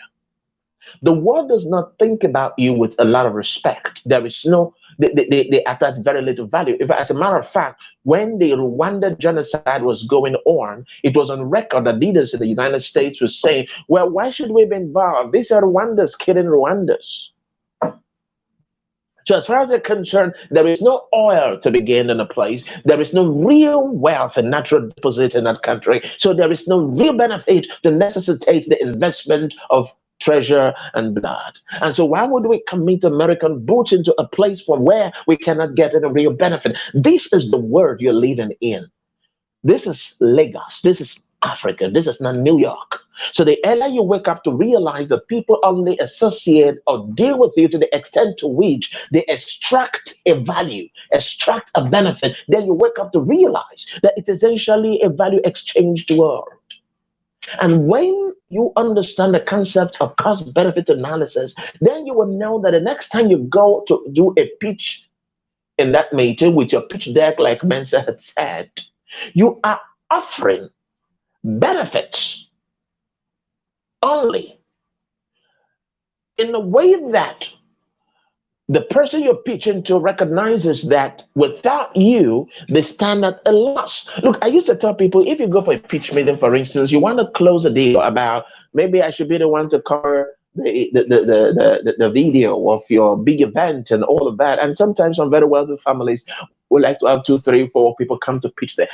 The world does not think about you with a lot of respect. There is no, they attach very little value. If, as a matter of fact, when the Rwanda genocide was going on, it was on record that leaders in the United States were saying, well, why should we be involved? These are Rwandans killing Rwandans. So as far as they're concerned, there is no oil to be gained in a place. There is no real wealth and natural deposit in that country. So there is no real benefit to necessitate the investment of treasure and blood. And so why would we commit American boots into a place from where we cannot get any real benefit? This is the world you're living in. This is Lagos. This is Africa. This is not New York. So the earlier you wake up to realize that people only associate or deal with you to the extent to which they extract a value, extract a benefit, then you wake up to realize that it is essentially a value exchanged world. And when you understand the concept of cost benefit analysis, then you will know that the next time you go to do a pitch in that meeting with your pitch deck, like Messan had said, you are offering benefits only in a way that the person you're pitching to recognizes that without you, they stand at a loss. Look, I used to tell people, if you go for a pitch meeting, for instance, you want to close a deal about maybe I should be the one to cover the video of your big event and all of that. And sometimes some very wealthy families would like to have 2, 3, 4 people come to pitch there.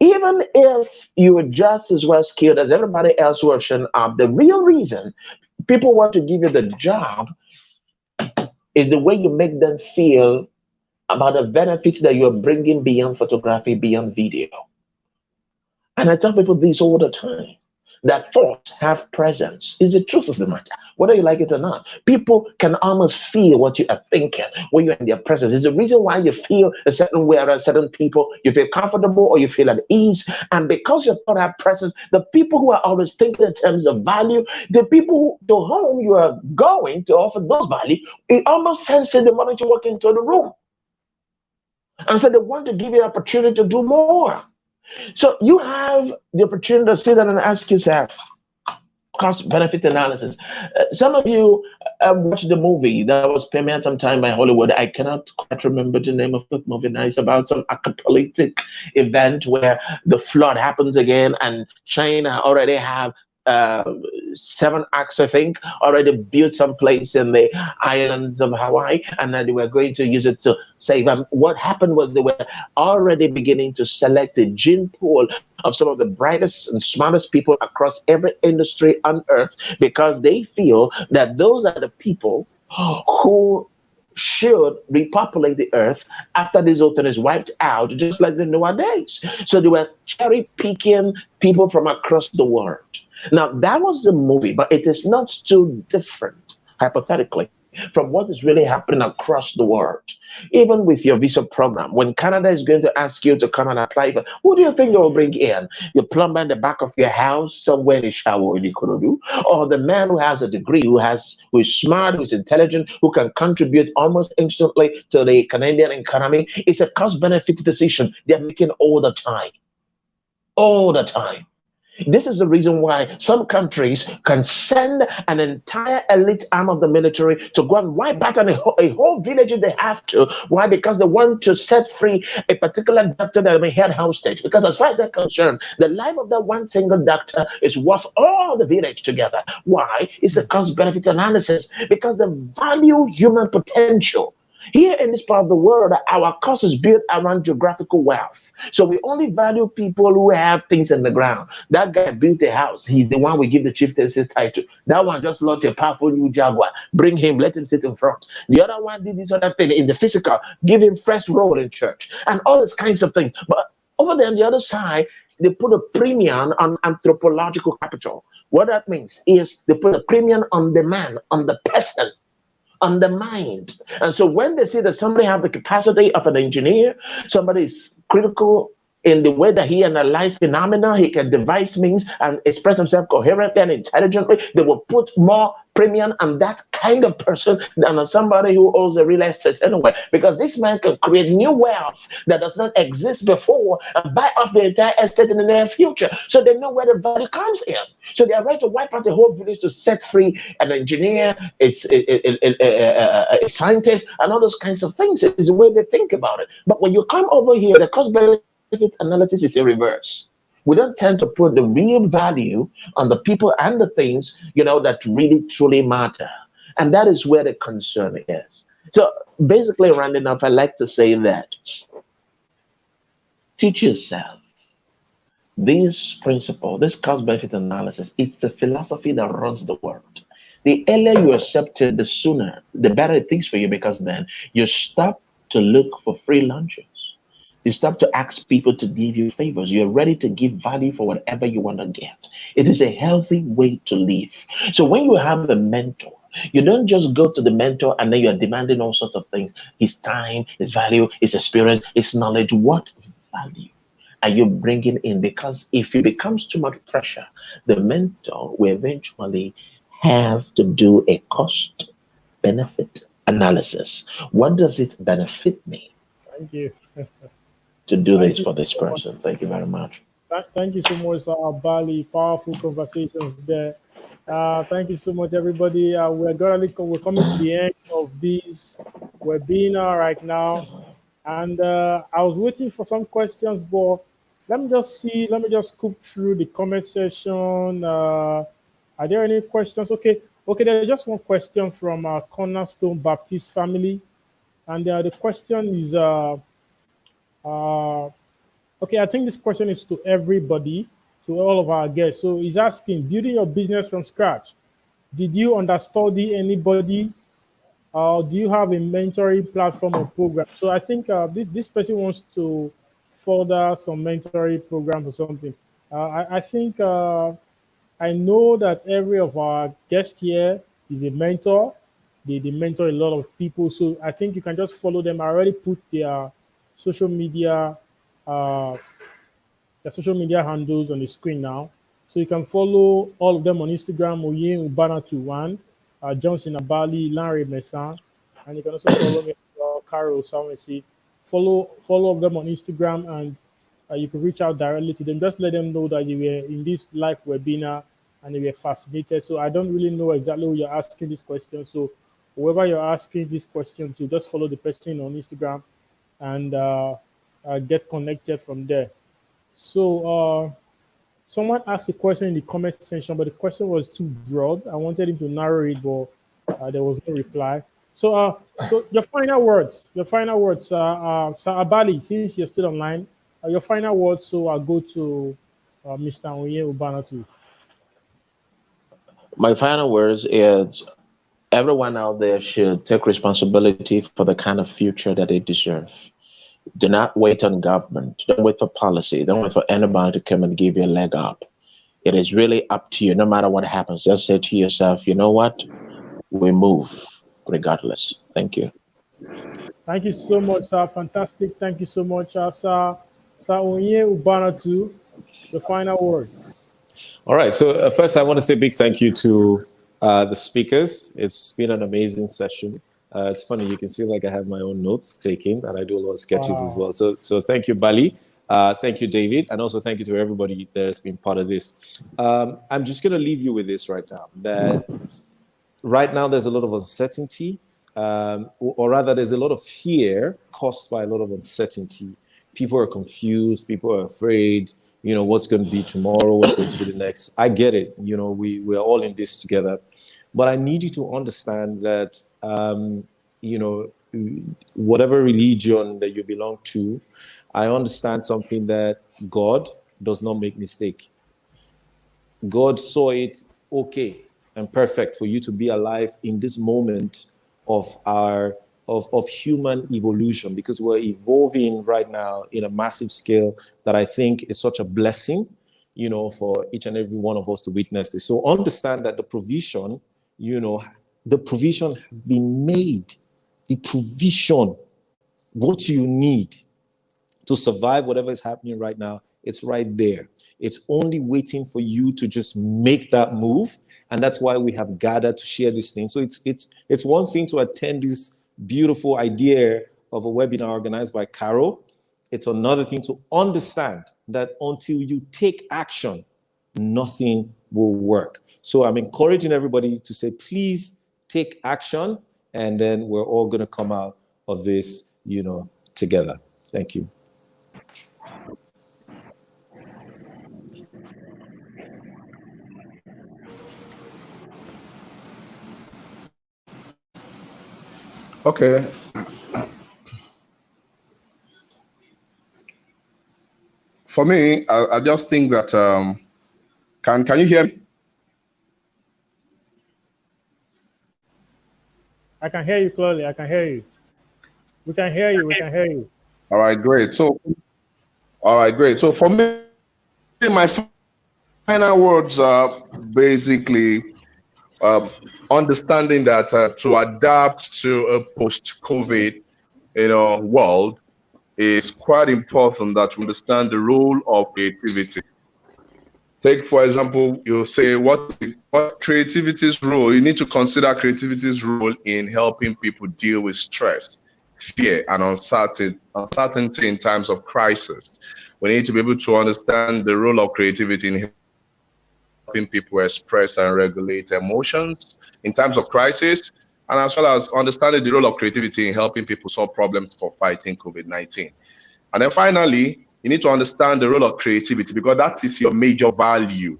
Even if you are just as well skilled as everybody else who are shown up, the real reason people want to give you the job is the way you make them feel about the benefits that you're bringing beyond photography, beyond video. And I tell people this all the time, that thoughts have presence is the truth of the matter, whether you like it or not. People can almost feel what you are thinking when you're in their presence. It's the reason why you feel a certain way around certain people. You feel comfortable or you feel at ease. And because your thought have presence, the people who are always thinking in terms of value, the people to whom you are going to offer those value, it almost senses the moment you walk into the room. And so they want to give you an opportunity to do more. So you have the opportunity to sit down and ask yourself, cost benefit analysis. Some of you watched the movie that was premiered sometime by Hollywood. I cannot quite remember the name of the movie now. It's about some apocalyptic event where the flood happens again and China already have uh, 7 acts, I think, already built someplace in the islands of Hawaii, and then they were going to use it to save them. What happened was they were already beginning to select a gene pool of some of the brightest and smartest people across every industry on earth, because they feel that those are the people who should repopulate the earth after this whole thing is wiped out, just like the Noah days. So they were cherry picking people from across the world. Now, that was the movie, but it is not too different, hypothetically, from what is really happening across the world. Even with your visa program, when Canada is going to ask you to come and apply for, who do you think they will bring in? Your plumber in the back of your house, somewhere in the shower in Ikorodu, or the man who has a degree, who is smart, who is intelligent, who can contribute almost instantly to the Canadian economy? It's a cost-benefit decision they're making all the time. All the time. This is the reason why some countries can send an entire elite arm of the military to go and wipe out a whole village if they have to. Why? Because they want to set free a particular doctor that may held hostage. Because as far as they're concerned, the life of that one single doctor is worth all the village together. Why? It's a cost-benefit analysis. Because they value human potential. Here in this part of the world, our cost is built around geographical wealth. So we only value people who have things in the ground. That guy built a house. He's the one we give the chieftaincy title. That one just launched a powerful new Jaguar. Bring him, let him sit in front. The other one did this other thing in the physical. Give him fresh road in church. And all these kinds of things. But over there on the other side, they put a premium on anthropological capital. What that means is they put a premium on the man, on the person, on the mind. And so when they see that somebody have the capacity of an engineer, somebody is critical in the way that he analyzes phenomena, he can devise means and express himself coherently and intelligently, they will put more premium on that kind of person than on somebody who owns a real estate anyway. Because this man can create new wealth that does not exist before and buy off the entire estate in the near future. So they know where the value comes in. So they are ready to wipe out the whole village to set free an engineer, a scientist, and all those kinds of things. It's the way they think about it. But when you come over here, the cost benefit analysis is in reverse. We don't tend to put the real value on the people and the things, that really truly matter. And that is where the concern is. So basically, rounding up, I like to say that teach yourself this principle, this cost benefit analysis. It's a philosophy that runs the world. The earlier you accept it, the sooner, the better it is for you, because then you stop to look for free lunches. You stop to ask people to give you favors. You're ready to give value for whatever you want to get. It is a healthy way to live. So when you have a mentor, you don't just go to the mentor and then you're demanding all sorts of things. His time, his value, his experience, his knowledge. What value are you bringing in? Because if it becomes too much pressure, the mentor will eventually have to do a cost benefit analysis. What does it benefit me?
Thank you.
To do
Thank
this
you
for this
so much.
person. Thank you very much.
Thank you so much, Abbaly. Powerful conversations there. Thank you so much, everybody. We're coming to the end of this webinar right now, and I was waiting for some questions, but let me just scoop through the comment section. Are there any questions? Okay, there's just one question from Cornerstone Baptist family, and the question is. Okay, I think this question is to everybody, to all of our guests. So he's asking, building your business from scratch, did you understudy anybody? Do you have a mentoring platform or program? So I think this person wants to further some mentoring program or something. I think I know that every of our guests here is a mentor. They mentor a lot of people. So I think you can just follow them. I already put social media uh, their social media handles on the screen now. So you can follow all of them on Instagram, Onye, Ubanatu one, Johnson Abbaly, Lanre, Messan, and you can also follow me, Carol Samesi. Follow them on Instagram, and you can reach out directly to them. Just let them know that you were in this live webinar and you were fascinated. So I don't really know exactly who you're asking this question. So whoever you're asking this question to, just follow the person on Instagram and get connected from there. So Someone asked a question in the comment section, but the question was too broad. I wanted him to narrow it, but there was no reply. So your final words, Sir Abbaly, since you're still online, your final words. So I'll go to Mr. Onye Ubanatu.
My final words is everyone out there should take responsibility for the kind of future that they deserve. Do not wait on government. Don't wait for policy. Don't wait for anybody to come and give you a leg up. It is really up to you. No matter what happens, just say to yourself, you know what? We move regardless. Thank you.
Thank you so much, sir. Fantastic. Thank you so much, Sir Onye Ubanatu. The final word.
All right. So first, I want to say a big thank you to the speakers. It's been an amazing session. It's funny, you can see like I have my own notes taken, and I do a lot of sketches as well. So thank you, Bali. Thank you, David, and also thank you to everybody that has been part of this. I'm just going to leave you with this right now. That right now there's a lot of uncertainty, or rather, there's a lot of fear caused by a lot of uncertainty. People are confused. People are afraid. You know, what's going to be tomorrow? What's going to be the next? I get it. You know, we're all in this together. But I need you to understand that, you know, whatever religion that you belong to, I understand something that God does not make mistake. God saw it okay and perfect for you to be alive in this moment of of human evolution, because we're evolving right now in a massive scale that I think is such a blessing, you know, for each and every one of us to witness this. So understand that the provision, you know, the provision has been made. The provision, what you need to survive whatever is happening right now, it's right there. It's only waiting for you to just make that move. And that's why we have gathered to share this thing. So it's one thing to attend this beautiful idea of a webinar organized by Carol. It's another thing to understand that until you take action, nothing will work. So I'm encouraging everybody to say, please take action, and then we're all going to come out of this, you know, together. Thank you.
Okay. For me, I just think that can you hear me?
I can hear you clearly. I can hear you. We can hear you. We can hear you.
All right, great. So for me, my final words are basically understanding that to adapt to a post-COVID, you know, world is quite important that we understand the role of creativity. Take, for example, you say what creativity's role. You need to consider creativity's role in helping people deal with stress, fear, and uncertainty in times of crisis. We need to be able to understand the role of creativity in helping people express and regulate emotions in times of crisis, and as well as understanding the role of creativity in helping people solve problems for fighting COVID-19. And then finally, you need to understand the role of creativity, because that is your major value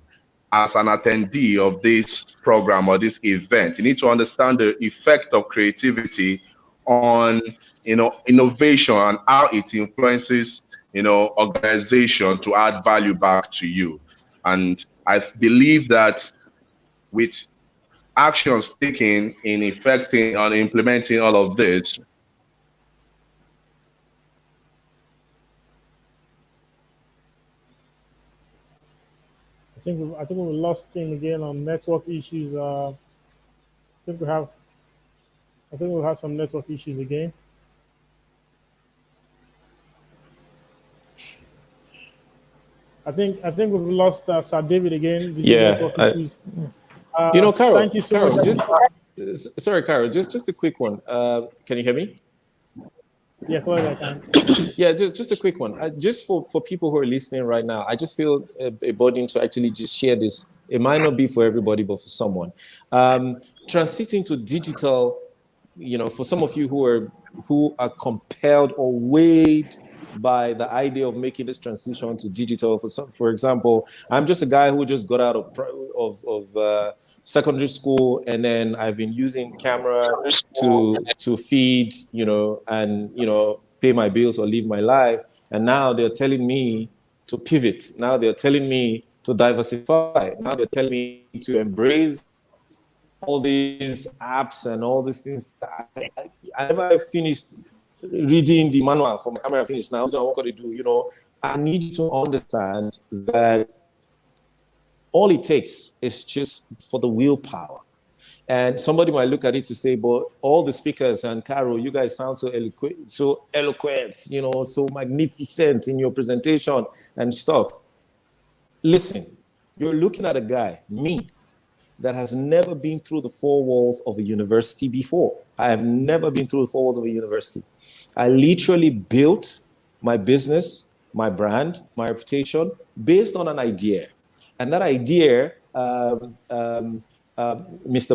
as an attendee of this program or this event. You need to understand the effect of creativity on, you know, innovation and how it influences, you know, organization to add value back to you. And I believe that with actions taken in effecting and implementing all of this,
I think we lost him again on network issues. I think we'll have some network issues again. I think we've lost Sir David again.
Yeah, you know, Carol.
Thank you so much.
Sorry, Carol. Just a quick one. Can you hear me?
Yeah, clearly I can.
Yeah, just a quick one. Just for people who are listening right now, I just feel a burden to actually just share this. It might not be for everybody, but for someone. Transiting to digital, you know, for some of you who are compelled or weighed by the idea of making this transition to digital. For example, I'm just a guy who just got out of secondary school, and then I've been using camera to feed, and pay my bills or live my life. And now they're telling me to pivot. Now they're telling me to diversify. Now they're telling me to embrace all these apps and all these things. I never finished reading the manual for my camera. Finished now, so what can I do? I need you to understand that all it takes is just for the willpower. And somebody might look at it to say, but all the speakers and Carol, you guys sound so eloquent, so magnificent in your presentation and stuff. Listen, you're looking at a guy, me, that has never been through the four walls of a university before. I have never been through the four walls of a university. I literally built my business, my brand, my reputation based on an idea. And that idea, Mr.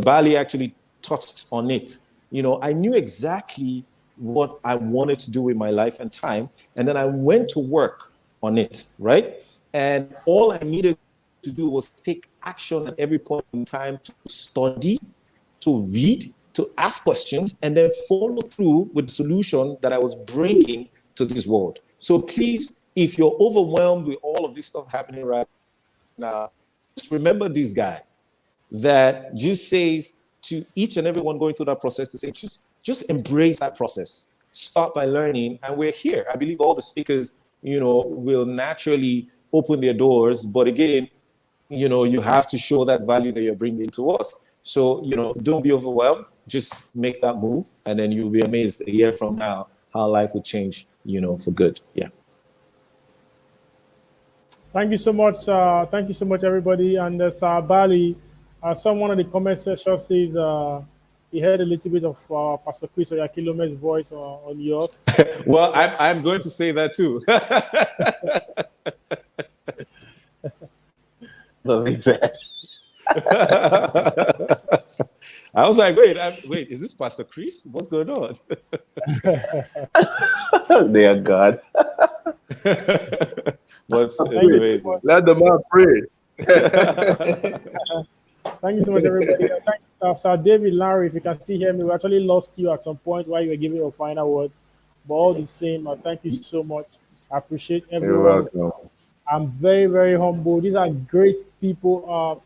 Abbaly actually touched on it. I knew exactly what I wanted to do with my life and time. And then I went to work on it, right? And all I needed to do was take action at every point in time to study, to read, to ask questions, and then follow through with the solution that I was bringing to this world. So please, if you're overwhelmed with all of this stuff happening right now, just remember this guy that just says to each and everyone going through that process to say, just embrace that process. Start by learning, and we're here. I believe all the speakers, will naturally open their doors, but again, you have to show that value that you're bringing to us. So, don't be overwhelmed. Just make that move, and then you'll be amazed a year from now how life will change, for good. Yeah.
Thank you so much. Thank you so much, everybody. And Abbaly, someone in the comment section says he heard a little bit of Pastor Chris Oyakilome's voice on yours.
Well, I'm going to say that too.
Believe that.
I was like, wait, is this Pastor Chris? What's going on?
Dear God.
But it's amazing.
Let the man pray.
Thank you so much, everybody. Thank you, Sir David, Lanre. If you can still hear me, we actually lost you at some point while you were giving your final words. But all the same, thank you so much. I appreciate everyone.
You're welcome.
I'm very, very humble. These are great people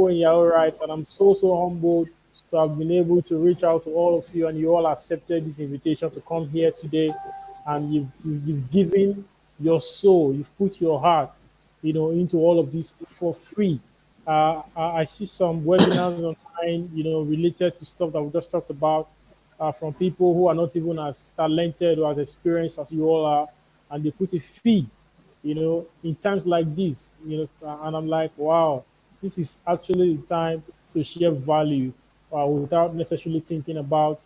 in your own rights, and I'm so humbled to have been able to reach out to all of you, and you all accepted this invitation to come here today, and you've given your soul, you've put your heart, into all of this for free. I see some webinars online, related to stuff that we just talked about, from people who are not even as talented or as experienced as you all are, and they put a fee, in times like this, and I'm like, wow, this is actually the time to share value without necessarily thinking about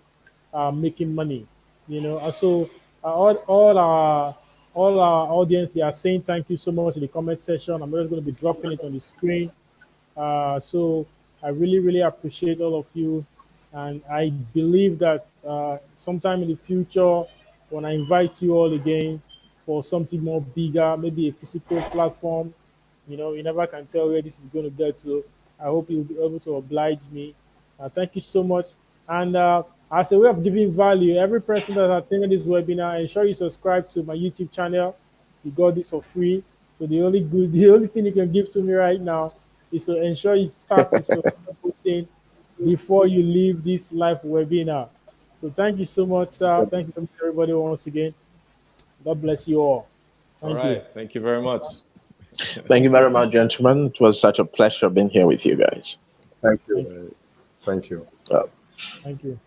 making money, And so all our audience, they are saying thank you so much in the comment section. I'm just going to be dropping it on the screen. So I really, really appreciate all of you. And I believe that sometime in the future, when I invite you all again for something more bigger, maybe a physical platform, you never can tell where this is going to get to. I hope you'll be able to oblige me. Thank you so much. And as a way of giving value, every person that attended this webinar, ensure you subscribe to my YouTube channel. You got this for free. So the only thing you can give to me right now is to ensure you tap this thing before you leave this live webinar. So thank you so much. Thank you so much, everybody, once again. God bless you all. Thank you.
Thank you very much.
Thank you very much, gentlemen. It was such a pleasure being here with you guys.
Thank you. Thank you.
Thank you.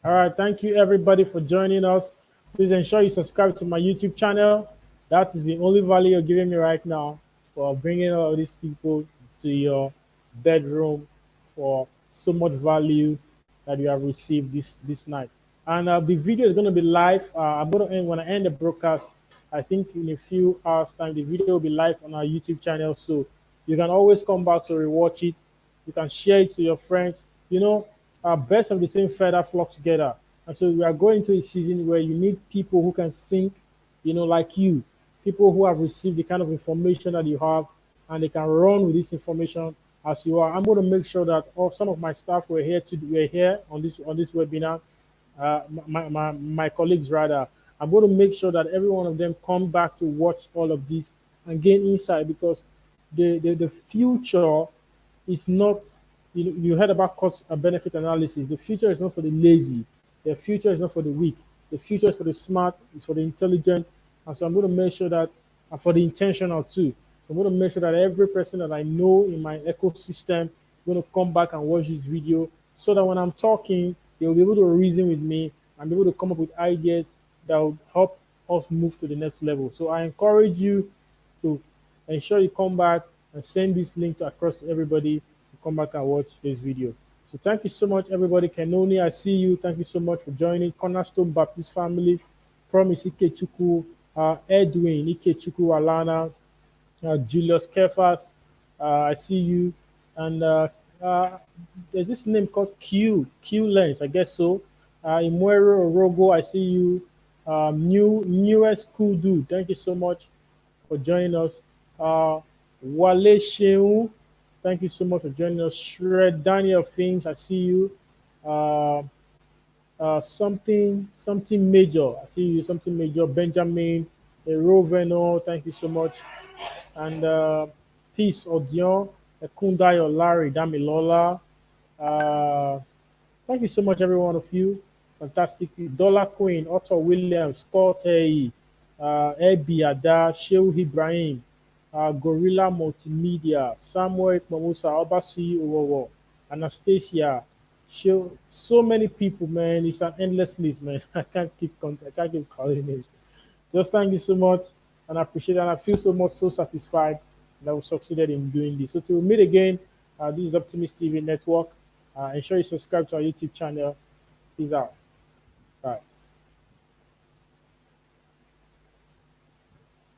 All right. Thank you, everybody, for joining us. Please ensure you subscribe to my YouTube channel. That is the only value you're giving me right now for bringing all these people to your bedroom for so much value that you have received this night. And the video is going to be live. I'm going to end when I end the broadcast. I think in a few hours' time, the video will be live on our YouTube channel. So you can always come back to rewatch it You can share it to your friends. Birds of the same feather flock together. And so we are going into a season where you need people who can think, like you, people who have received the kind of information that you have, and they can run with this information as you are. I'm going to make sure that some of my staff were here on this webinar. My colleagues rather. I'm going to make sure that every one of them come back to watch all of this and gain insight, because the future is not, you heard about cost and benefit analysis. The future is not for the lazy. The future is not for the weak. The future is for the smart, it's for the intelligent. And so I'm going to make sure that, and for the intentional too. I'm going to make sure that every person that I know in my ecosystem is going to come back and watch this video, so that when I'm talking, they'll be able to reason with me and be able to come up with ideas that will help us move to the next level. So I encourage you to ensure you come back and send this link across to everybody to come back and watch this video. So thank you so much, everybody. Kenoni, I see you. Thank you so much for joining. Cornerstone Baptist Family, Promise Ikechukwu, Edwin Ikechukwu Alana, Julius Kefas, I see you. And there's this name called Q Lens, I guess so. Imwero Orogo, I see you. Newest cool dude, thank you so much for joining us. Wale Sheung, thank you so much for joining us. Shred Daniel Finch, I see you. Something major, I see you. Something major. Benjamin Roveno, thank you so much. And Peace Odion, Kundayo Larry Damilola. Thank you so much, every one of you. Fantastic. Dollar Queen, Otto Williams, Scott Hey, Ebi Ada, Shehu Ibrahim, Gorilla Multimedia, Samuel Mamusa, Obasi Owowo, Anastasia, Shehu. So many people, man. It's an endless list, man. I can't keep calling names. Just thank you so much, and I appreciate it. And I feel so satisfied that we succeeded in doing this. So till we meet again, this is Optimist TV Network. Ensure you subscribe to our YouTube channel. Peace out.